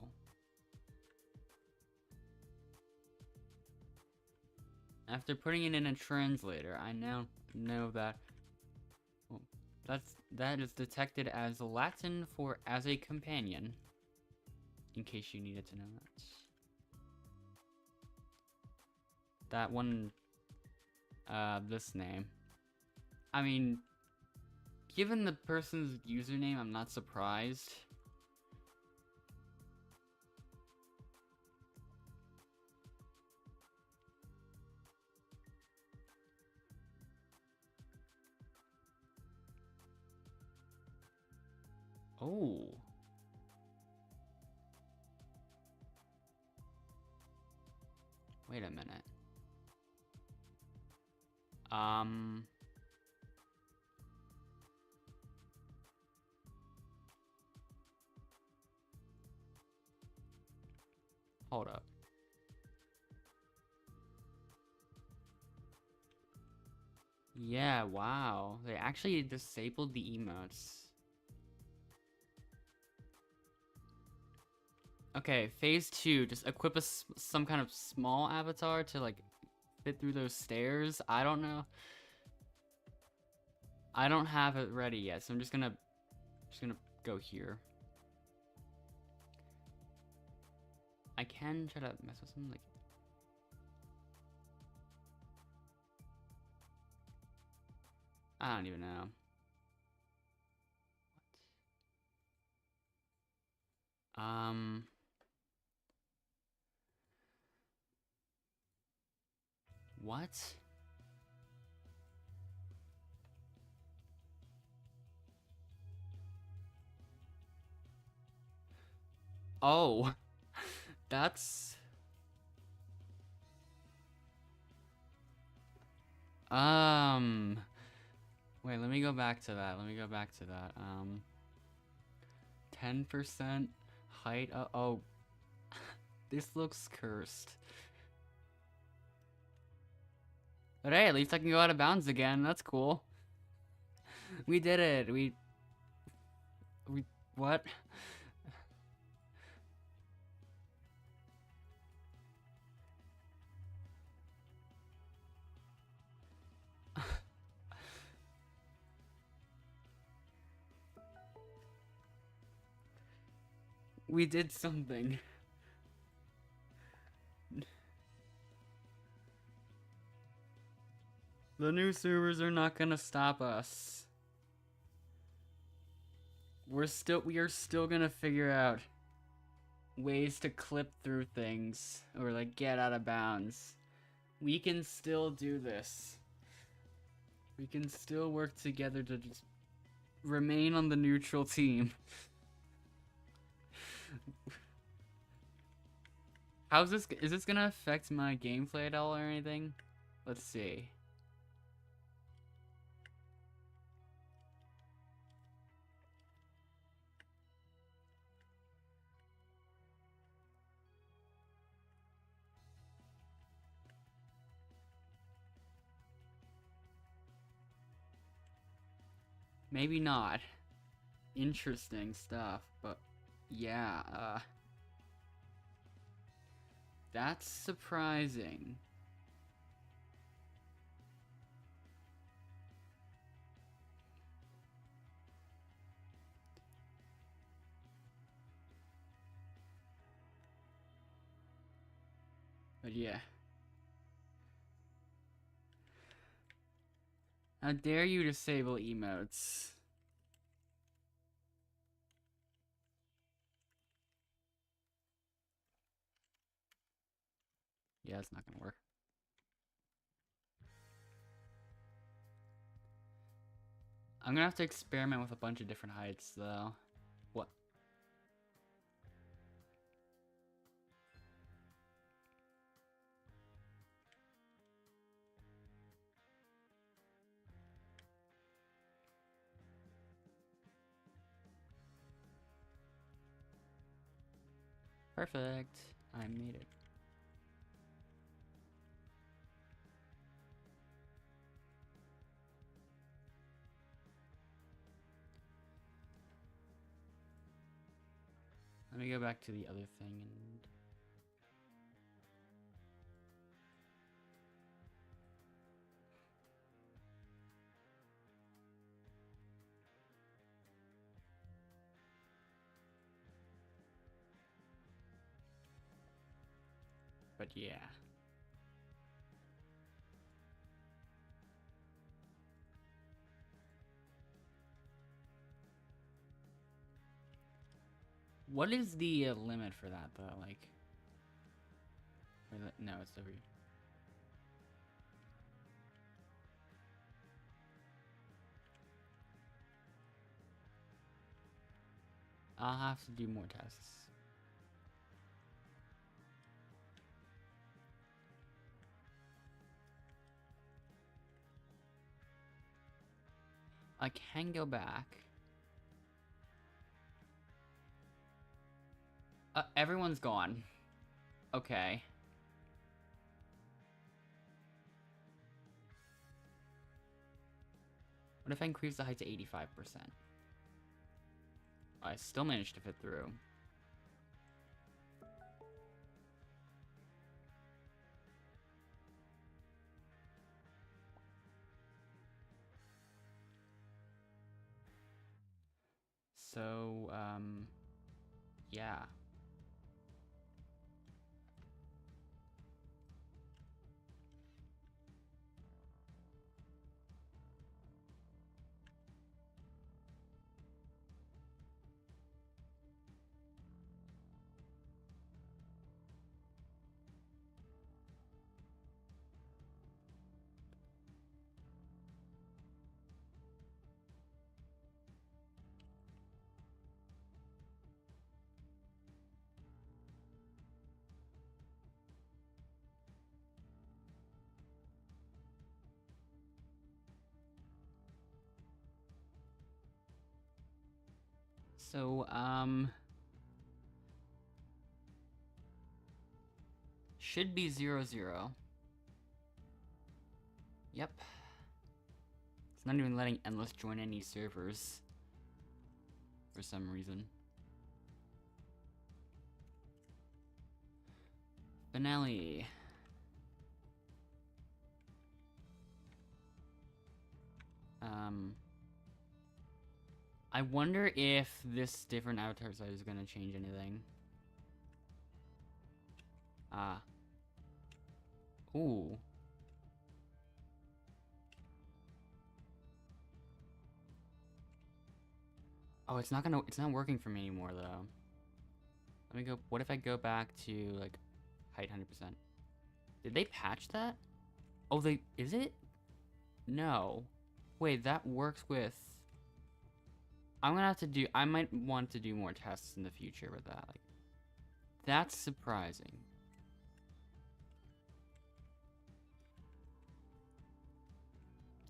After putting it in a translator, I now know that that is detected as Latin for as a companion. In case you needed to know that. That one, this name. I mean, given the person's username, I'm not surprised. Oh. Wait a minute. Hold up. Yeah, wow. They actually disabled the emotes. Okay, phase 2. Just equip some kind of small avatar to, like, fit through those stairs. I don't know. I don't have it ready yet, so I'm just gonna go here. I can try to mess with something, like... I don't even know. What? Oh, that's... Wait, let me go back to that. 10% height. Oh, this looks cursed. But hey, at least I can go out of bounds again. That's cool. We did it. We what? We did something. The new servers are not gonna stop us. We are still gonna figure out ways to clip through things or like get out of bounds. We can still do this. We can still work together to just remain on the neutral team. How's this? Is this gonna affect my gameplay at all or anything? Let's see. Maybe not. Interesting stuff, but yeah, that's surprising. But yeah. How dare you disable emotes? Yeah, it's not gonna work. I'm gonna have to experiment with a bunch of different heights, though. What? Perfect. I made it. Let me go back to the other thing and... But yeah. What is the limit for that, though? Like... No, it's over here. I'll have to do more tests. I can go back. Everyone's gone. Okay. What if I increase the height to 85%? I still managed to fit through. So, yeah. So, should be 0, 0. Yep. It's not even letting Endless join any servers. For some reason. Finale. I wonder if this different avatar size is gonna change anything. Ah. Ooh. Oh, it's not working for me anymore though. Let me go, what if I go back to like height 100%? Did they patch that? Oh, is it? No. Wait, that works with... I'm gonna have to I might want to do more tests in the future with that. Like, that's surprising.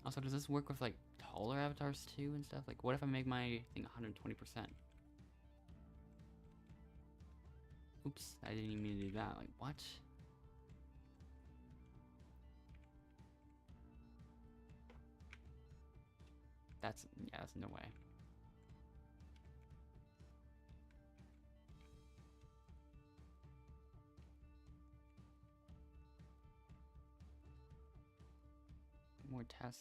Also, does this work with like taller avatars too and stuff? Like, what if I make my thing 120%? Oops, I didn't even mean to do that. Like, what? That's no way. More tests.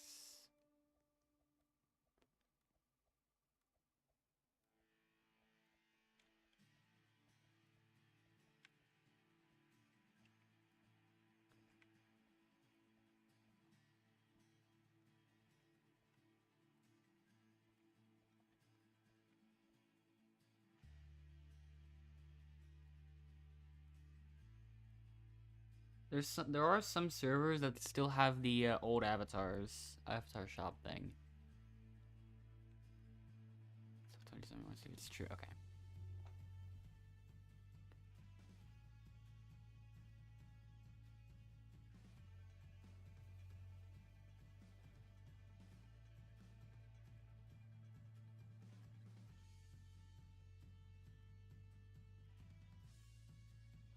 There are some servers that still have the old avatar shop thing. So 27, let's see if it's true. Okay.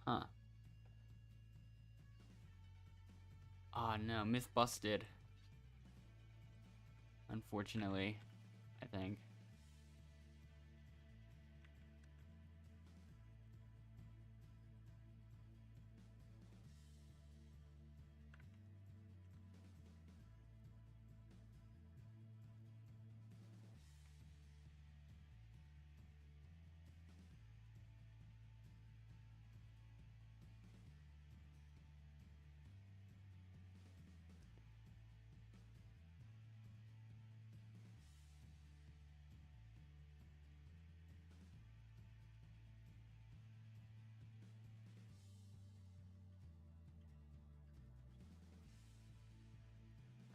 Huh. Oh no, myth busted. Unfortunately, I think.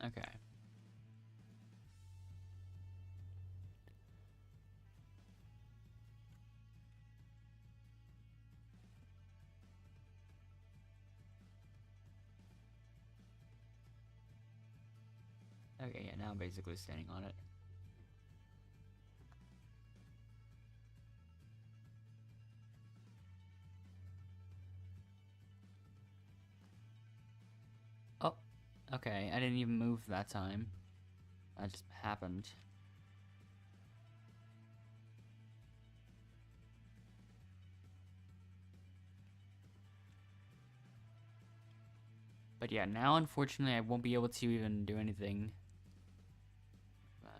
Okay. Okay, yeah, now I'm basically standing on it. Okay, I didn't even move that time. That just happened. But yeah, now unfortunately I won't be able to even do anything. But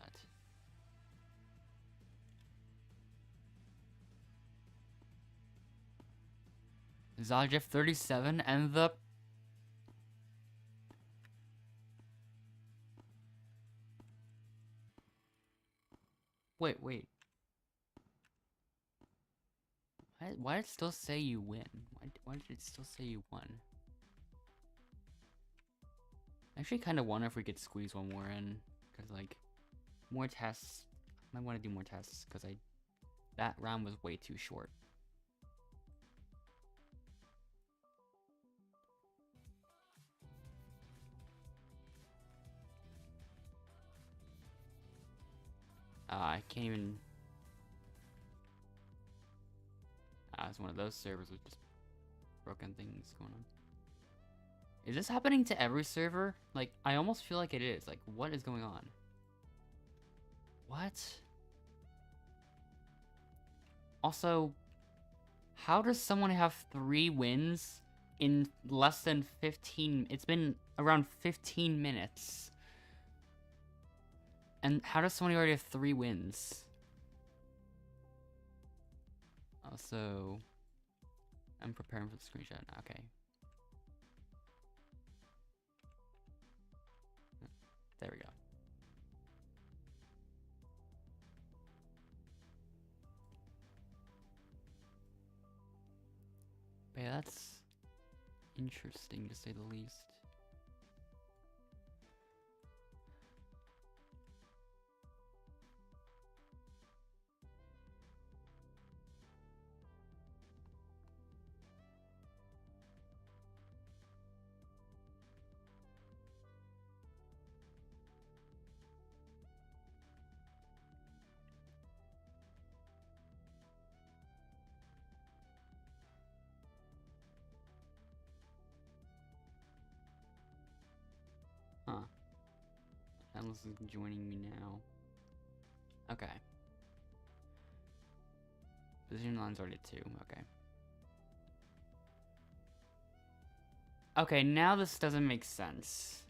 Zajef 37 and the wait. Why did it still say you win? Why did it still say you won? I actually kind of wonder if we could squeeze one more in, because like more tests. I might want to do more tests because that round was way too short. I can't even. It's one of those servers with just broken things going on. Is this happening to every server? Like, I almost feel like it is. Like, what is going on? What? Also, how does someone have 3 wins in less than 15? It's been around 15 minutes. And how does somebody already have 3 wins? Also, I'm preparing for the screenshot. Okay. There we go. But yeah, that's interesting to say the least. Huh. Alice is joining me now. Okay. Position line's already at 2. Okay. Okay, now this doesn't make sense.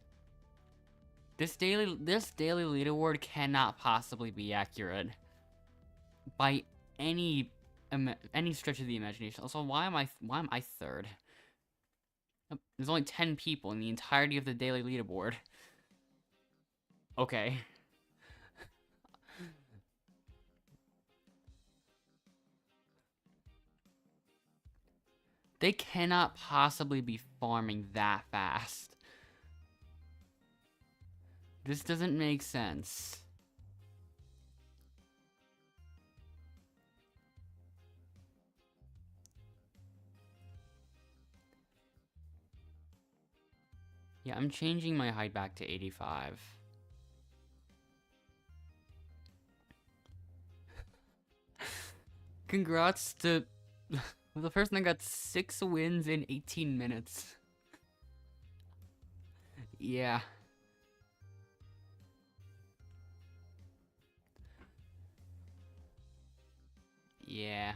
This daily leaderboard cannot possibly be accurate by any stretch of the imagination. Also, why am I 3rd? There's only 10 people in the entirety of the daily leaderboard. Okay. They cannot possibly be farming that fast. This doesn't make sense. Yeah, I'm changing my height back to 85. Congrats to the person that got 6 wins in 18 minutes. Yeah. Yeah.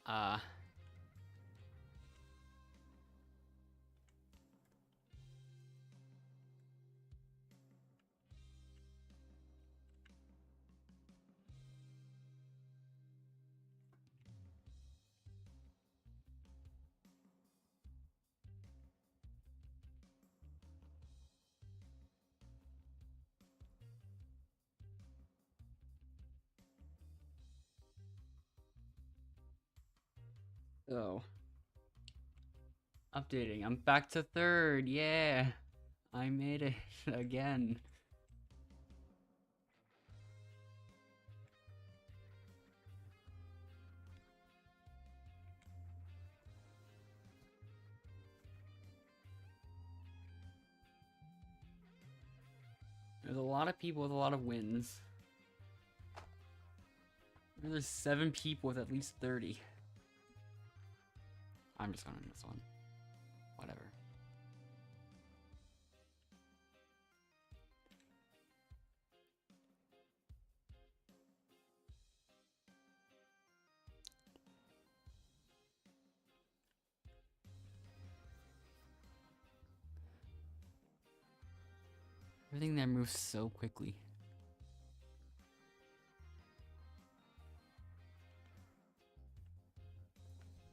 Oh. Updating. I'm back to 3rd. Yeah. I made it again. There's a lot of people with a lot of wins. There's 7 people with at least 30. I'm just going to this one. Whatever. Everything there moves so quickly.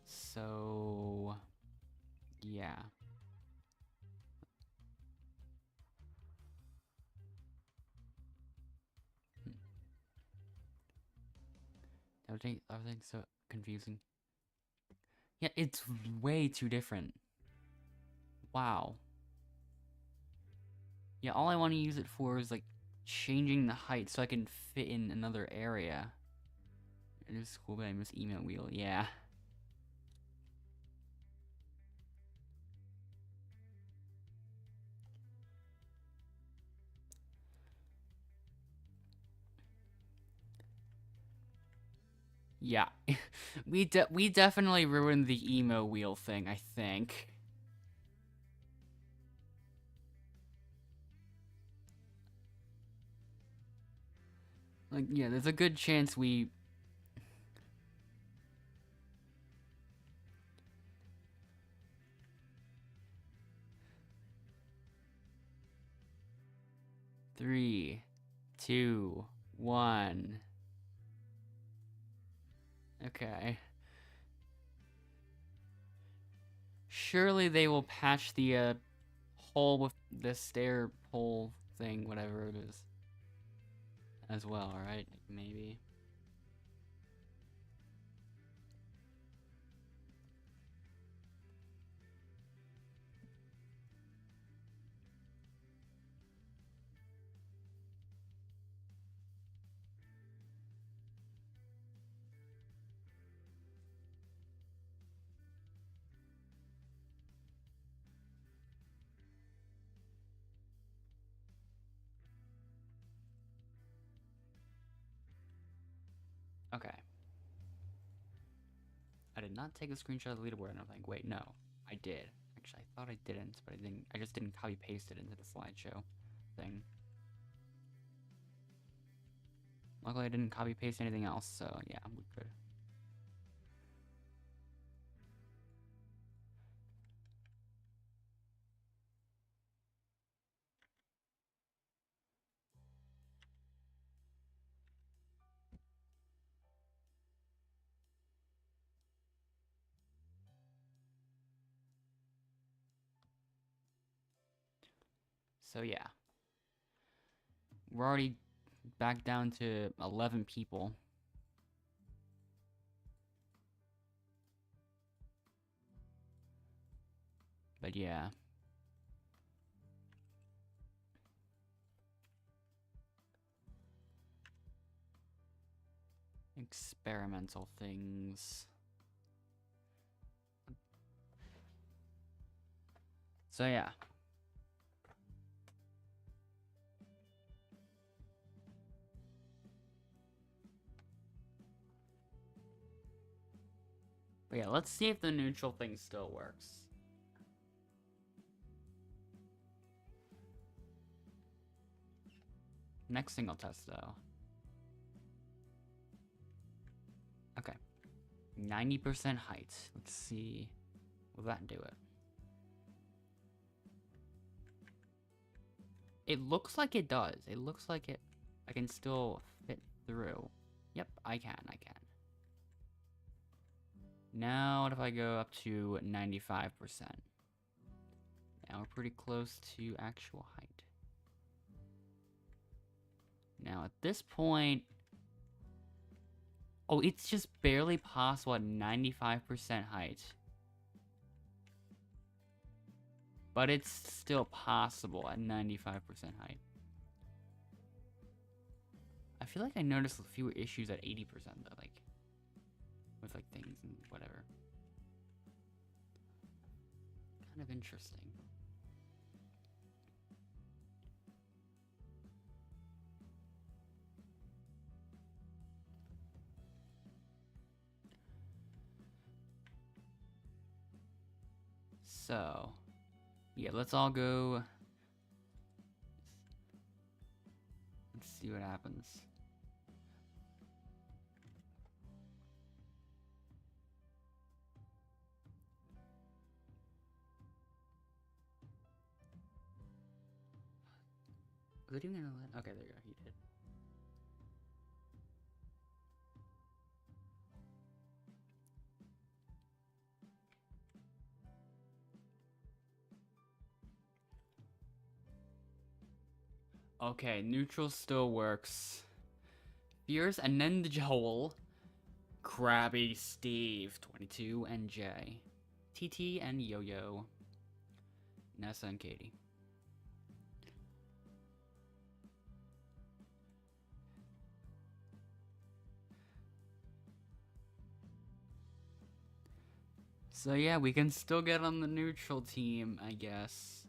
So, yeah. Everything's so confusing. Yeah, it's way too different. Wow. Yeah, all I want to use it for is like changing the height so I can fit in another area. It is cool, but I miss email wheel. Yeah. Yeah. we definitely ruined the emo wheel thing, I think. Like, yeah, there's a good chance we... Three, two, one. Okay. Surely they will patch the hole with the stair hole thing, whatever it is, as well, right? Maybe. Okay. I did not take a screenshot of the leaderboard, and I'm like, wait, no, I did. Actually, I thought I didn't, but I didn't. I just didn't copy paste it into the slideshow thing. Luckily, I didn't copy paste anything else, so yeah, we're good. So yeah, we're already back down to 11 people. But yeah. Experimental things. So yeah. But yeah, let's see if the neutral thing still works. Next thing I'll test though. Okay. 90% height. Let's see. Will that do it? It looks like it does. It looks like I can still fit through. Yep, I can. Now, what if I go up to 95%? Now we're pretty close to actual height. Now at this point... Oh, it's just barely possible at 95% height. But it's still possible at 95% height. I feel like I noticed fewer issues at 80% though, like... with like things and whatever. Kind of interesting. So, yeah, let's all go. Let's see what happens. Was it even gonna let? Okay, there you go. He did. Okay, neutral still works. Fierce and then the Joel. Krabby Steve, 22, and Jay. TT and Yo-Yo. Nessa and Katie. So yeah, we can still get on the neutral team, I guess.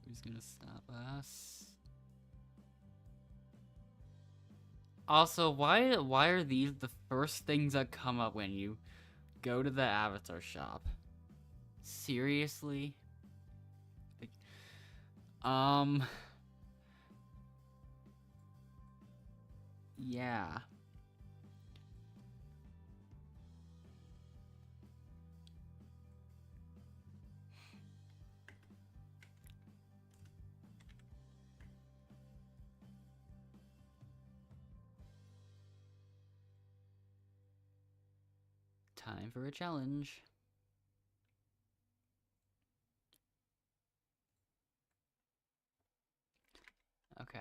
Who's gonna stop us? Also, why are these the first things that come up when you go to the avatar shop? Seriously? Like, yeah. Time for a challenge. Okay.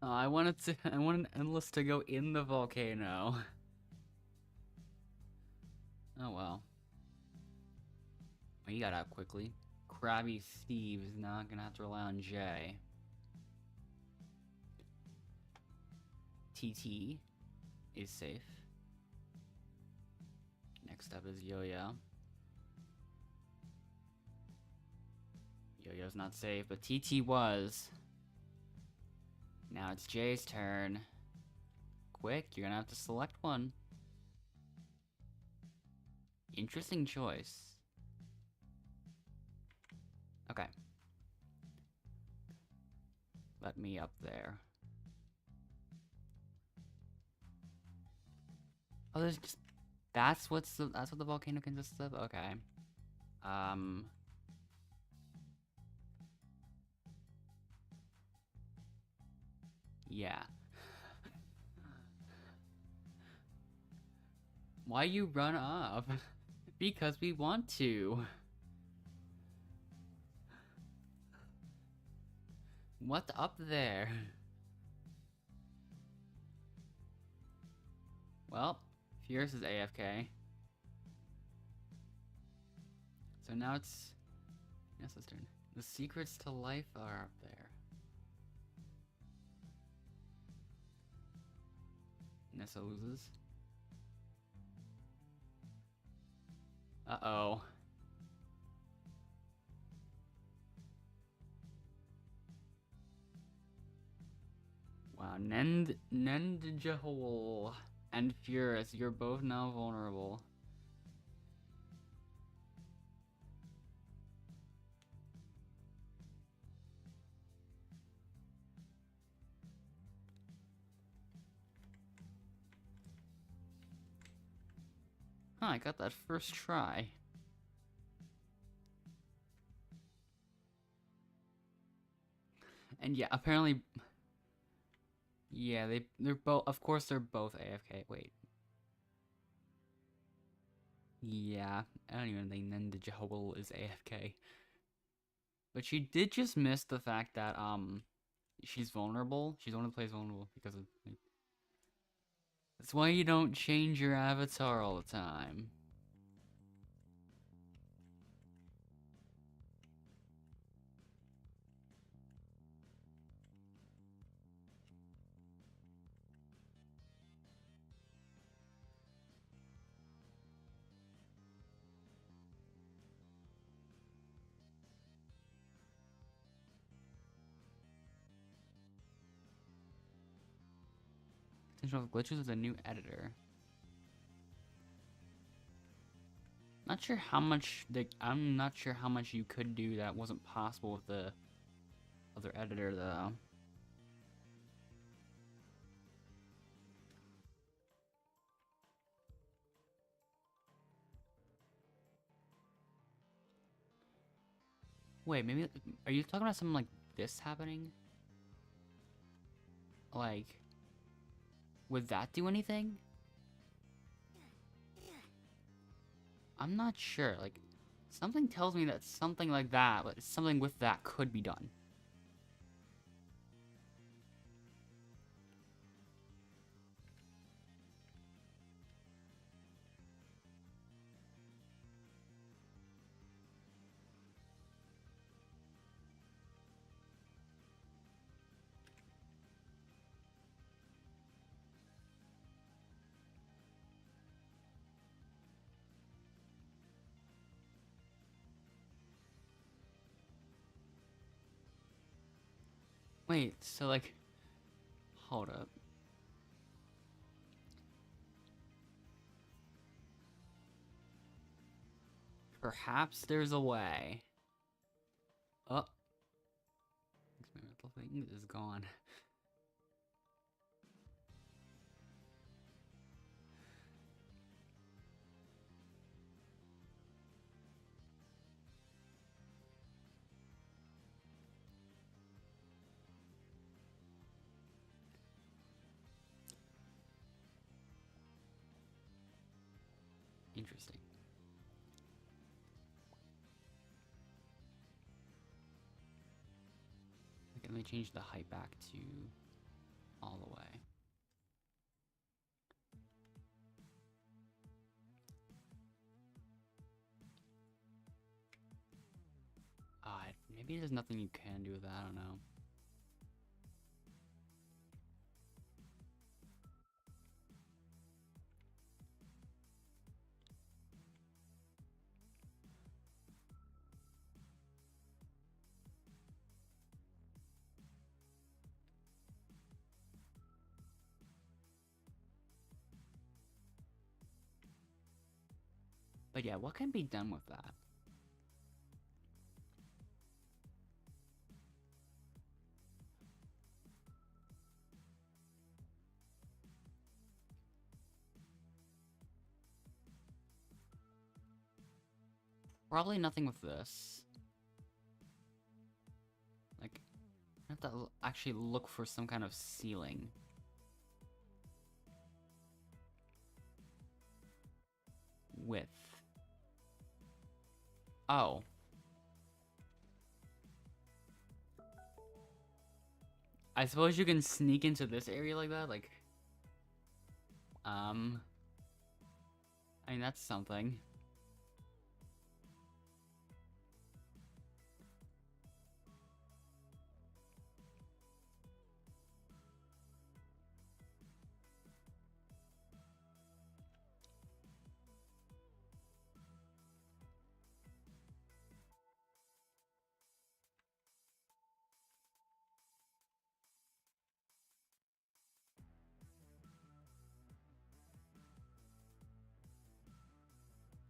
I wanted an endless to go in the volcano. Oh well. He got out quickly. Krabby Steve is not gonna have to rely on Jay. TT is safe. Next up is Yo-Yo. Yo-Yo's not safe, but TT was. Now it's Jay's turn. Quick, you're gonna have to select one. Interesting choice. Okay. Let me up there. Oh, there's just that's what the volcano consists of? Okay. Yeah. Why you run up? Because we want to. What's up there? Well, Fierce is AFK. So now it's Nessa's turn. The secrets to life are up there. Nessa loses. Uh-oh. Wow, Nendjahol and Furious, you're both now vulnerable. Huh, I got that first try. And yeah, apparently... Yeah, they're both... Of course they're both AFK. Wait. Yeah, I don't even think Nendjahol is AFK. But she did just miss the fact that, she's vulnerable. She's one of the players vulnerable because of... Like, That's why you don't change your avatar all the time. Potential glitches with a new editor. Not sure how much I'm not sure how much you could do that wasn't possible with the other editor though. Wait, maybe are you talking about something like this happening? Like, would that do anything? I'm not sure. Like, something tells me that something like that, but something with that could be done. Wait, so like, hold up. Perhaps there's a way. Oh. My mental thing is gone. Interesting. Okay, let me change the height back to all the way. Maybe there's nothing you can do with that, I don't know. But yeah, what can be done with that? Probably nothing with this. Like, I have to actually look for some kind of ceiling. Width. Oh. I suppose you can sneak into this area like that, like... I mean, that's something.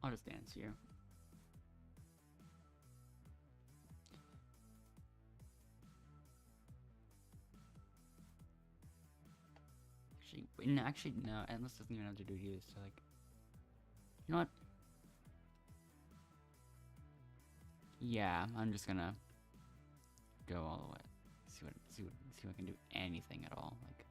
I'll just dance here. Actually, no, Endless doesn't even have to do it either, so like... You know what? Yeah, I'm just gonna go all the way. See what I can do anything at all. Like,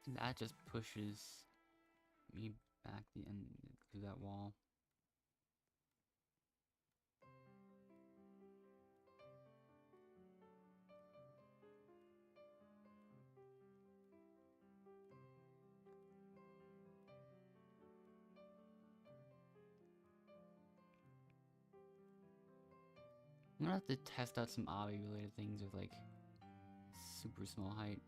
That just pushes me back the end through that wall. I'm gonna have to test out some obby related things with like super small height.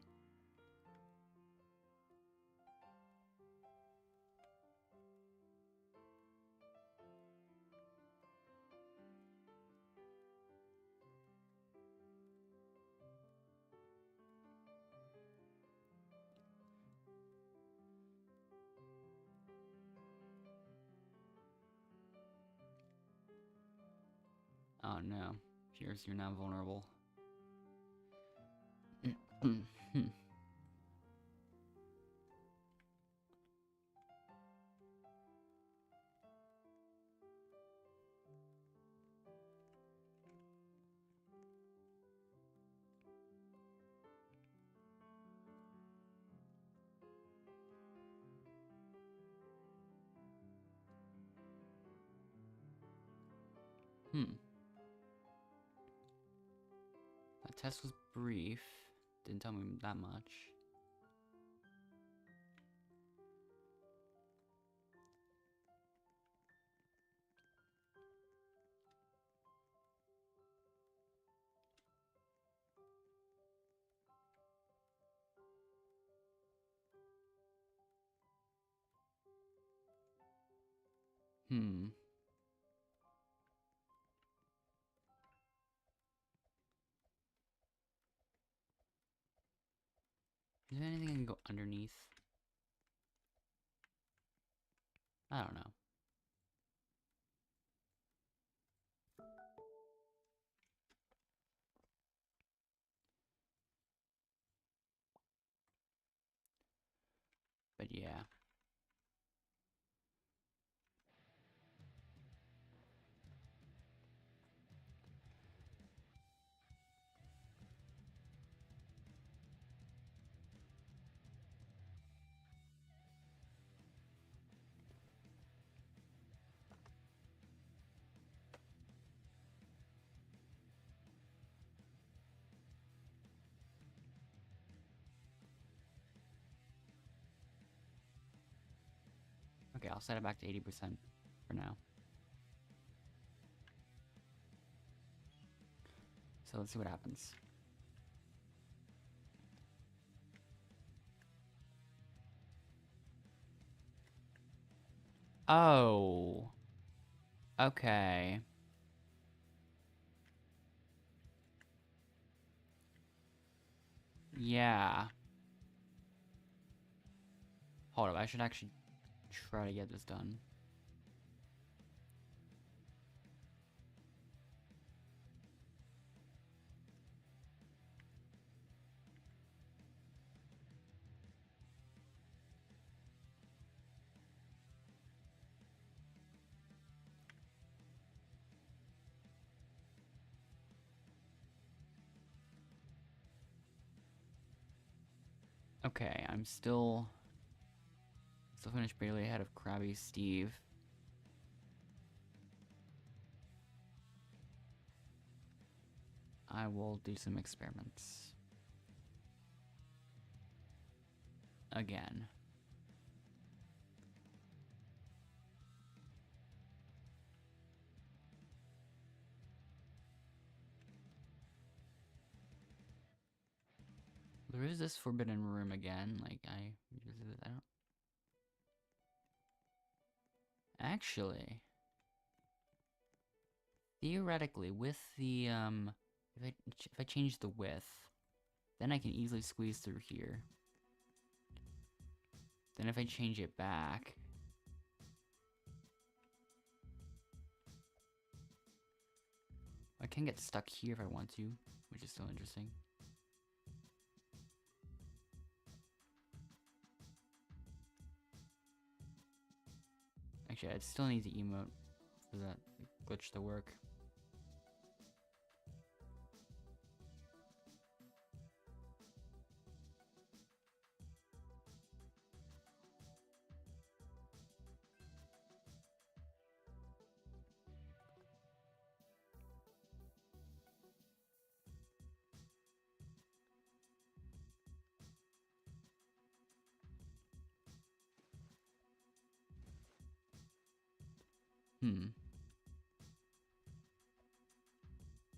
Oh no, Pierce, you're now vulnerable. That test was brief. Didn't tell me that much. Is there anything I can go underneath? I don't know. But yeah. Okay, I'll set it back to 80% for now. So let's see what happens. Oh. Okay. Yeah. Hold up, I should actually try to get this done. Okay, I'm still finished barely ahead of Krabby Steve. I will do some experiments. Again. There is this forbidden room again, like I don't... Actually, theoretically, with the, if I change the width, then I can easily squeeze through here. Then if I change it back, I can get stuck here if I want to, which is still interesting. Actually, I'd still need the emote for that glitch to work. Okay,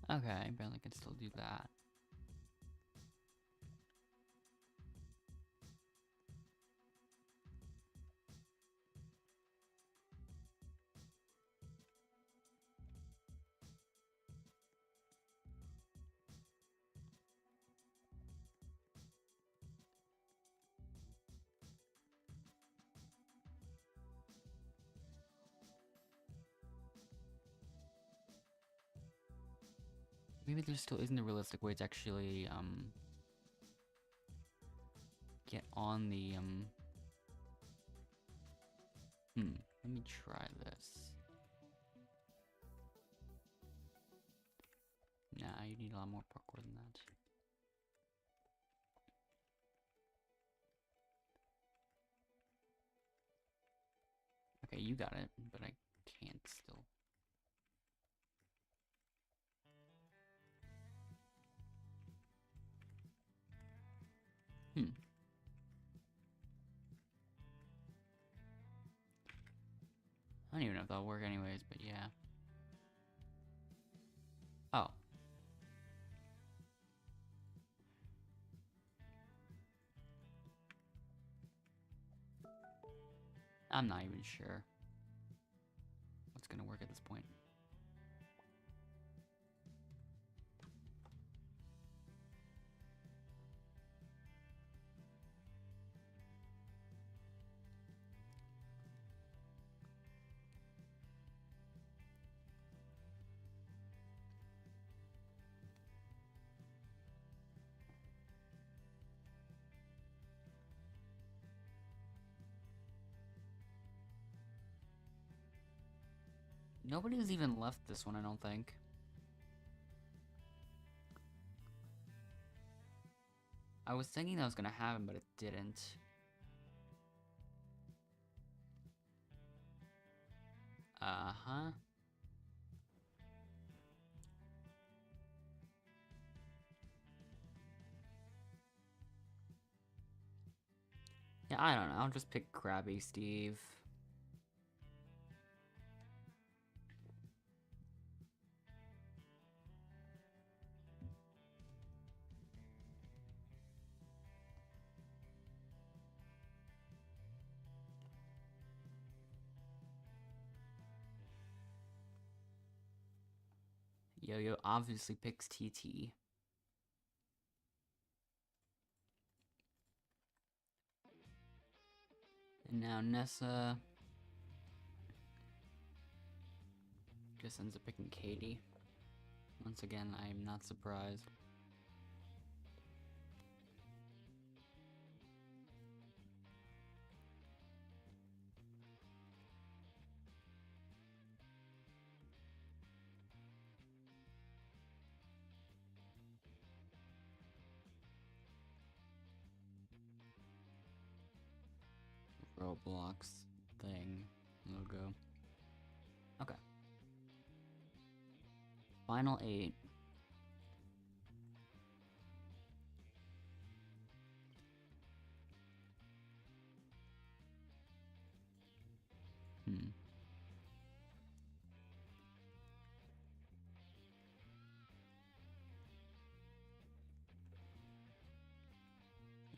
apparently I can still do that. Maybe there still isn't a realistic way to actually, get on the, let me try this. Nah, you need a lot more parkour than that. Okay, you got it, but I can't still. I don't even know if that'll work anyways, but yeah. Oh. I'm not even sure what's gonna work at this point. Nobody's even left this one, I don't think. I was thinking that was gonna happen, but it didn't. Uh-huh. Yeah, I don't know. I'll just pick Krabby Steve. Yo-Yo obviously picks TT. And now Nessa just ends up picking Katie. Once again, I am not surprised. Roblox thing logo. Okay. Final 8.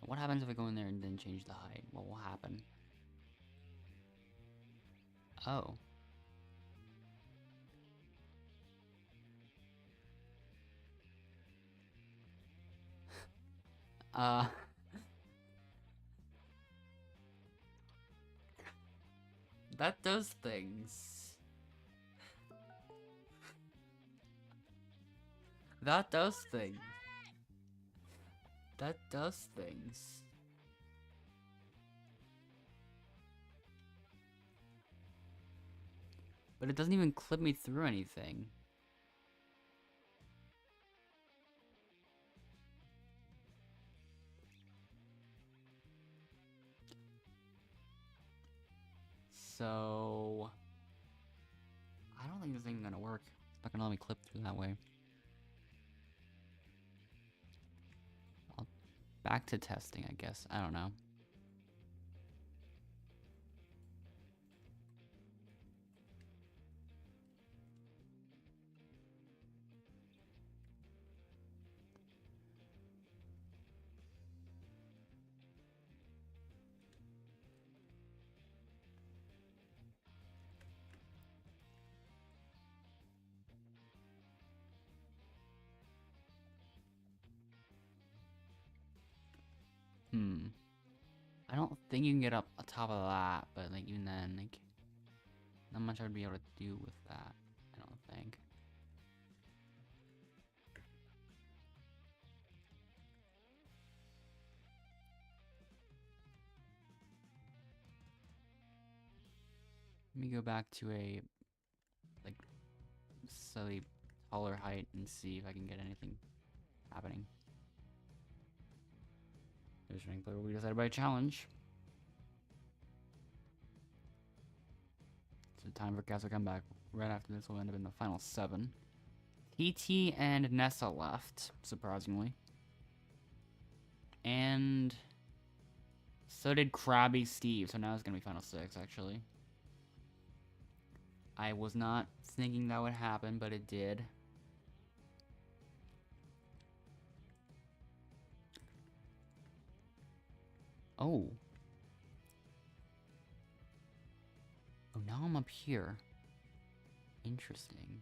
What happens if I go in there and then change the height? What will happen? Oh. That does things. That does things. That does things. But it doesn't even clip me through anything. So I don't think this thing's gonna work. It's not gonna let me clip through that way. Back to testing, I guess. I don't know. I don't think you can get up on top of that, but like even then, like not much I would be able to do with that. I don't think. Let me go back to a like slightly taller height and see if I can get anything happening. There's running player will be decided by a challenge. So time for Gas to come back. Right after this will end up in the final 7. TT and Nessa left, surprisingly. And so did Krabby Steve, so now it's gonna be final 6 actually. I was not thinking that would happen, but it did. Oh. Oh, now I'm up here. Interesting.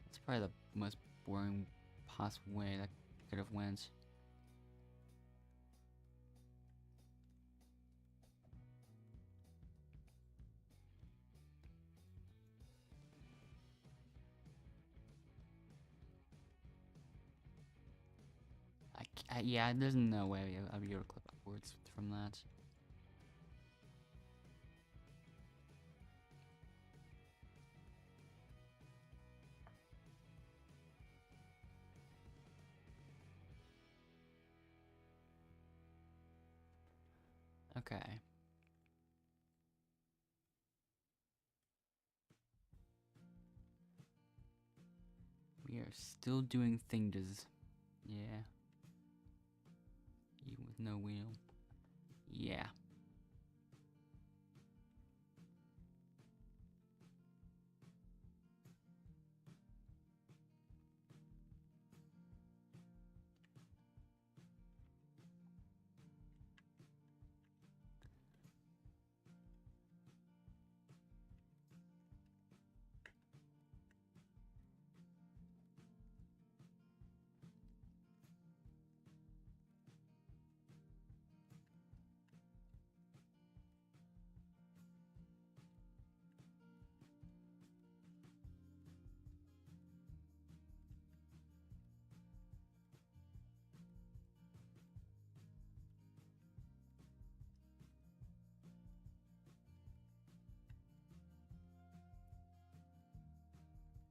That's probably the most boring possible way that could have went. Yeah, there's no way I'll be able to clip upwards from that. Okay. We are still doing things. Yeah. Even with no wheel. Yeah.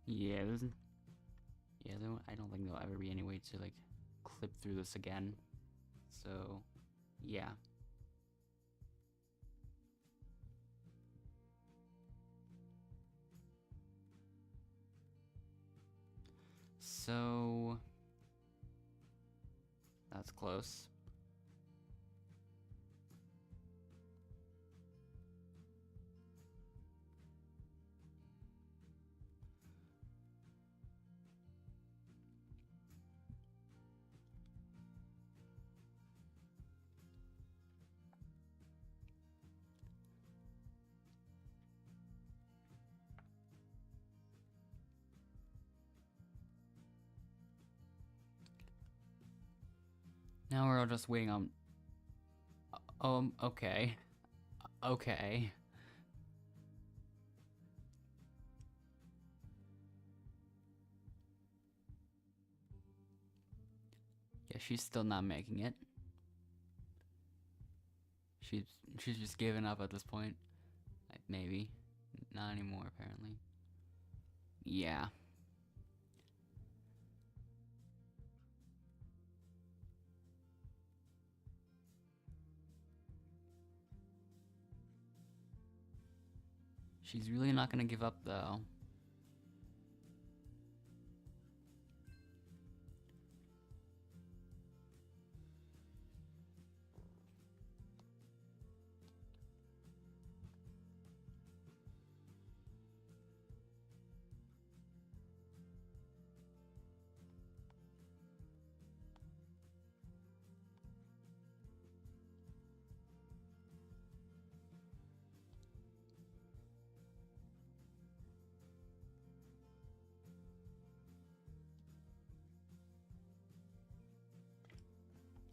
Yeah, I don't think there'll ever be any way to like clip through this again. So, yeah. So that's close. Now we're all just waiting on. Okay. Okay. Yeah, she's still not making it. She's just giving up at this point. Like, maybe. Not anymore, apparently. Yeah. She's really not gonna give up, though.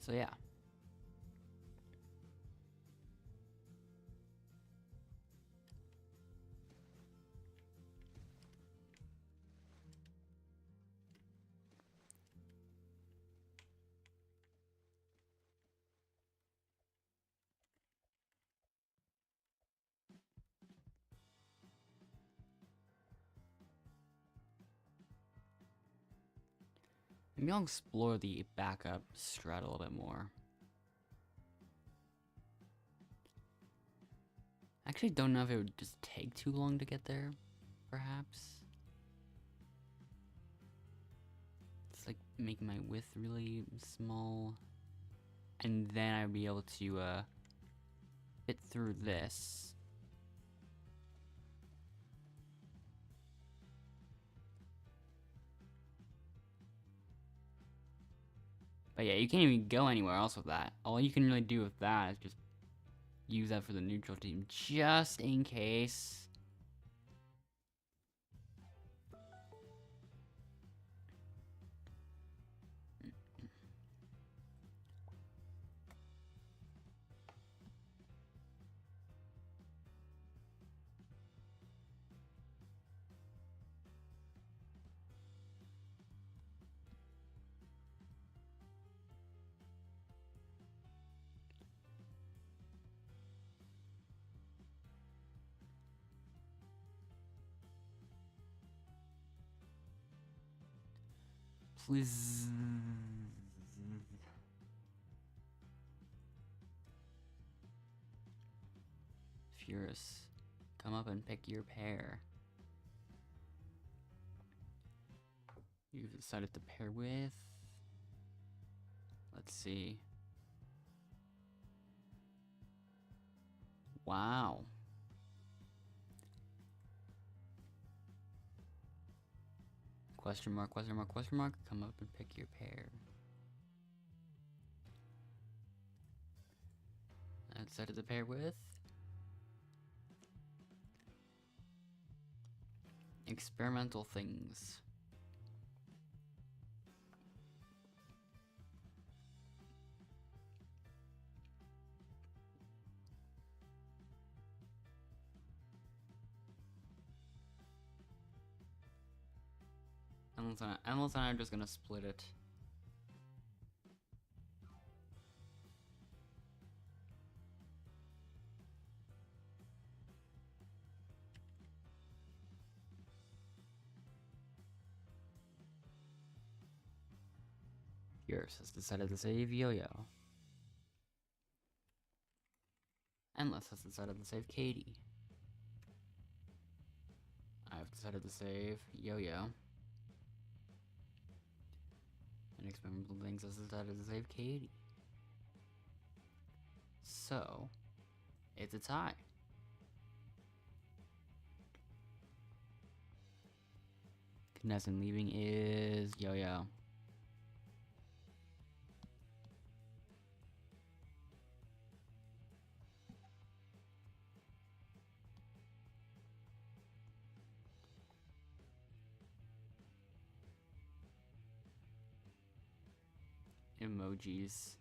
So yeah. Maybe I'll explore the backup strat a little bit more. I actually don't know if it would just take too long to get there, perhaps. It's like making my width really small. And then I'd be able to fit through this. But yeah, you can't even go anywhere else with that. All you can really do with that is just use that for the neutral team, just in case. Please. Furious, come up and pick your pair. You've decided to pair with. Let's see. Wow. Question mark, question mark, question mark. Come up and pick your pair. I decided to pair with experimental things. Endless and I'm just gonna split it. Yours has decided to save Yo-Yo. Endless has decided to save Katie. I've decided to save Yo-Yo. And experimental things has decided to save Katie. So, it's a tie. Contestant leaving is Yo-Yo. Emojis.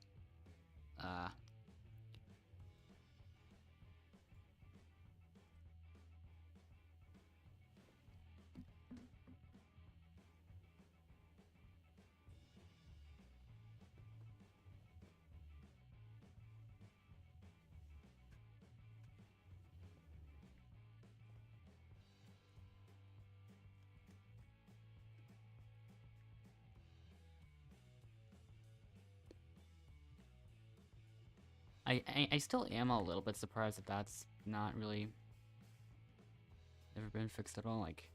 I still am a little bit surprised that that's not really ever been fixed at all. Like,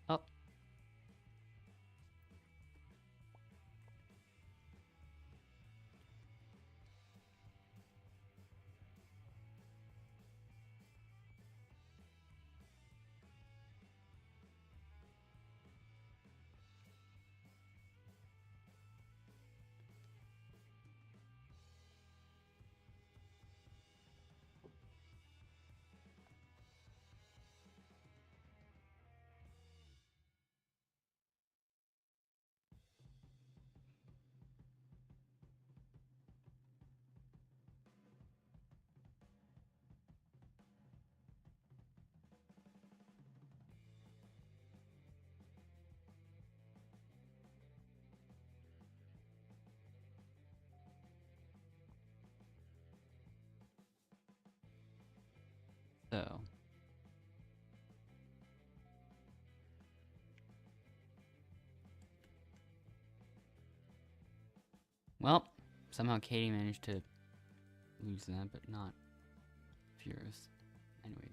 oh, So. Well, somehow Katie managed to lose that, but not Furious. Anyways.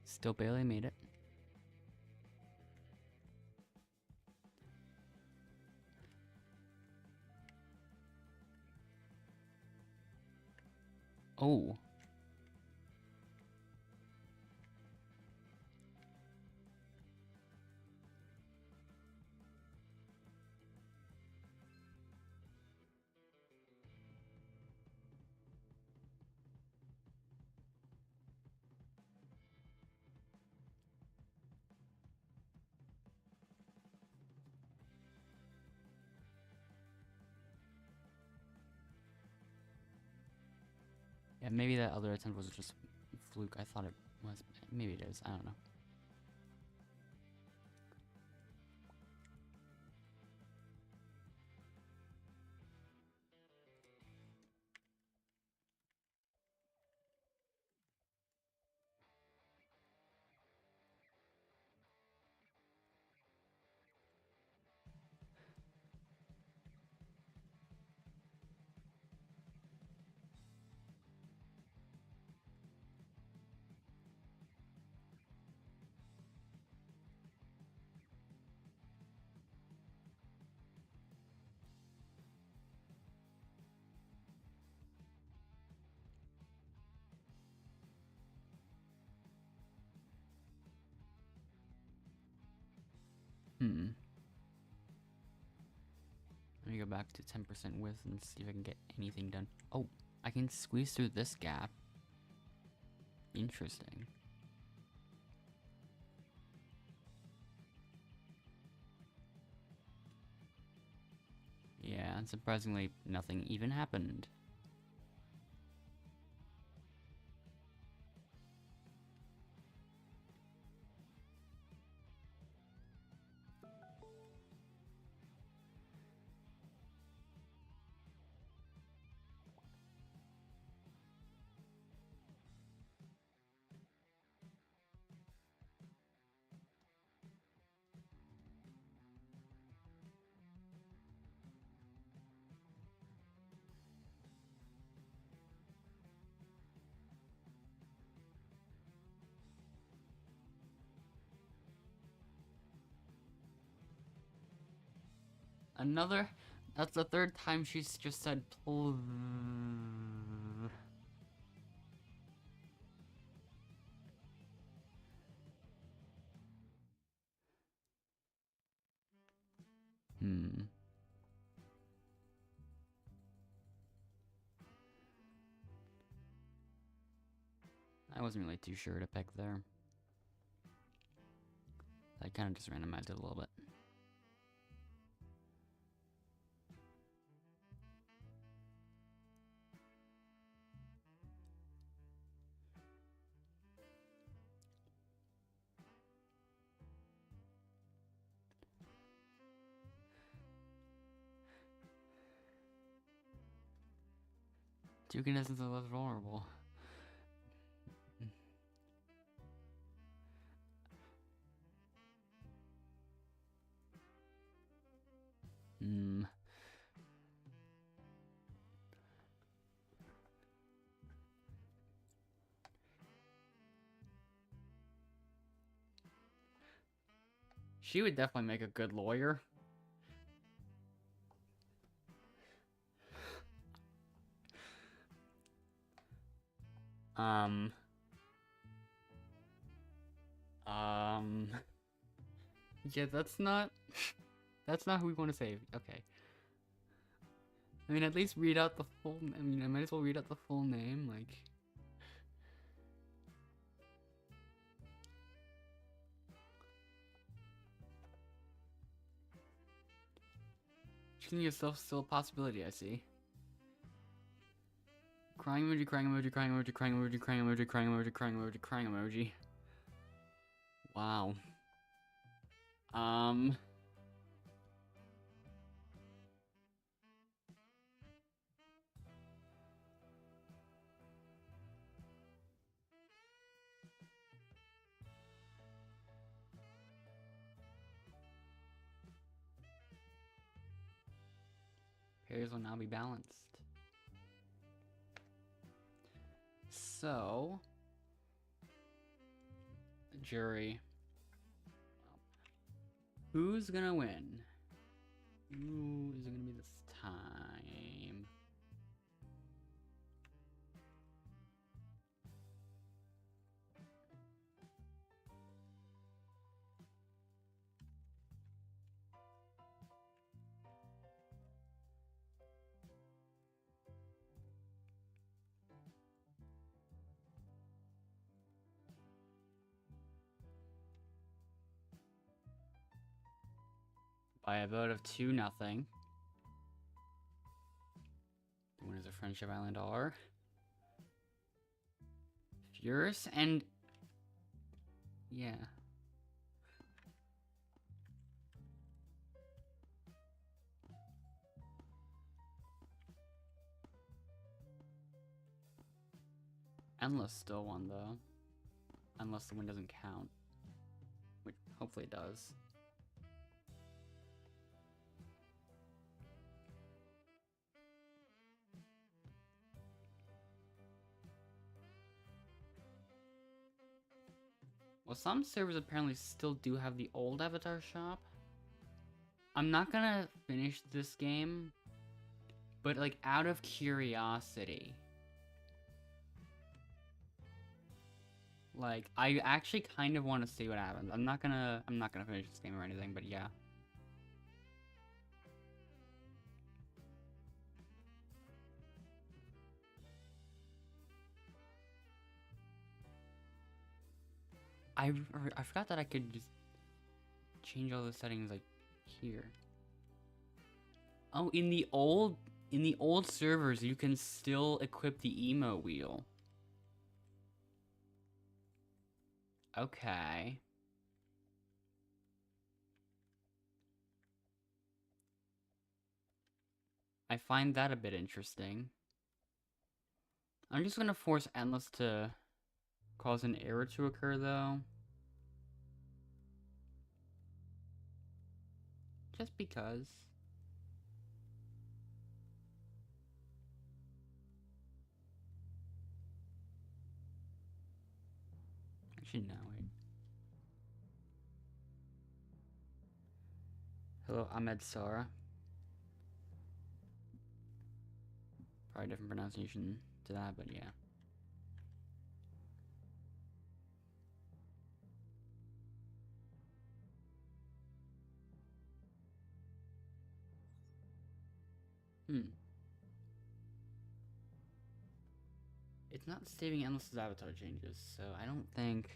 Still barely made it. Oh. Yeah, maybe that other attempt was just fluke. I thought it was. Maybe it is. I don't know. Let me go back to 10% width and see if I can get anything done. Oh, I can squeeze through this gap. Interesting. Yeah, and surprisingly, nothing even happened. Another? That's the third time she's just said pull. I wasn't really too sure to pick there. I kind of just randomized it a little bit. Two contestants are less vulnerable. She would definitely make a good lawyer. Yeah, that's not who we want to save. Okay. I mean, at least read out the full. I mean, I might as well read out the full name, like. Choosing yourself still a possibility, I see. Crying emoji, crying emoji, crying emoji, crying emoji, crying emoji, crying emoji, crying emoji, crying emoji. Wow. Pairs will now be balanced. So, jury. Who's gonna win? Who is it gonna be this time? By a vote of 2-0. The winners of Friendship Island are Furious and yeah. Endless still won though. Unless the win doesn't count. Which hopefully it does. Well, some servers apparently still do have the old avatar shop. I'm not gonna finish this game, but like out of curiosity. Like, I actually kind of want to see what happens. I'm not gonna finish this game or anything, but yeah. I forgot that I could just change all the settings like here. Oh, in the old servers, you can still equip the emo wheel. Okay. I find that a bit interesting. I'm just gonna force Endless to cause an error to occur though. Just because. Actually, no, wait. Hello, Ahmed Sara. Probably different pronunciation to that, but yeah. It's not saving Endless's avatar changes, so I don't think...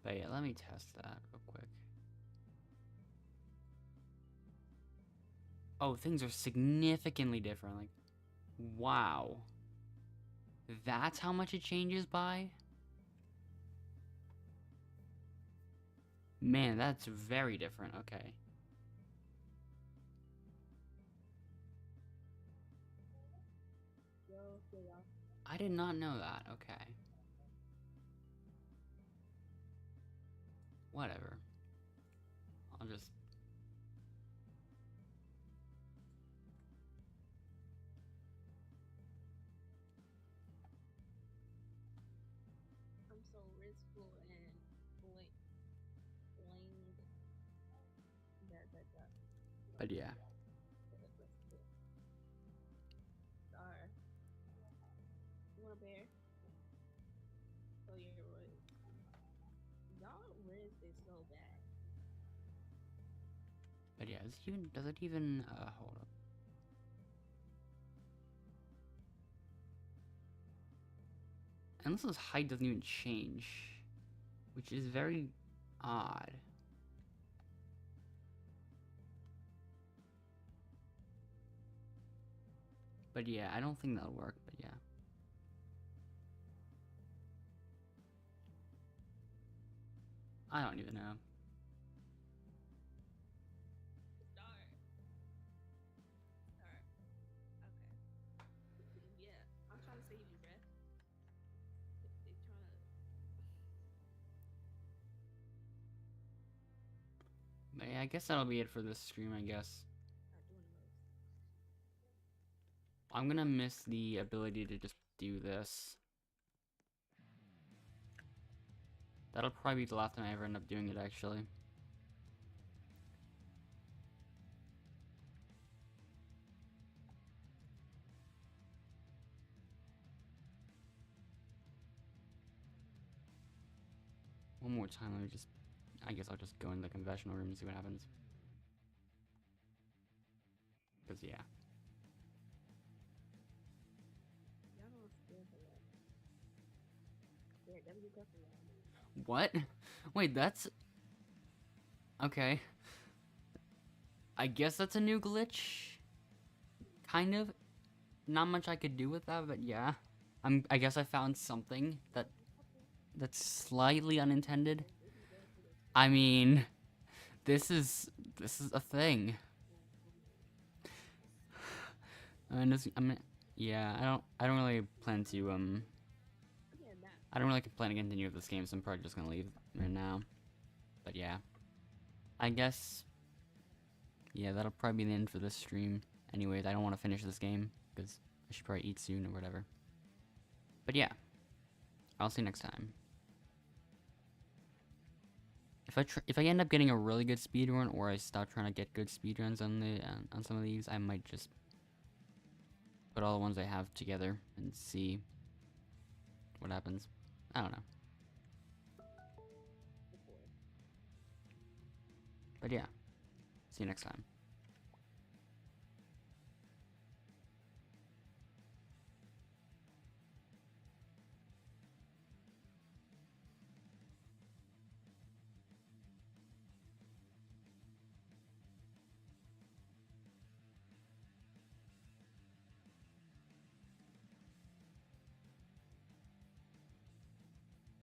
But yeah, let me test that real quick. Oh, things are significantly different. Like, wow. That's how much it changes by? Man, that's very different. Okay. I did not know that. Okay. Whatever. I'll just... I'm so wistful and blamed. But yeah. Sorry. You want a bear? Oh, you're right. Y'all risk is so bad. But yeah, does it even, hold up. Endless's height doesn't even change, which is very odd. But yeah, I don't think that'll work, but yeah. I don't even know. Start. Start. Okay. Yeah, I'm trying to save you, bruh. They trying to. But yeah, I guess that'll be it for this stream, I guess. Not doing the most. I'm gonna miss the ability to just do this. That'll probably be the last time I ever end up doing it, actually. One more time, let me just... I guess I'll just go in the confessional room and see what happens. Because, yeah. Y'all don't scared for that. Yeah, W got for that. What? Wait, that's... Okay. I guess that's a new glitch? Kind of. Not much I could do with that, but yeah. I guess I found something that's slightly unintended. I mean, this is a thing. Yeah, I don't really plan to Yeah, nah. I don't really plan to continue with this game, so I'm probably just gonna leave right now. But yeah, I guess, yeah, that'll probably be the end for this stream. Anyways, I don't want to finish this game because I should probably eat soon or whatever. But yeah, I'll see you next time. If I end up getting a really good speedrun, or I stop trying to get good speedruns on some of these, I might just put all the ones I have together and see what happens. I don't know. But yeah, see you next time.